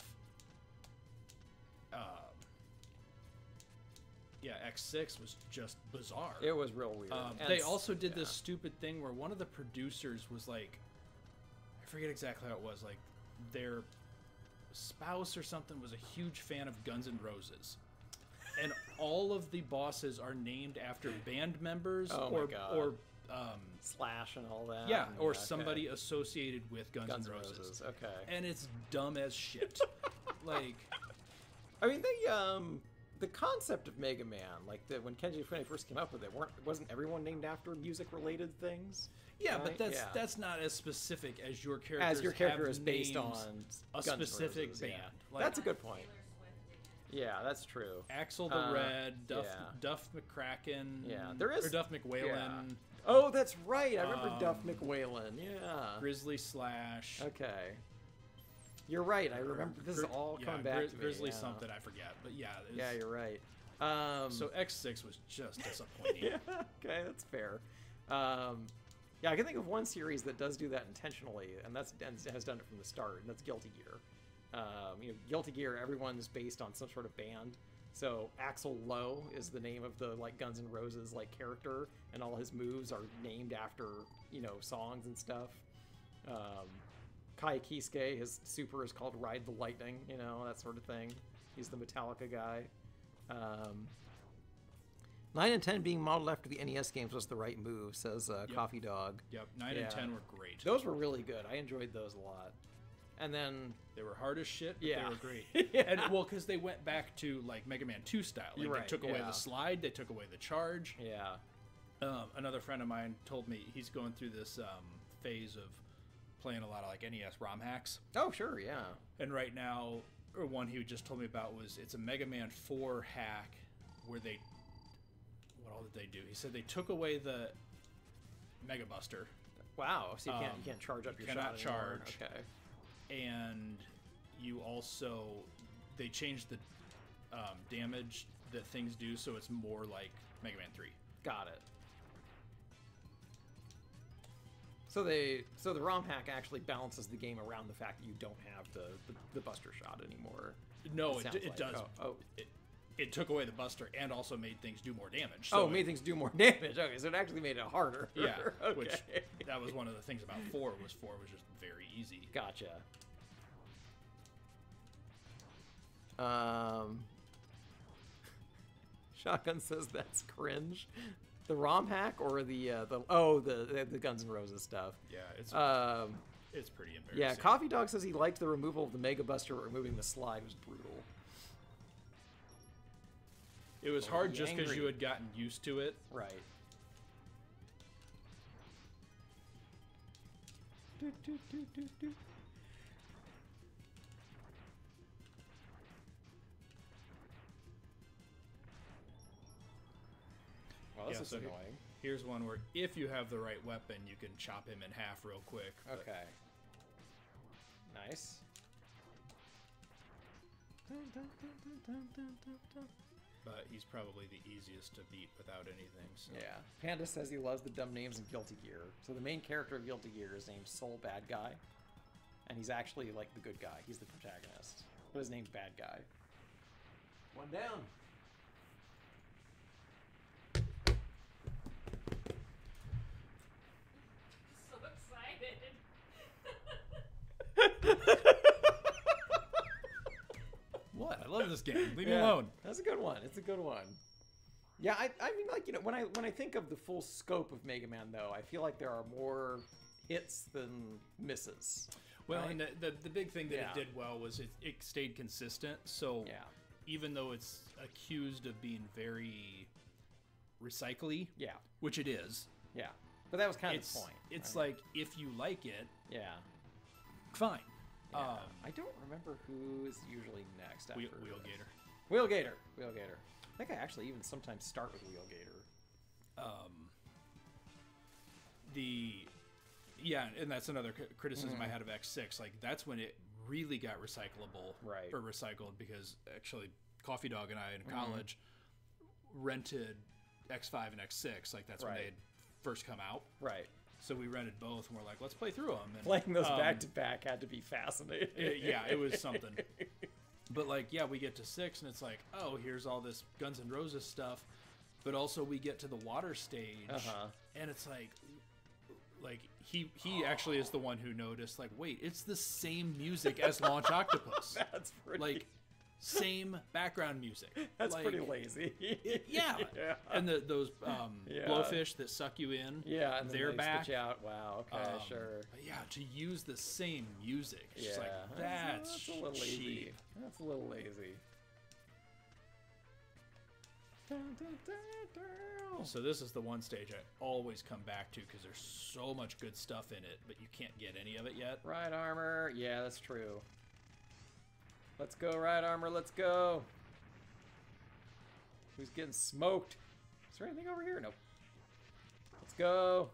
X6 was just bizarre. It was real weird. They also did this stupid thing where one of the producers was like, I forget exactly how it was, like their spouse or something was a huge fan of Guns N' Roses. And all of the bosses are named after band members or Slash and all that. Yeah, or somebody associated with Guns N' Roses. Okay. And it's dumb as shit. Like, I mean, the concept of Mega Man, like when Kenji Fune first came up with it, wasn't everyone named after music-related things? Yeah, right? But that's not as specific as your character. As your character is based on a Guns specific Roses, band. Yeah. Like, that's a good point. Yeah, that's true. Axel the Red, Duff McCracken. Yeah, there is. Or Duff McWhalen. Yeah. Oh, that's right. I remember Duff McWhalen. Yeah. Grizzly Slash. Okay. You're right. I remember this is all coming back to me. Grizzly something, I forget. But yeah. Yeah, you're right. So X6 was just disappointing. Yeah, okay, that's fair. Yeah, I can think of one series that does do that intentionally, and has done it from the start, and that's Guilty Gear. Guilty Gear, everyone's based on some sort of band. So Axl Lowe is the name of the Guns N' Roses character, and all his moves are named after songs and stuff. Kai Kiske, his super is called Ride the Lightning, that sort of thing. He's the Metallica guy. 9 and 10 being modeled after the NES games was the right move, says Coffee Dog. Yep, 9 and 10 were great. Those were really good. I enjoyed those a lot. And then they were hard as shit, but they were great. And because they went back to Mega Man 2 style. They took away the slide, they took away the charge. Yeah. Another friend of mine told me he's going through this phase of playing a lot of NES ROM hacks. Oh, sure, yeah. And right now, or one he just told me about it's a Mega Man 4 hack where what all did they do? He said they took away the Mega Buster. Wow, so you can't charge up your shot anymore. Charge. Okay. And they changed the damage that things do, so it's more like Mega Man 3. Got it. So the ROM hack actually balances the game around the fact that you don't have the Buster Shot anymore. No, sounds it like. does. Oh. It took away the Buster and also made things do more damage. So made things do more damage. Okay, so it actually made it harder. Yeah, okay. which that was one of the things about 4 was just very easy. Gotcha. Shotgun says that's cringe. The ROM hack or the Guns N' Roses stuff. Yeah, it's pretty embarrassing. Yeah, Coffee Dog says he liked the removal of the Mega Buster, but removing the slide was brutal. It was hard just because you had gotten used to it. Right. Well, this is annoying. Here's one where if you have the right weapon, you can chop him in half real quick. Okay. Nice. But he's probably the easiest to beat without anything. So. Yeah. Panda says he loves the dumb names in Guilty Gear. So the main character of Guilty Gear is named Soul Bad Guy. And he's actually like the good guy. He's the protagonist. But his name's Bad Guy. One down. So excited. What? I love this game. Leave me alone. That's a good one. It's a good one. Yeah, I mean, like, you know, when I think of the full scope of Mega Man, though, I feel like there are more hits than misses. Well, right? and the big thing that it did well was it stayed consistent. So even though it's accused of being very recycly, which it is, but that was kind of the point. It's right? like if you like it, fine. Yeah. I don't remember who's usually next after Wheelgator. Wheelgator. I think I actually even sometimes start with Wheelgator. And that's another criticism I had of X6. Like, that's when it really got recyclable, or recycled, because actually Coffee Dog and I in college rented X5 and X6. Like, that's when they had first come out. Right. So we rented both, and we're like, let's play through them. And, playing those back to back had to be fascinating. It was something. But like, we get to 6, and it's like, oh, here's all this Guns N' Roses stuff, but also we get to the water stage, and it's like he actually is the one who noticed, like, wait, it's the same music as Launch Octopus. That's pretty. Like, same background music. That's like, pretty lazy. And those blowfish that suck you in. Yeah, and they're back. Spit you out. Wow. Okay, sure. But to use the same music. It's just like, that's a little cheap. lazy. That's a little lazy. So this is the one stage I always come back to because there's so much good stuff in it, but you can't get any of it yet. Right armor. Yeah, that's true. Let's go, Right Armor, let's go. Who's getting smoked? Is there anything over here? Nope. Let's go.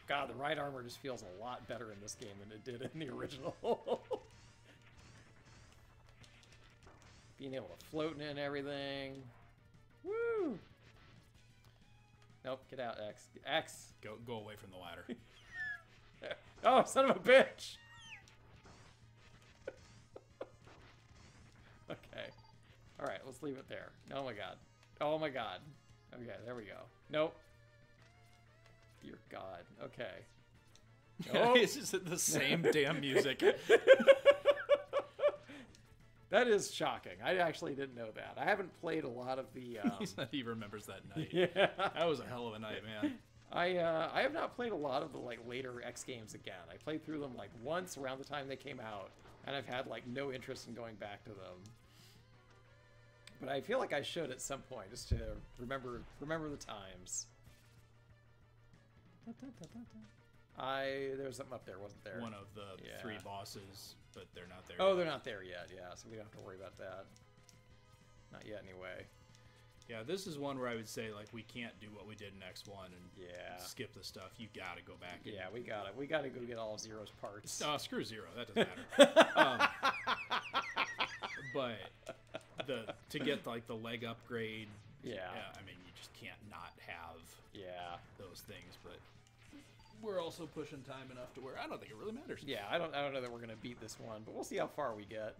God, the Right Armor just feels a lot better in this game than it did in the original. Being able to float in and everything. Woo! Nope, get out, X. X! Go away from the ladder. Oh, son of a bitch! Okay. Alright, let's leave it there. Oh my god. Oh my god. Okay, there we go. Nope. Dear God. Okay. Nope. It's just the same damn music. That is shocking. I actually didn't know that. I haven't played a lot of the... He said he remembers that night. Yeah. That was a hell of a night, man. I have not played a lot of the later X games again. I played through them once around the time they came out, and I've had no interest in going back to them. But I feel like I should at some point, just to remember the times. There's something up there, wasn't there? One of the 3 bosses, but they're not there yet. They're not there yet, so we don't have to worry about that. Not yet, anyway. Yeah, this is one where I would say, we can't do what we did in X1 and skip the stuff. You gotta go back. We gotta go get all of Zero's parts. Oh, screw Zero. That doesn't matter. But to get, the leg upgrade, I mean, you just can't not have those things, but... we're also pushing time enough to where I don't think it really matters. Yeah, I don't know that we're gonna beat this one, but we'll see how far we get.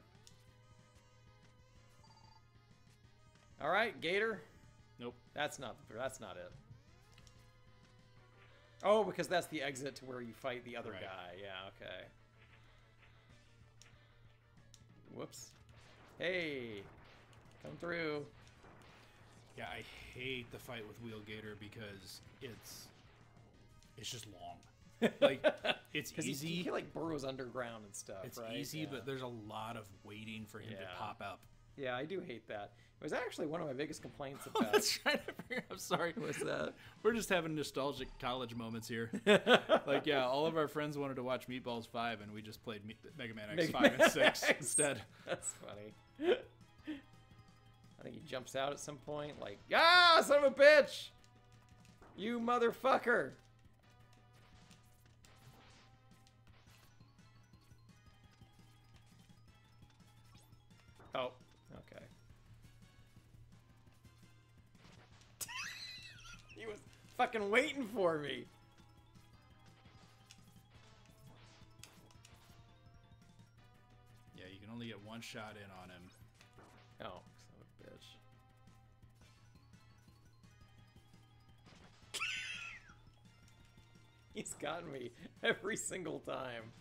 All right, Gator. Nope. That's not it. Oh, because that's the exit to where you fight the other guy. Yeah, okay. Whoops. Hey, come through. Yeah, I hate the fight with Wheel Gator because it's just long. Like, it's easy. He like burrows underground and stuff, it's right? easy, but there's a lot of waiting for him to pop up. Yeah, I do hate that. It was actually one of my biggest complaints about. Let's try to figure. I'm sorry. What's that? We're just having nostalgic college moments here. Like, yeah, all of our friends wanted to watch Meatballs 5, and we just played Mega Man X5 and 6 instead. That's funny. I think he jumps out at some point, like, ah, son of a bitch! You motherfucker! Oh, okay. He was fucking waiting for me. Yeah, you can only get one shot in on him. Oh, son of a bitch. He's gotten me every single time.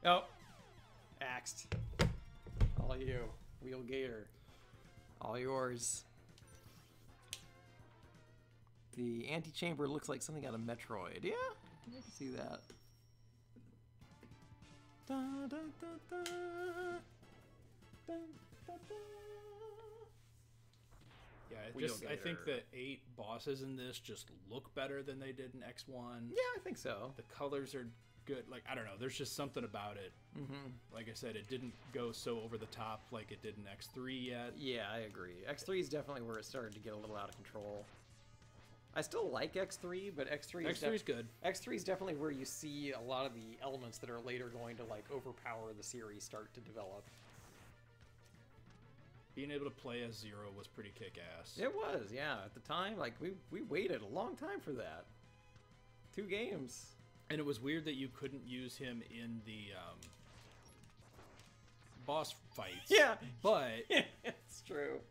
Oh, axed. All you, Wheel Gator. All yours. The antechamber looks like something out of Metroid. Yeah, I can see that. Da, da, da, da. Da, da, da. Yeah, I think the 8 bosses in this just look better than they did in X1. Yeah, I think so. The colors are good. Like, I don't know, there's just something about it. Mm-hmm. Like I said, it didn't go so over the top like it did in X3 yet. Yeah, I agree. X3 is definitely where it started to get a little out of control. I still like X3, but X3 is good. X3 is definitely where you see a lot of the elements that are later going to like overpower the series start to develop. Being able to play as Zero was pretty kick-ass. It was, yeah. At the time, like we waited a long time for that. 2 games. And it was weird that you couldn't use him in the boss fights. Yeah, but it's true.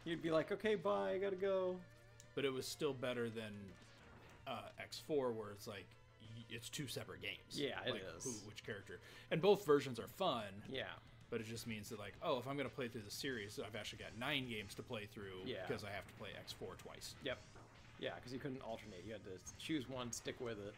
You'd be like, okay, bye, I gotta go. But it was still better than X4, where it's like it's 2 separate games. Yeah, it like, is. Which character? And both versions are fun. Yeah. But it just means that, like, oh, if I'm going to play through the series, I've actually got 9 games to play through because I have to play X4 twice. Yep. Yeah, because you couldn't alternate. You had to choose one, stick with it.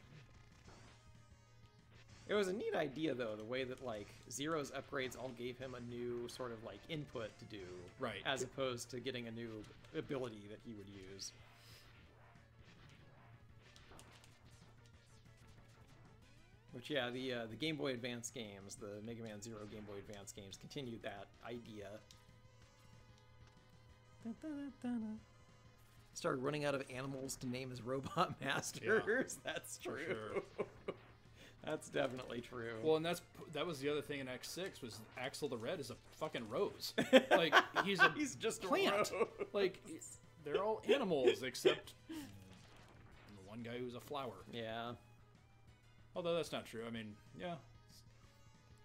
It was a neat idea, though, the way that, like, Zero's upgrades all gave him a new sort of, like, input to do. Right. As opposed to getting a new ability that he would use. Which, yeah, the Game Boy Advance games, the Mega Man Zero Game Boy Advance games, continued that idea. Started running out of animals to name as robot masters. Yeah, that's true. Sure. That's definitely true. Well, and that was the other thing in X6 was Axel the Red is a fucking rose. Like he's just plant. A rose. Like they're all animals except the one guy who's a flower. Yeah. Although that's not true. I mean, yeah.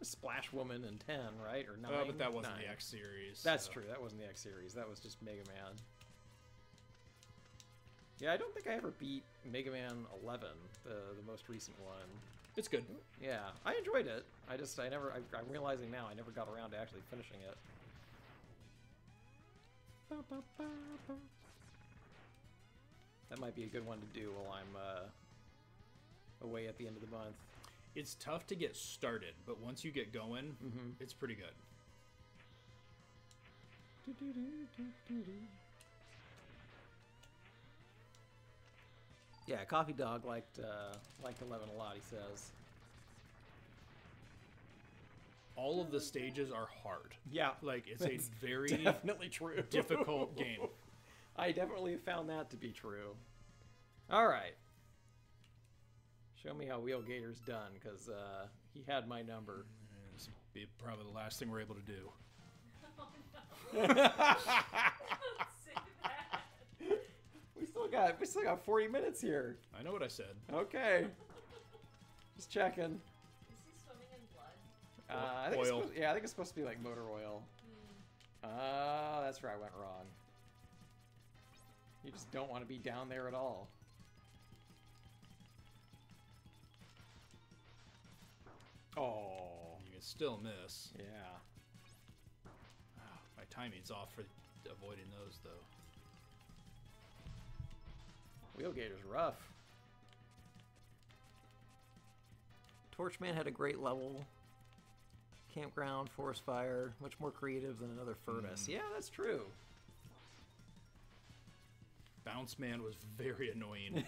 Splash Woman in 10, right? Or 9? But that wasn't 9. the X series. That's true. That wasn't the X series. That was just Mega Man. Yeah, I don't think I ever beat Mega Man 11, the most recent one. It's good. Yeah, I enjoyed it. I'm realizing now I never got around to actually finishing it. That might be a good one to do while I'm away at the end of the month. It's tough to get started, but once you get going, it's pretty good. Yeah, Coffee Dog liked 11 a lot, he says. All of the stages are hard. Yeah. Like, it's a very definitely true. difficult game. I definitely found that to be true. All right. Show me how Wheel Gator's done, because he had my number. This will be probably the last thing we're able to do. Oh, no. Save We still got 40 minutes here. I know what I said. Okay. Just checking. Is he swimming in blood? I think Oil. I think it's supposed to be like motor oil. That's where I went wrong. You just don't want to be down there at all. Oh. You can still miss. Yeah. Oh, my timing's off for avoiding those, though. Wheelgator's rough. Torchman had a great level. Campground, Forest Fire, much more creative than another Furnace. Yeah, that's true. Bounce Man was very annoying.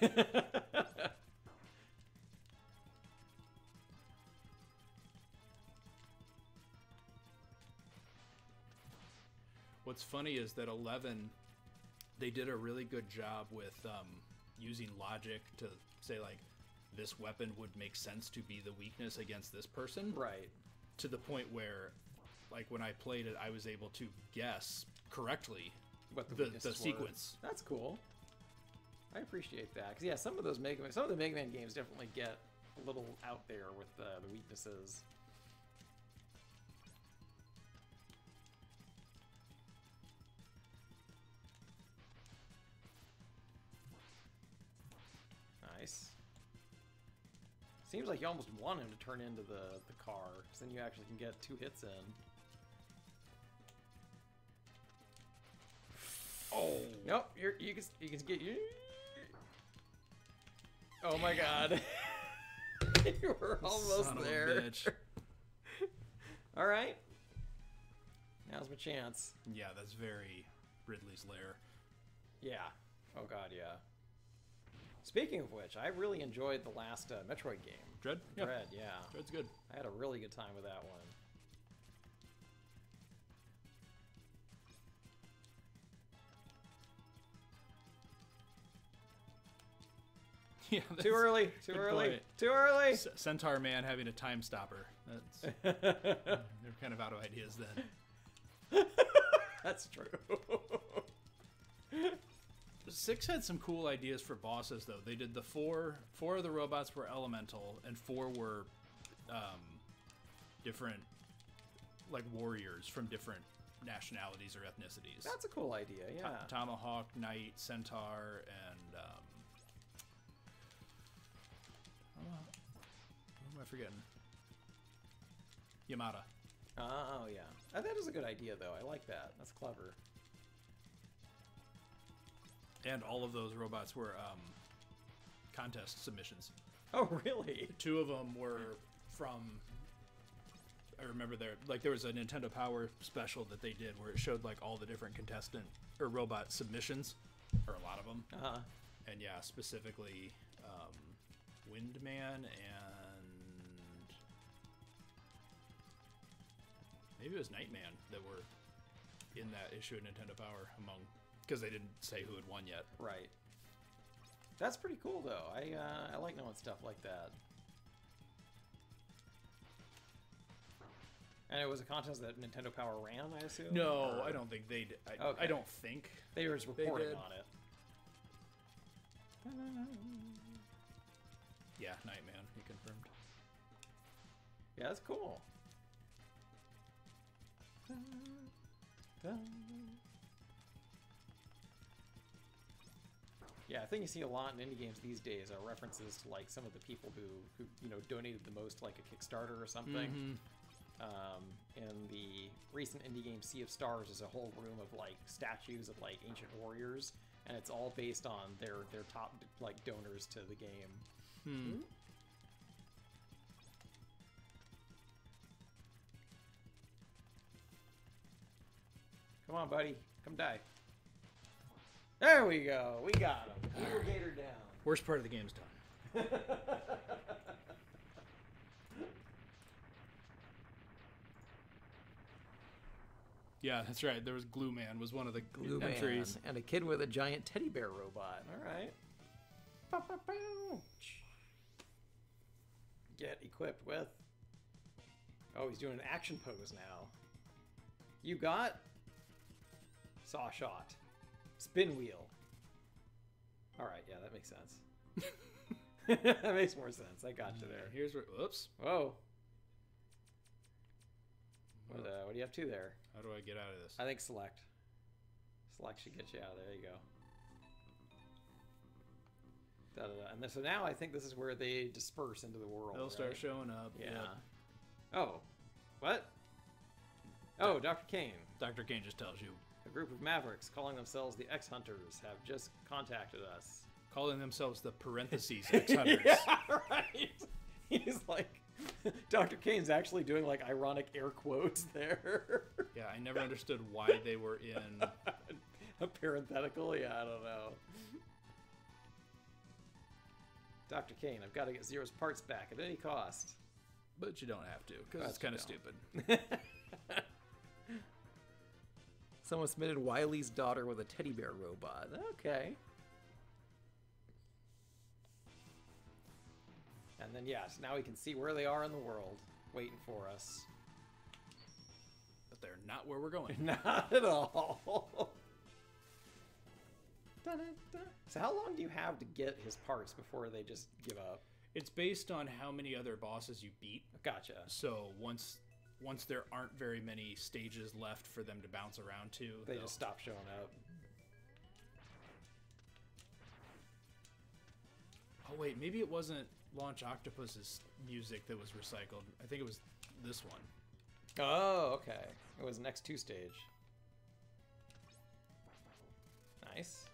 What's funny is that 11, they did a really good job with using logic to say, like, this weapon would make sense to be the weakness against this person. Right. To the point where, like, when I played it, I was able to guess correctly What the sequence. That's cool. I appreciate that. Because, yeah, some of the Mega Man games definitely get a little out there with the weaknesses. Nice. Seems like you almost want him to turn into the car, because then you actually can get 2 hits in. Oh! Nope, you can get you. Oh my god. You were almost Son of a there. bitch. Alright. Now's my chance. Yeah, that's very Ridley's Lair. Yeah. Oh god, yeah. Speaking of which, I really enjoyed the last Metroid game. Dread? Dread, yeah. Dread's good. I had a really good time with that one. Yeah, Too early. Too good early. point. Too early. Centaur Man having a time stopper. That's they're kind of out of ideas then. That's true. 6 had some cool ideas for bosses though. They did the four of the robots were elemental and 4 were different, like, warriors from different nationalities or ethnicities. That's a cool idea, yeah. Tomahawk, Knight, Centaur, and who am I forgetting? Yamada. Oh, yeah. That is a good idea, though. I like that. That's clever. And all of those robots were contest submissions. Oh, really? 2 of them were from... I remember there was a Nintendo Power special that they did where it showed, like, all the different contestant or robot submissions, or a lot of them. Uh-huh. And yeah, specifically Windman and maybe it was Nightman that were in that issue of Nintendo Power among, because they didn't say who had won yet. Right. That's pretty cool, though. I like knowing stuff like that. And it was a contest that Nintendo Power ran, I assume? No, or... I don't think they did. Okay. I don't think they were just reporting did. on it. Yeah, Nightman, he confirmed. Yeah, that's cool. Yeah, I think you see a lot in indie games these days are references to, like, some of the people who you know, donated the most, like a Kickstarter or something. Mm-hmm. In the recent indie game Sea of Stars, there's a whole room of, like, statues of, like, ancient warriors, and it's all based on their top, like, donors to the game. Come on, buddy. Come die. There we go. We got him. Gator down. Worst part of the game's done. Yeah, that's right. There was Glue Man was one of the Glue entries. Man, and a kid with a giant teddy bear robot. All right. Get equipped with... Oh, he's doing an action pose now. You got... Saw shot. Spin wheel. All right, yeah, that makes sense. That makes more sense. I got you there. Here's where. Whoops. Whoa. What are you up to there? How do I get out of this? I think select. Select should get you out. There you go. Da, da, da. And so now I think this is where they disperse into the world. They'll start showing up. Yeah. Yep. Oh. What? Oh, Dr. Kane. Dr. Kane just tells you. A group of mavericks calling themselves the X-Hunters have just contacted us. Calling themselves the parentheses X-Hunters. Yeah, right. He's like, Dr. Kane's actually doing like ironic air quotes there. Yeah, I never understood why they were in a parenthetical. Yeah, I don't know. Dr. Kane, I've got to get Zero's parts back at any cost. But you don't have to, because it's kind of stupid. Someone submitted Wiley's daughter with a teddy bear robot. Okay. And then, yes, now we can see where they are in the world, waiting for us. But they're not where we're going. Not at all. Dun, dun, dun. So how long do you have to get his parts before they just give up? It's based on how many other bosses you beat. Gotcha. So once there aren't very many stages left for them to bounce around to, they just stop showing up. Oh wait, maybe it wasn't Launch Octopus's music that was recycled. I think it was this one. Oh, okay. It was next 2 stage. Nice.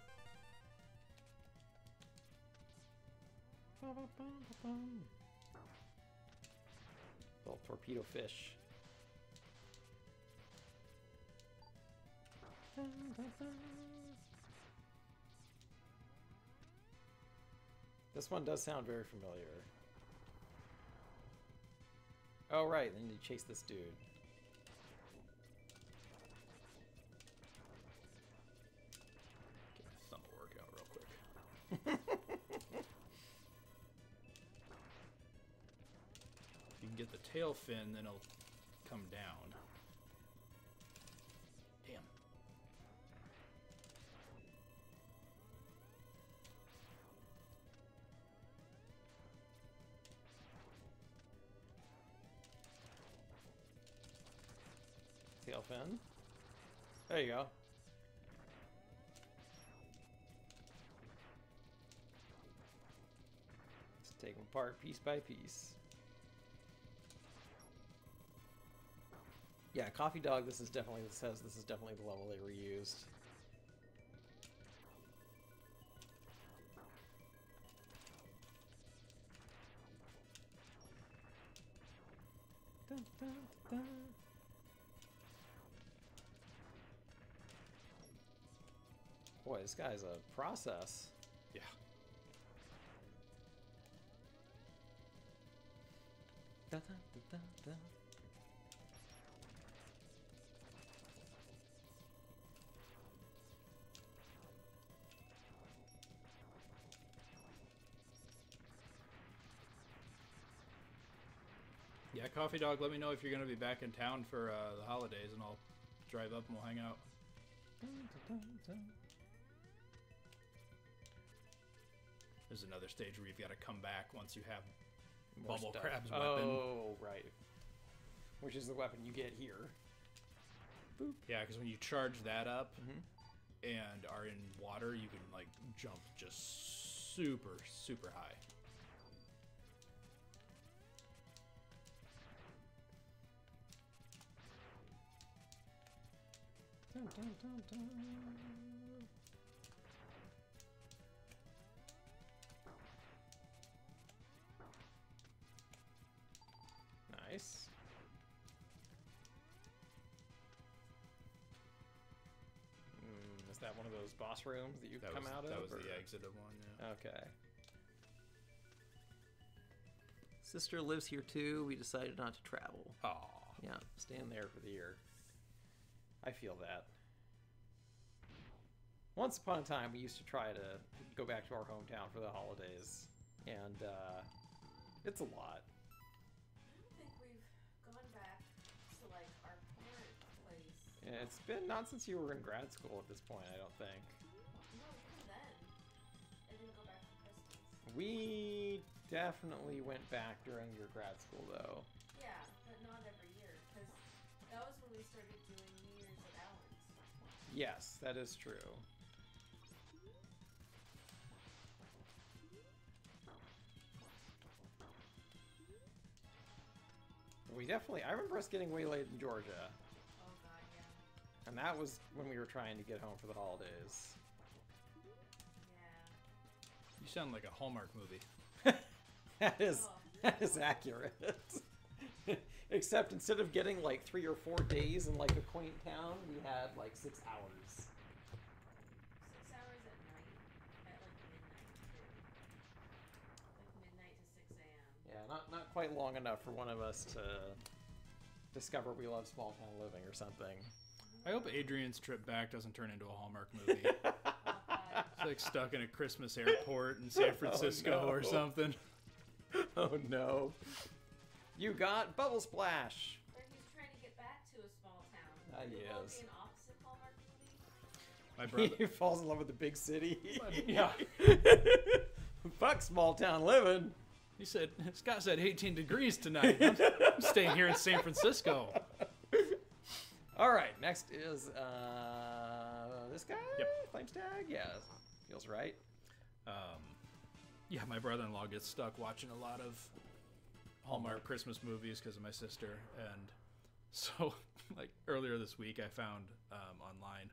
Little torpedo fish. This one does sound very familiar. Oh, right. Then you chase this dude. Get my thumb to work out real quick. If you can get the tail fin, then it'll come down. Damn. Tail fin. There you go. Let's take them apart piece by piece. Yeah, Coffee Dog, this is definitely, it says this is definitely the level they reused. Dun, dun, dun. Boy, this guy's a process. Yeah. Dun, dun, dun, dun. Yeah, Coffee Dog, let me know if you're going to be back in town for the holidays, and I'll drive up and we'll hang out. Dun, dun, dun, dun. There's another stage where you've got to come back once you have More Bubble stuff. Crab's weapon. Oh, right. Which is the weapon you get here. Boop. Yeah, because when you charge that up Mhm. and are in water, you can, like, jump just super, super high. Dun, dun, dun, dun. Nice. Is that one of those boss rooms that you come out of? That was or? the exit of one, yeah. Okay. Sister lives here too. We decided not to travel. Aw. Yeah, staying there for the year. I feel that. Once upon a time, we used to try to go back to our hometown for the holidays, and it's a lot. I don't think we've gone back to like our parent place. Yeah, it's been not since you were in grad school at this point, I don't think. No, even then. And We definitely went back during your grad school, though. Yeah, but not every year, because that was when we started doing New Year's at Allen's. Yes, that is true. We definitely, I remember us getting waylaid in Georgia. Oh god, yeah. And that was when we were trying to get home for the holidays. Yeah. You sound like a Hallmark movie. That is accurate. Except instead of getting like 3 or 4 days in like a quaint town, we had like 6 hours. 6 hours at night, at like midnight too. Like midnight to 6 a.m. Yeah, not quite long enough for one of us to discover we love small town living or something. I hope Adrian's trip back doesn't turn into a Hallmark movie. Oh god. It's like stuck in a Christmas airport in San Francisco or something. Oh no. You got Bubble Splash. Or he's trying to get back to a small town. He Will it is. be an opposite Hallmark movie? My brother. He falls in love with the big city. Yeah. Fuck small town living. He said, Scott said 18 degrees tonight. I'm staying here in San Francisco. All right, next is this guy? Yep. Flamestag? Yeah, feels right. Yeah, my brother-in-law gets stuck watching a lot of Hallmark Christmas movies because of my sister. And so, like, earlier this week, I found online,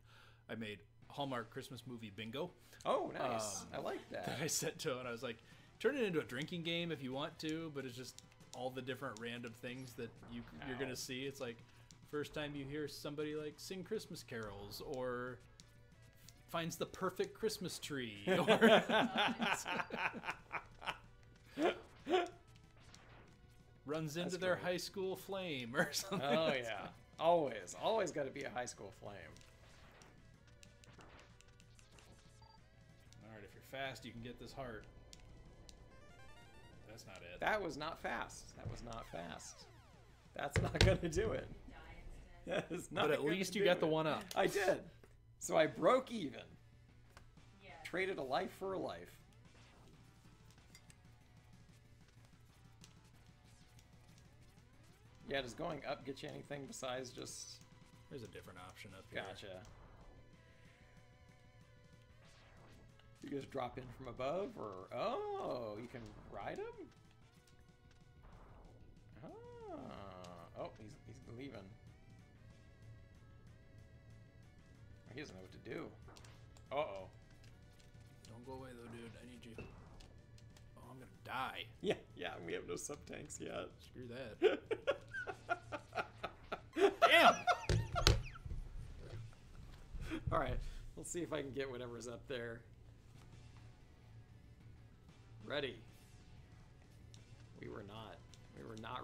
I made Hallmark Christmas movie bingo. Oh, nice. I like that. That I sent to him, and I was like, turn it into a drinking game if you want to, but it's just all the different random things that you're going to see. It's like, first time you hear somebody, like, sing Christmas carols, or finds the perfect Christmas tree, or runs into their high school flame or something. Oh, yeah. Always got to be a high school flame. All right, if you're fast, you can get this heart. That's not it. That was not fast. That's not going to do it. Die instead. That is not But at gonna least you do got the it. one up. I did. So I broke even. Yeah. Traded a life for a life. Yeah, does going up get you anything besides just... There's a different option up here. Gotcha. You just drop in from above, or... Oh, you can ride him? Oh, he's leaving. He doesn't know what to do. Uh-oh. Don't go away, though, dude. I need you. Oh, I'm gonna die. Yeah, we have no sub-tanks yet. Screw that. Damn! Alright, let's see if I can get whatever's up there. Ready. We were not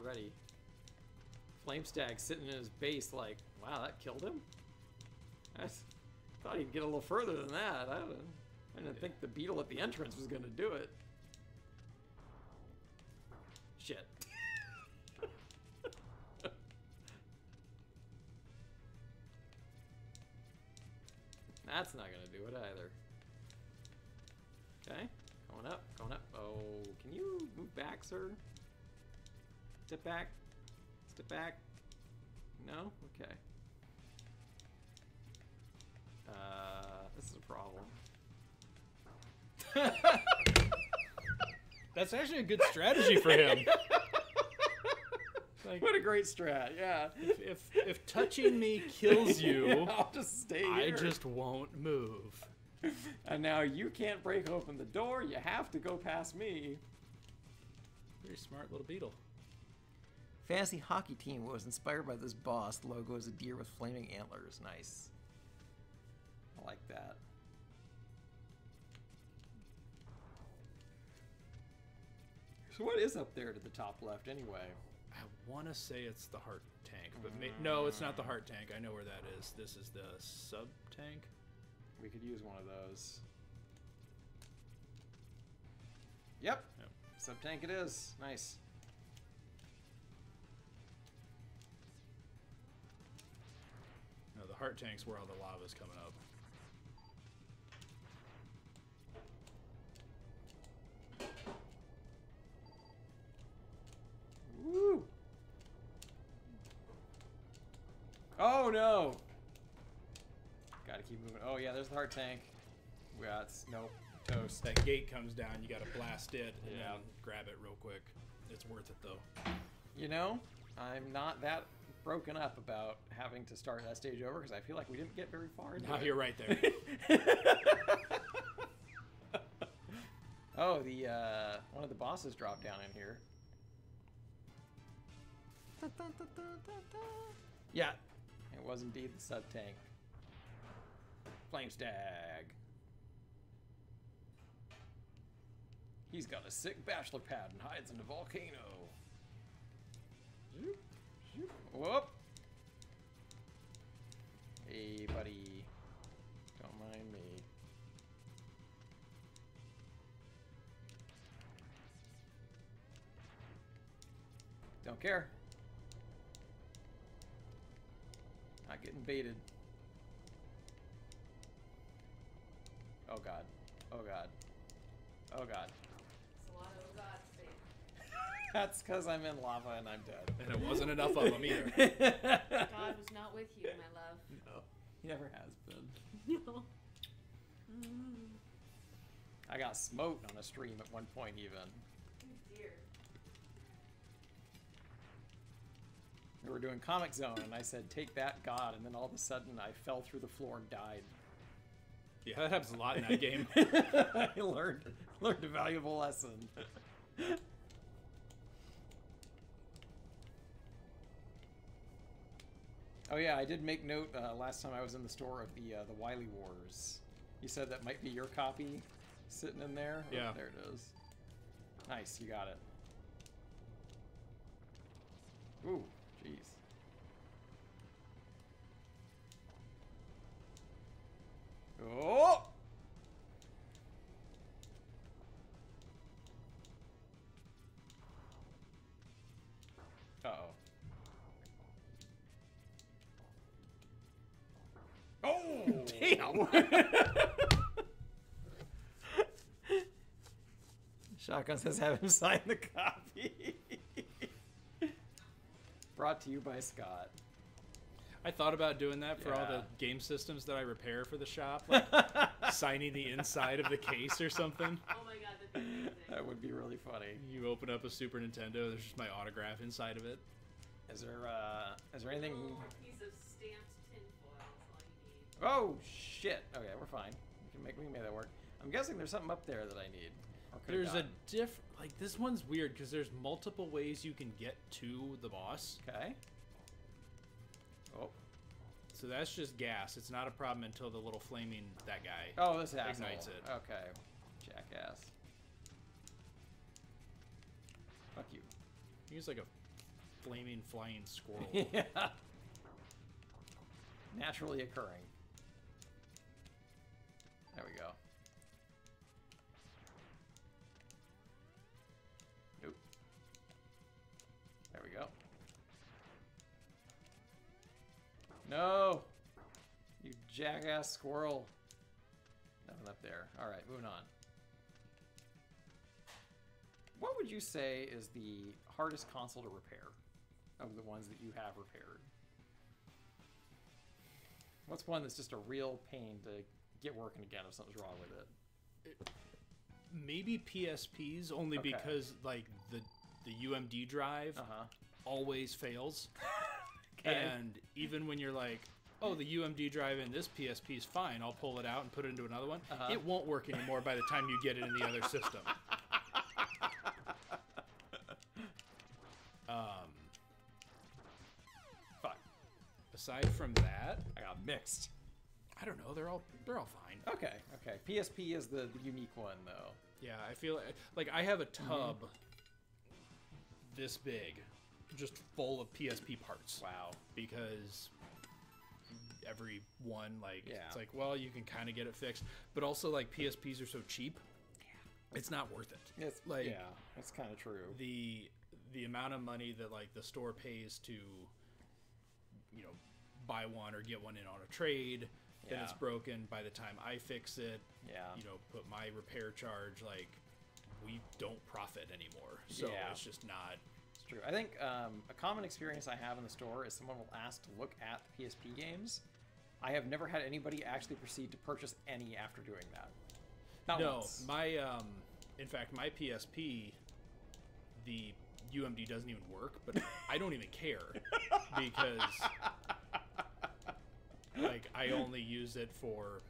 ready. Flamestag sitting in his base like, wow, that killed him? I thought he'd get a little further than that. I didn't think the beetle at the entrance was going to do it. Shit. That's not going to do it either. Okay, going up, going up. Oh, can you move back, sir? Step back. Step back. No? Okay. This is a problem. That's actually a good strategy for him. Like, What a great strat, yeah. if touching me kills you, Yeah, I'll just stay here. I just won't move. And now you can't break open the door. You have to go past me. Very smart little beetle. Fantasy hockey team was inspired by this boss. The logo is a deer with flaming antlers. Nice. I like that. So what is up there to the top left anyway? I want to say it's the heart tank, but no, it's not the heart tank. I know where that is. This is the sub tank. We could use one of those. Yep. Sub tank it is. Nice. No, the heart tank's where all the lava's coming up. Oh no! Gotta keep moving. Oh yeah, there's the heart tank. We got nope. Toast. That gate comes down, you gotta blast it and then grab it real quick. It's worth it though. You know, I'm not that broken up about having to start that stage over because I feel like we didn't get very far. Now you're right there. Oh, the one of the bosses dropped down in here. Yeah, it was indeed the sub tank. Flame stag. He's got a sick bachelor pad and hides in the volcano. Zoop, zoop. Whoop. Hey, buddy. Don't mind me. Don't care. Not getting baited. Oh god. Oh god. Oh god. It's a lot of gods, babe. That's because I'm in lava and I'm dead. And it wasn't enough of them either. God was not with you, my love. No, he never has been. No. I got smoked on a stream at one point even. Oh dear. We were doing Comic Zone and I said, take that, God, and then all of a sudden I fell through the floor and died. Yeah, that happens a lot in that game. I learned a valuable lesson. Oh yeah, I did make note last time I was in the store of the Wily Wars. You said that might be your copy sitting in there? Yeah. Oh, there it is. Nice, you got it. Ooh, jeez. Oh! Uh-oh. Oh! Damn! Shotgun says have him sign the copy. Brought to you by Scott. I thought about doing that for all Yeah. the game systems that I repair for the shop, like signing the inside of the case or something. Oh my god, that'd be amazing. That would be really funny. You open up a Super Nintendo, there's just my autograph inside of it. Is there anything? A little piece of stamped tinfoil is all you need. Oh shit! Okay, we're fine. We can make that work. I'm guessing there's something up there that I need. Or could've There's a gotten. like this one's weird because there's multiple ways you can get to the boss. Okay. Oh. So that's just gas. It's not a problem until the little flaming that guy. Oh, this asshole. Ignites it. Okay. Jackass. Fuck you. He's like a flaming flying squirrel. Yeah. Naturally occurring. There we go. Nope. There we go. No! You jackass squirrel. Nothing up there. Alright, moving on. What would you say is the hardest console to repair of the ones that you have repaired? What's one that's just a real pain to get working again if something's wrong with it? Maybe PSPs, only Okay. because like the UMD drive always fails. Okay. And even when you're like, oh, the UMD drive in this PSP is fine, I'll pull it out and put it into another one. It won't work anymore by the time you get it in the other system. Fuck. Aside from that, I got mixed. I don't know. They're all fine. Okay, okay. PSP is the unique one, though. Yeah, I feel like I have a tub this big, just full of PSP parts. Wow. Because every one, like, Yeah. it's like, well, you can kind of get it fixed, but also like PSPs are so cheap, it's not worth it. It's like, yeah, that's kind of true. The amount of money that like the store pays to, you know, buy one or get one in on a trade, then Yeah. it's broken. By the time I fix it, Yeah. you know, put my repair charge, like, we don't profit anymore. So Yeah. it's just not. It's true. I think a common experience I have in the store is someone will ask to look at the PSP games. I have never had anybody actually proceed to purchase any after doing that. Not once. My in fact, my PSP, the UMD doesn't even work, but I don't even care because like I only use it for,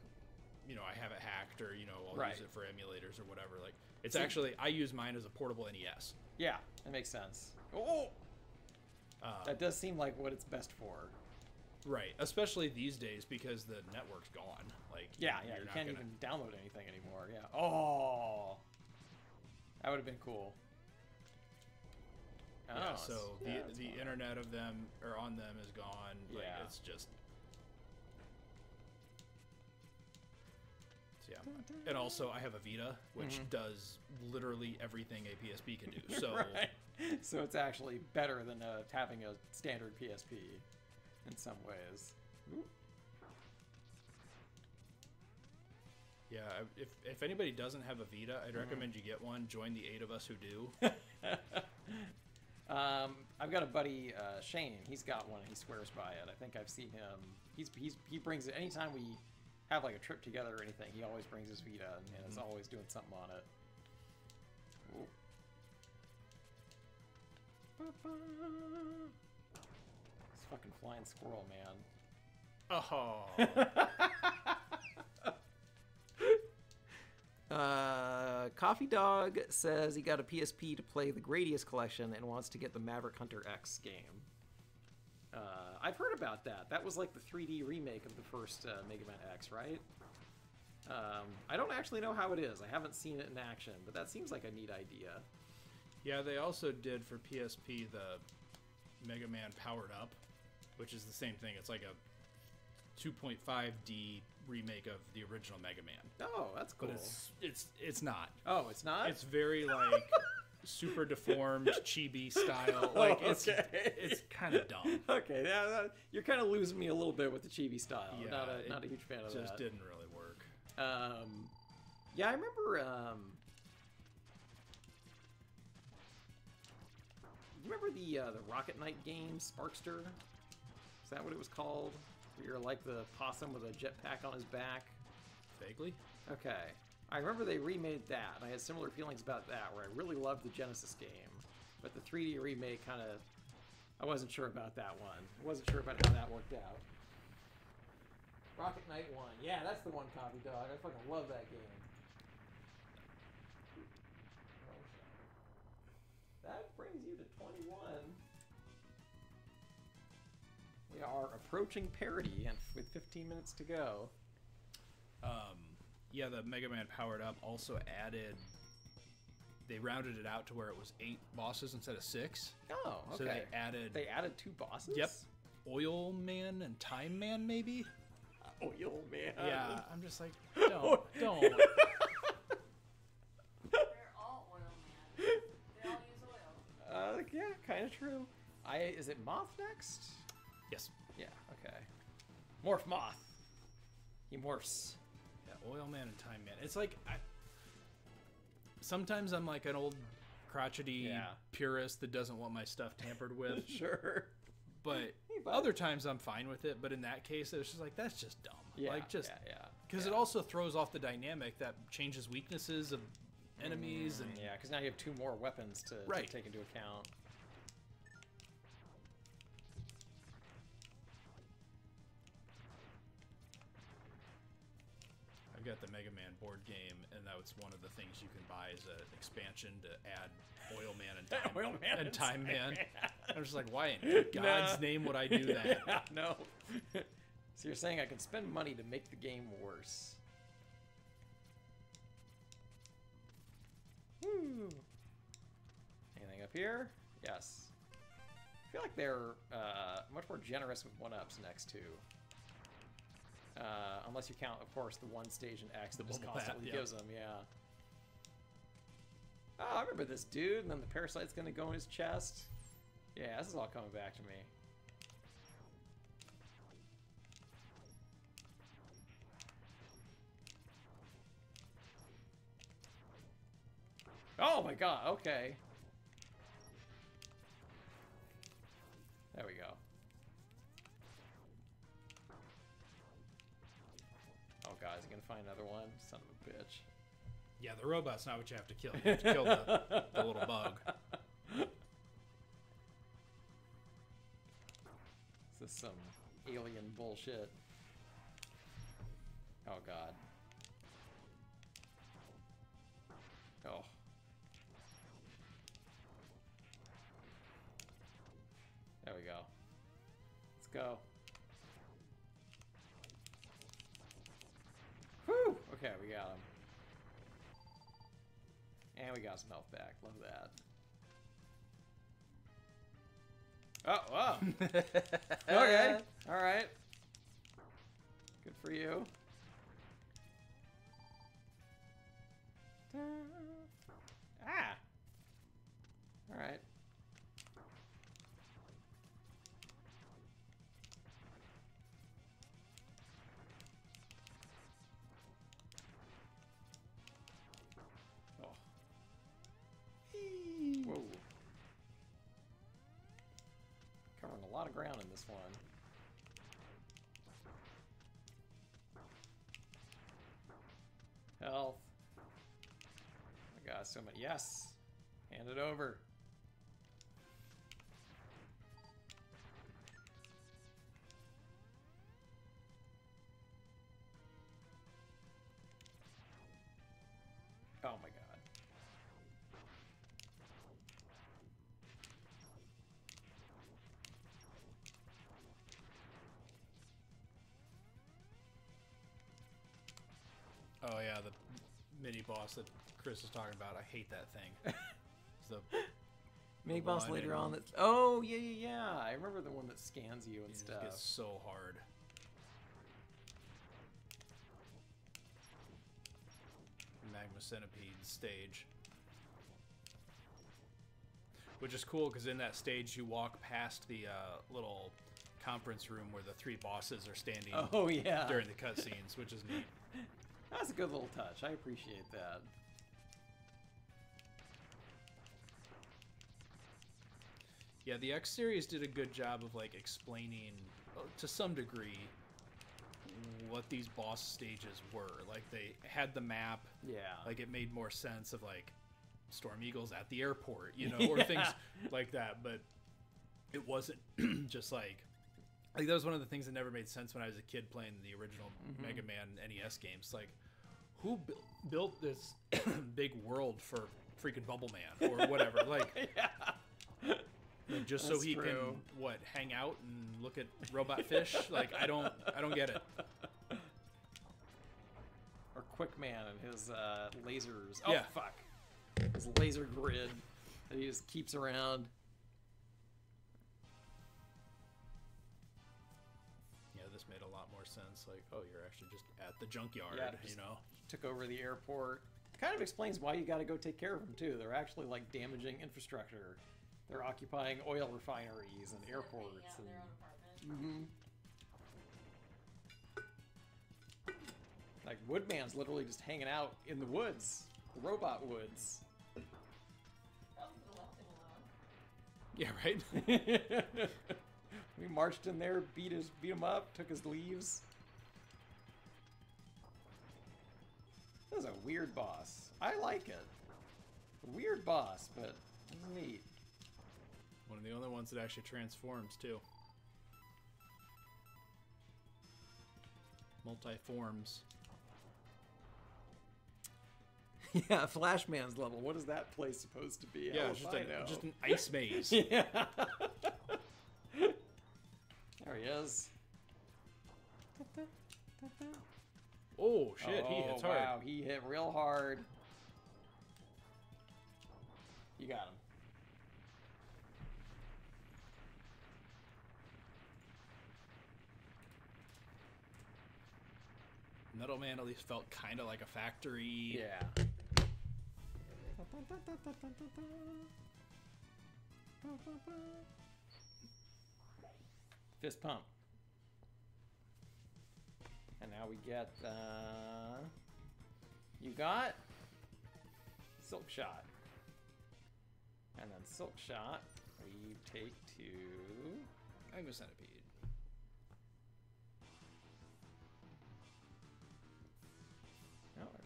you know, I have it hacked or, you know, I'll use it for emulators or whatever. Like it's actually, I use mine as a portable NES. Yeah, that makes sense. Oh, that does seem like what it's best for. Right, especially these days because the network's gone. Like you can't even download anything anymore. Yeah. Oh, that would have been cool. Yeah, so the internet of them or on them is gone. Like, it's just. So, yeah, and also I have a Vita, which does literally everything a PSP can do. So, right. So it's actually better than having a standard PSP in some ways. Ooh. Yeah, if anybody doesn't have a Vita, I'd recommend you get one. Join the 8 of us who do. I've got a buddy, Shane. He's got one. And he swears by it. I think I've seen him. He brings it anytime we have like a trip together or anything. He always brings his Vita and is always doing something on it. Ooh. This fucking flying squirrel, man. Oh. Coffee Dog says he got a PSP to play the Gradius collection and wants to get the Maverick Hunter X game. I've heard about that. That was like the 3D remake of the first Mega Man X, right? I don't actually know how it is. I haven't seen it in action, but that seems like a neat idea. Yeah, they also did for PSP the Mega Man Powered Up, which is the same thing. It's like a 2.5D remake of the original Mega Man. Oh, that's cool. But it's not. Oh, it's not? It's very like super deformed chibi style. Like it's kind of dumb. Okay, you're kind of losing me a little bit with the chibi style. Yeah, not a huge fan of that. Just didn't really work. Yeah, I remember. You remember the Rocket Knight game, Sparkster? Is that what it was called? Where you're like the possum with a jetpack on his back? Vaguely. Okay. I remember they remade that, and I had similar feelings about that, where I really loved the Genesis game. But the 3D remake kind of... I wasn't sure about that one. I wasn't sure about how that worked out. Rocket Knight 1. Yeah, that's the one, Coffee Dog. I fucking love that game. That brings you to 21. We are approaching parity, and with 15 minutes to go. Yeah, the Mega Man Powered Up also added... They rounded it out to where it was 8 bosses instead of 6. Oh, okay. So they added... They added 2 bosses? Yep. Oil Man and Time Man, maybe? Oil Man. Yeah, I'm just like, don't. They're all oil, man. They all use oil. Yeah, kind of true. Is it Moth next? Yes. Yeah, okay. Morph Moth. He morphs. Yeah, Oil Man and Time Man. It's like, sometimes I'm like an old crotchety purist that doesn't want my stuff tampered with. Sure. But other times I'm fine with it. But in that case, it was just like, that's just dumb. Yeah, Because it also throws off the dynamic that changes weaknesses of enemies. And yeah, because now you have 2 more weapons to take into account. I've got the Mega Man board game, and that was one of the things you can buy as an expansion to add Oil Man and Time Man. I'm just like, why in God's name would I do that? Yeah, no. So you're saying I can spend money to make the game worse. Woo. Anything up here? Yes. I feel like they're much more generous with 1-ups next too. Unless you count, of course, the one stage in X that just constantly gives them, Oh, I remember this dude, and then the parasite's gonna go in his chest. Yeah, this is all coming back to me. Oh my god, okay. find another one. Son of a bitch. Yeah, the robot's not what you have to kill. You have to kill the little bug. This is some alien bullshit. Oh, God. Oh. There we go. Let's go. Whew! Okay, we got him. And we got some health back. Love that. Oh, wow. Okay. All right. Good for you. Ah. All right. Oh. Whoa. Covering a lot of ground in this one. Health. Oh my God, so much. Yes! Hand it over. Oh my God. Oh yeah, the mini boss that Chris is talking about. I hate that thing. It's the Mini boss later on. That's, oh yeah, yeah, yeah. I remember the one that scans you and it stuff. gets so hard. Magma Centipede stage, which is cool because in that stage you walk past the little conference room where the 3 bosses are standing. Oh yeah. During the cutscenes, which is neat. That's a good little touch. I appreciate that. Yeah, the X series did a good job of like explaining, to some degree, what these boss stages were. Like they had the map. Yeah. Like it made more sense of like Storm Eagles at the airport, you know, or things like that. But it wasn't just like that was one of the things that never made sense when I was a kid playing the original Mega Man NES games. Like, who built this big world for freaking Bubble Man or whatever? Like, like just so he can hang out and look at robot fish? Like, I don't get it. Or Quick Man and his lasers. Oh fuck! His laser grid that he just keeps around. This made a lot more sense. Like, oh, you're actually just at the junkyard, you know? Took over the airport. Kind of explains why you got to go take care of them, too. They're actually, like, damaging infrastructure. They're occupying oil refineries and airports. And, their own apartment. Like, Woodman's literally just hanging out in the woods. The robot woods. Yeah, right? We marched in there, beat him up, took his leaves. That was a weird boss. I like it. A weird boss, but it's neat. One of the only ones that actually transforms, too. Multi-forms. Yeah, Flashman's level. What is that place supposed to be? Yeah, just an ice maze. Yeah. There he is. Oh, shit, he hits hard. Wow, he hit real hard. You got him. Metal Man at least felt kind of like a factory. Yeah. Fist pump. And now we get, you got Silk Shot. And then Silk Shot, we take to Magma Centipede.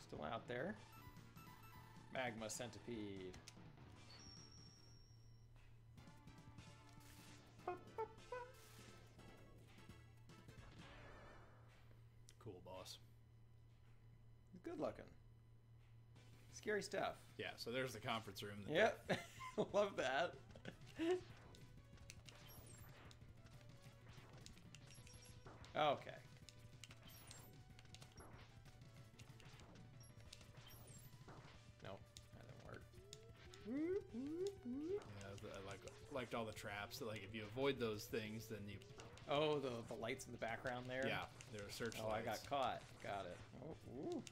Still out there. Magma centipede. Cool boss. Good looking. Scary stuff. Yeah, so there's the conference room. Yep. Love that. Okay. Nope, that didn't work. Yeah, I liked all the traps. Like if you avoid those things, then you. Oh, the lights in the background there. Yeah, there are searchlights. Oh, I got caught. Got it. Oh, ooh.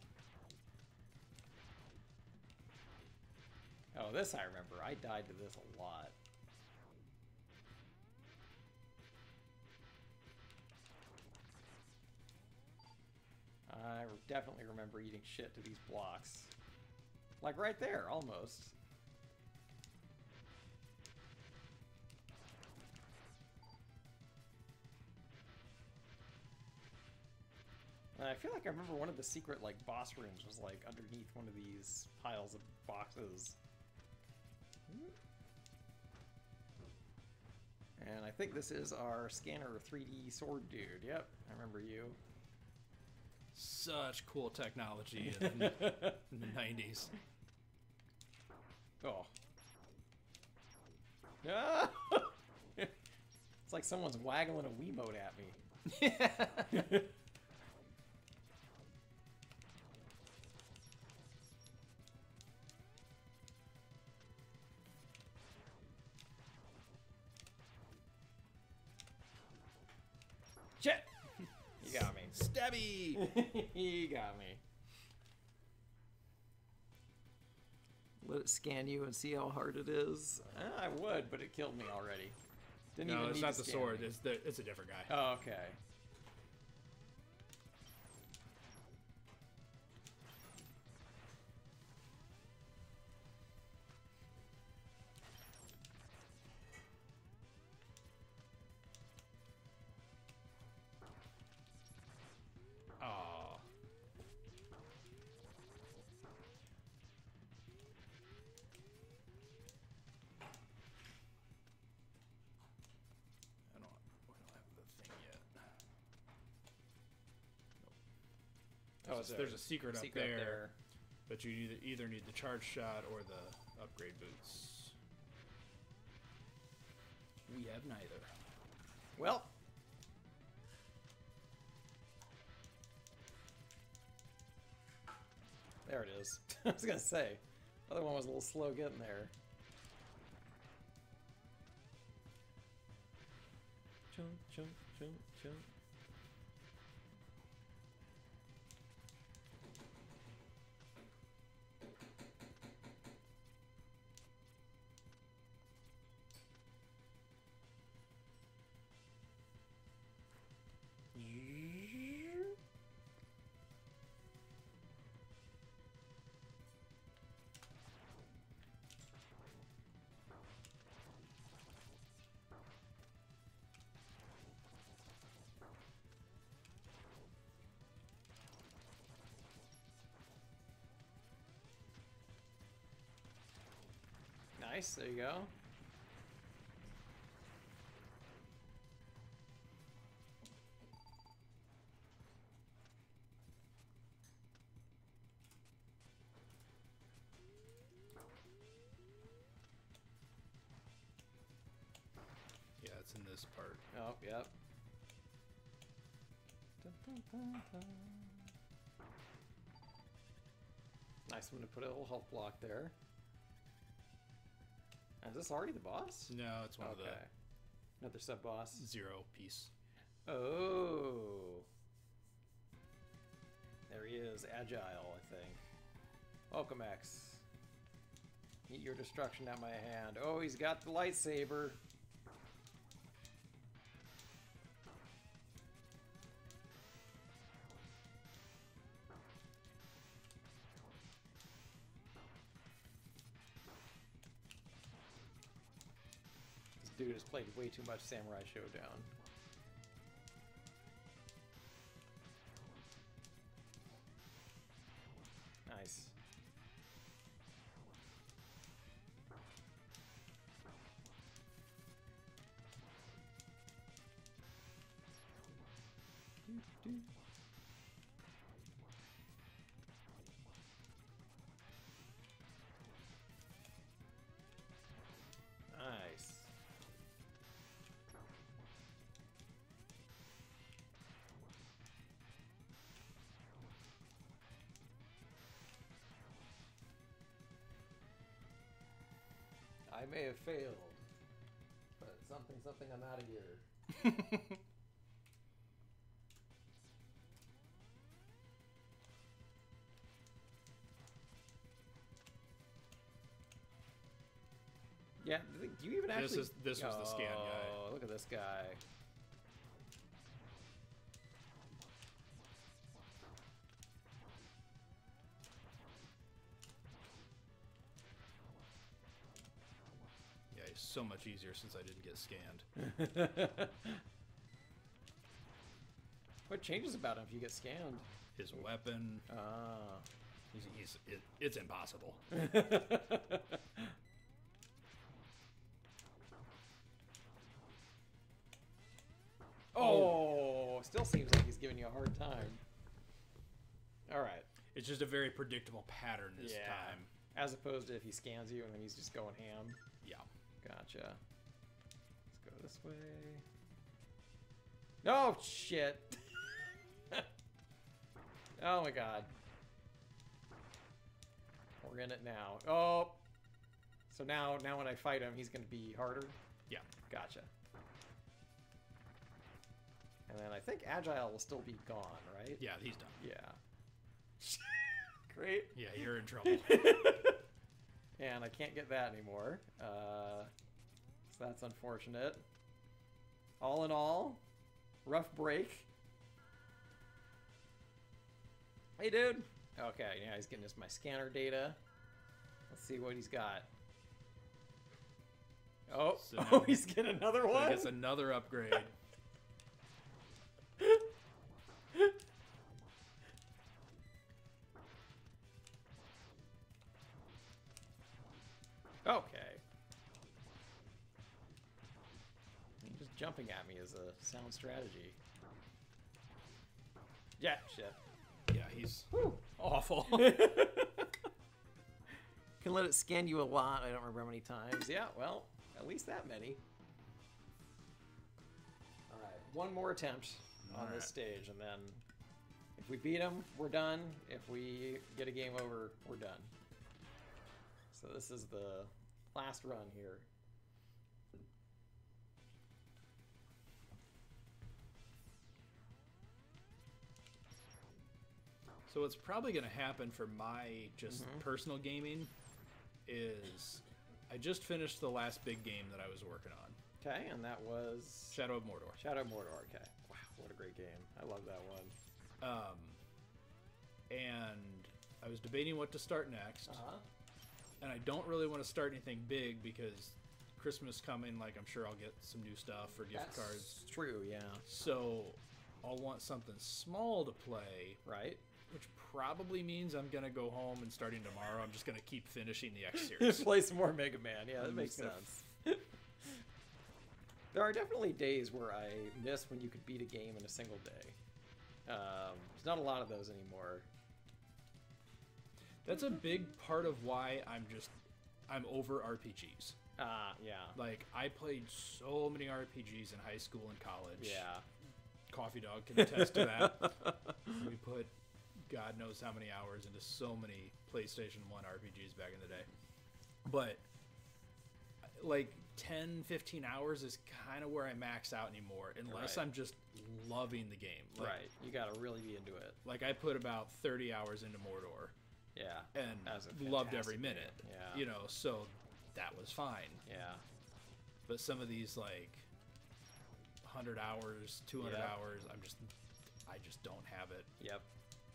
Oh, this I remember. I died to this a lot. I definitely remember eating shit to these blocks. Like right there, almost. And I feel like I remember one of the secret, like, boss rooms was, like, underneath one of these piles of boxes. And I think this is our scanner 3D sword dude. Yep, I remember you. Such cool technology in the 90s. Oh. Ah! It's like someone's waggling a Wiimote at me. Yeah. Shit! You got me. Stabby! You got me. Let it scan you and see how hard it is. I would, but it killed me already. Didn't No, even it's need not to the scan sword. me. It's a different guy. Oh, okay. Aw. We don't have the thing yet. Nope. Oh, There's a secret up there, but you either need the charge shot or the upgrade boots. We have neither. Well. There it is. I was gonna say, the other one was a little slow getting there. Chunk, chunk, chunk, chunk. Nice, there you go. Yeah, it's in this part. Oh, yep. Dun, dun, dun, dun. Nice one to put a little health block there. Is this already the boss? No, it's one of the another sub boss. zero piece. Oh, there he is, agile, I think. Welcome, X. Meet your destruction at my hand. Oh, he's got the lightsaber. Dude has played way too much Samurai Showdown. Nice. Nice. I may have failed, but something, I'm out of here. Yeah, do you even actually... This was the scan guy. Oh, look at this guy. Yeah, he's so much easier since I didn't get scanned. What changes about him if you get scanned? His weapon. Ah. It's impossible. Oh, still seems like he's giving you a hard time. All right. It's just a very predictable pattern this Yeah. time. As opposed to if he scans you and then he's just going ham. Yeah. Gotcha. Let's go this way. Oh, shit. Oh, my God. We're in it now. Oh. So now when I fight him, he's going to be harder? Yeah. Gotcha. And then I think Agile will still be gone, right? Yeah, he's done. Yeah. Great. Yeah, you're in trouble. And I can't get that anymore. So that's unfortunate. All in all, rough break. Hey, dude. Okay, yeah, he's getting us my scanner data. Let's see what he's got. Oh, So now he's getting another So one? he gets another upgrade. Okay. Just jumping at me is a sound strategy. Yeah, shit. Yeah, he's Whew. awful. Can let it scan you a lot. I don't remember how many times. Yeah, well, at least that many. All right, one more attempt on this stage, and then if we beat him, we're done. If we get a game over, we're done. So this is the last run here. So what's probably going to happen for my just personal gaming is I just finished the last big game that I was working on. Okay, and that was Shadow of Mordor. Shadow of Mordor. Okay, wow, what a great game! I love that one. And I was debating what to start next. And I don't really want to start anything big because Christmas coming, like I'm sure I'll get some new stuff or gift cards. True, yeah. So I'll want something small to play. Right. Which probably means I'm going to go home and starting tomorrow, I'm just going to keep finishing the X series. Play some more Mega Man. Yeah, that makes sense. There are definitely days where I miss when you could beat a game in a single day. There's not a lot of those anymore. That's a big part of why I'm over RPGs. Yeah. Like, I played so many RPGs in high school and college. Yeah. Coffee Dog can attest to that. We put God knows how many hours into so many PlayStation 1 RPGs back in the day. But, like, 10, 15 hours is kind of where I max out anymore, unless I'm just loving the game. Like, Right. You gotta really be into it. Like, I put about 30 hours into Mordor. Yeah. And loved every minute. Yeah. You know, so that was fine. Yeah. But some of these, like, 100 hours, 200 hours, I just don't have it. Yep.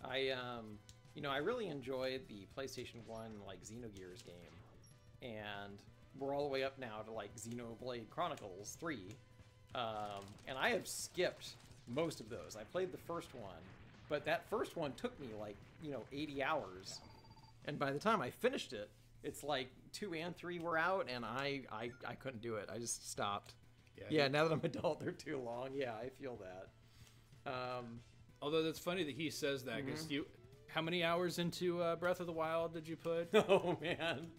I really enjoyed the PlayStation 1, like, Xenogears game. And we're all the way up now to, like, Xenoblade Chronicles 3. And I have skipped most of those. I played the first one, but that first one took me, like, 80 hours. And by the time I finished it, it's like 2 and 3 were out, and I couldn't do it. I just stopped. Yeah, now that I'm adult, they're too long. Yeah, I feel that. Although that's funny that he says that, because how many hours into Breath of the Wild did you put? Oh, man.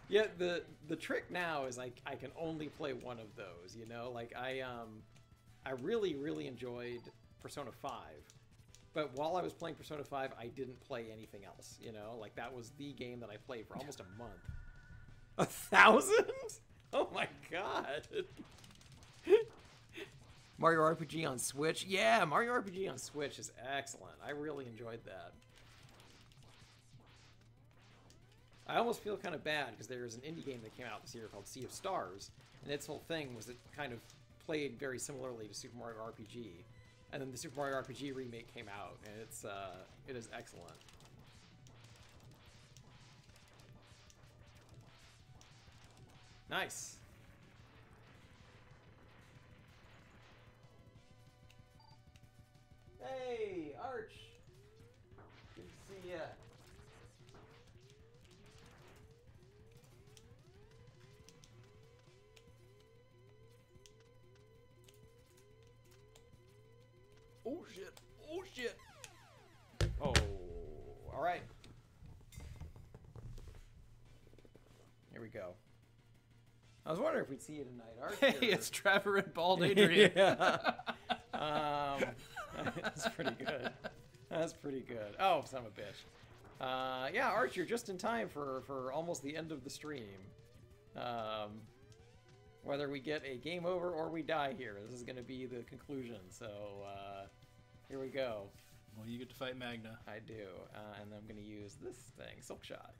Yeah, the trick now is I can only play one of those, you know? Like, I really, really enjoyed Persona 5. But while I was playing Persona 5, I didn't play anything else, you know? Like, that was the game that I played for almost a month. 1,000? Oh my god. Mario RPG on Switch? Yeah, Mario RPG on Switch is excellent. I really enjoyed that. I almost feel kind of bad because there's an indie game that came out this year called Sea of Stars, and its whole thing was it kind of played very similarly to Super Mario RPG. And then the Super Mario RPG remake came out, and it is excellent. Nice. Hey, Arch. Good to see ya. Oh shit! Oh shit! Oh, all right. Here we go. I was wondering if we'd see you tonight, Arch. Hey, it's Trevor and Bald Adrian. Yeah. That's pretty good. That's pretty good. Oh, son of a bitch. Yeah, Arch, you're just in time for almost the end of the stream. Whether we get a game over or we die here, this is going to be the conclusion. So here we go. Well, you get to fight Magna. I do, and I'm going to use this thing, Silk Shot.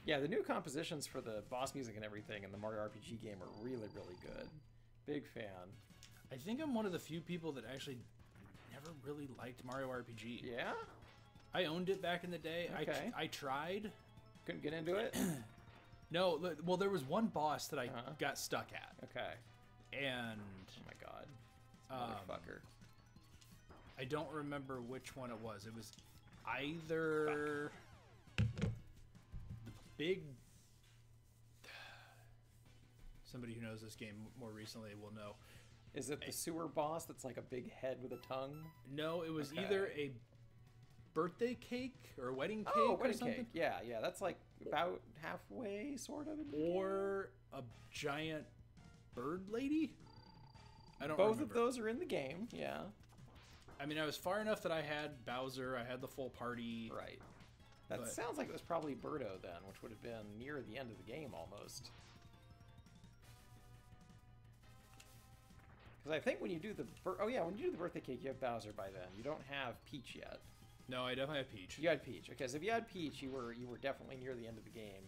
Yeah, the new compositions for the boss music and everything in the Mario RPG game are really, really good. Big fan. I think I'm one of the few people that actually never really liked Mario RPG. Yeah? I owned it back in the day. Okay. I tried. Couldn't get into it? No, well, there was one boss that I got stuck at. Okay. And... Oh my god. Motherfucker. I don't remember which one it was. It was either... Big... Somebody who knows this game more recently will know. Is it the sewer boss that's like a big head with a tongue? No, it was either a birthday cake or a wedding cake wedding or something. Cake. Yeah, that's like about halfway, sort of. Or a giant bird lady? I don't Both remember. of those are in the game, yeah. I mean, I was far enough that I had Bowser, I had the full party. Right. That sounds like it was probably Birdo then, which would have been near the end of the game almost. Because I think when you do the when you do the birthday cake, you have Bowser by then. You don't have Peach yet. No, I definitely have Peach. You had Peach. Okay, so if you had Peach, you were definitely near the end of the game.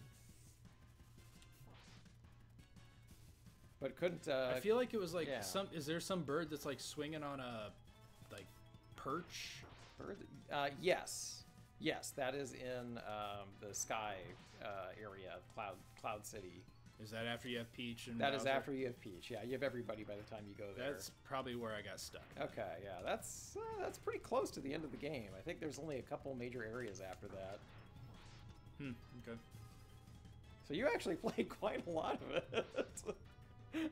But couldn't. I feel like it was like some. Is there some bird that's like swinging on a like perch? Bird? Yes, that is in the sky area, Cloud City. Is that after you have Peach and That Bowser? is after you have Peach. Yeah, you have everybody by the time you go there. That's probably where I got stuck. Okay, yeah, that's pretty close to the end of the game. I think there's only a couple major areas after that. Okay. So you actually played quite a lot of it. I am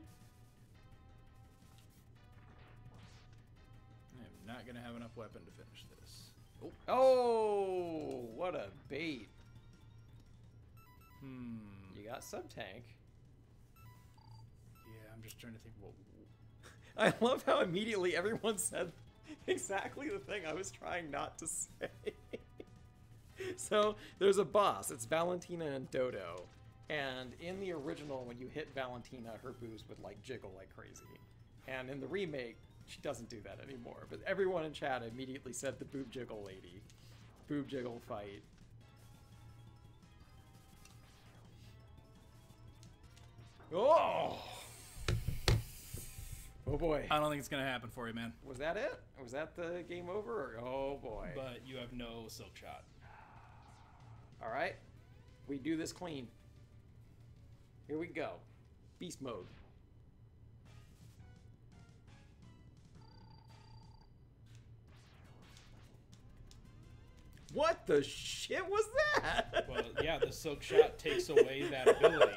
not gonna have enough weapon to finish this. Oh, what a bait! You got sub-tank. Yeah, I'm just trying to think what... I love how immediately everyone said exactly the thing I was trying not to say. So, there's a boss. It's Valentina and Dodo. And in the original, when you hit Valentina, her boobs would, like, jiggle like crazy. And in the remake, she doesn't do that anymore. But everyone in chat immediately said the boob jiggle lady. Boob jiggle fight. Oh! Oh boy. I don't think it's gonna happen for you, man. Was that it? Was that the game over? Or, oh boy. But you have no silk shot. Alright. We do this clean. Here we go. Beast mode. What the shit was that? Well, yeah, the silk shot takes away that ability.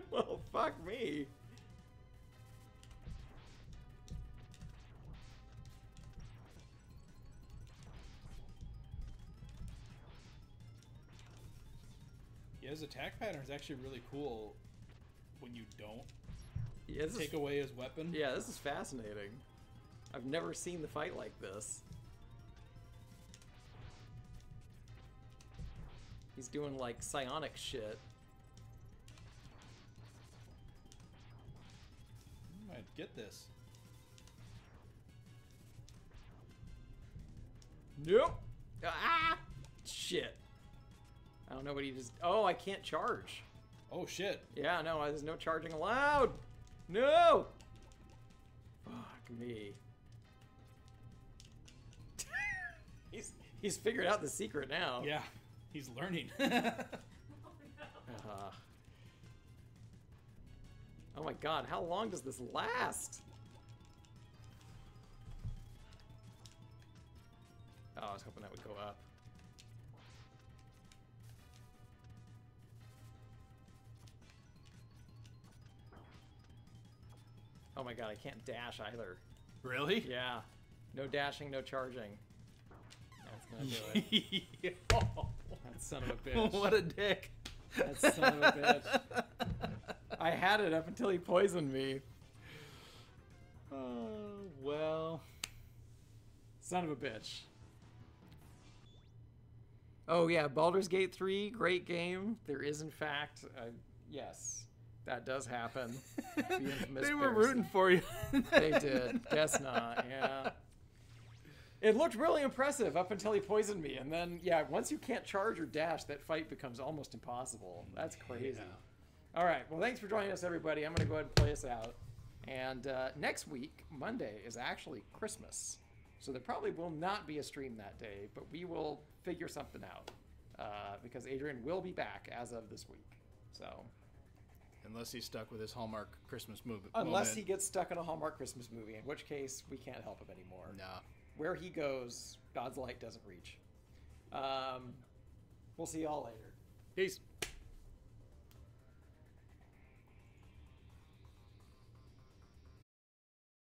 Well, fuck me. Yeah, his attack pattern is actually really cool when you don't Yeah, take away his weapon. Yeah, this is fascinating. I've never seen the fight like this. He's doing like psionic shit. I might get this. Nope. Ah! Shit. I don't know what he just... Oh, I can't charge. Oh, shit. Yeah, no, there's no charging allowed. No! Fuck me. He's figured out the secret now. Yeah, he's learning. Oh no. Oh my god, how long does this last? Oh, I was hoping that would go up. Oh my god, I can't dash either. Really? Yeah. No dashing, no charging. That's gonna do it. Yo. That son of a bitch. What a dick. That son of a bitch. I had it up until he poisoned me. Oh, well. Son of a bitch. Oh yeah, Baldur's Gate 3, great game. There is in fact, yes, that does happen. The infamous They were Bears. rooting for you. They did. Guess not. Yeah. It looked really impressive up until he poisoned me, and then yeah, once you can't charge or dash, that fight becomes almost impossible. That's crazy. Yeah. All right. Well, thanks for joining us, everybody. I'm gonna go ahead and play us out. And next week, Monday, is actually Christmas, so there probably will not be a stream that day, but we will figure something out because Adrian will be back as of this week. So. Unless he's stuck with his Hallmark Christmas movie. Unless he gets stuck in a Hallmark Christmas movie, in which case we can't help him anymore. Nah. Where he goes, God's light doesn't reach. We'll see y'all later. Peace.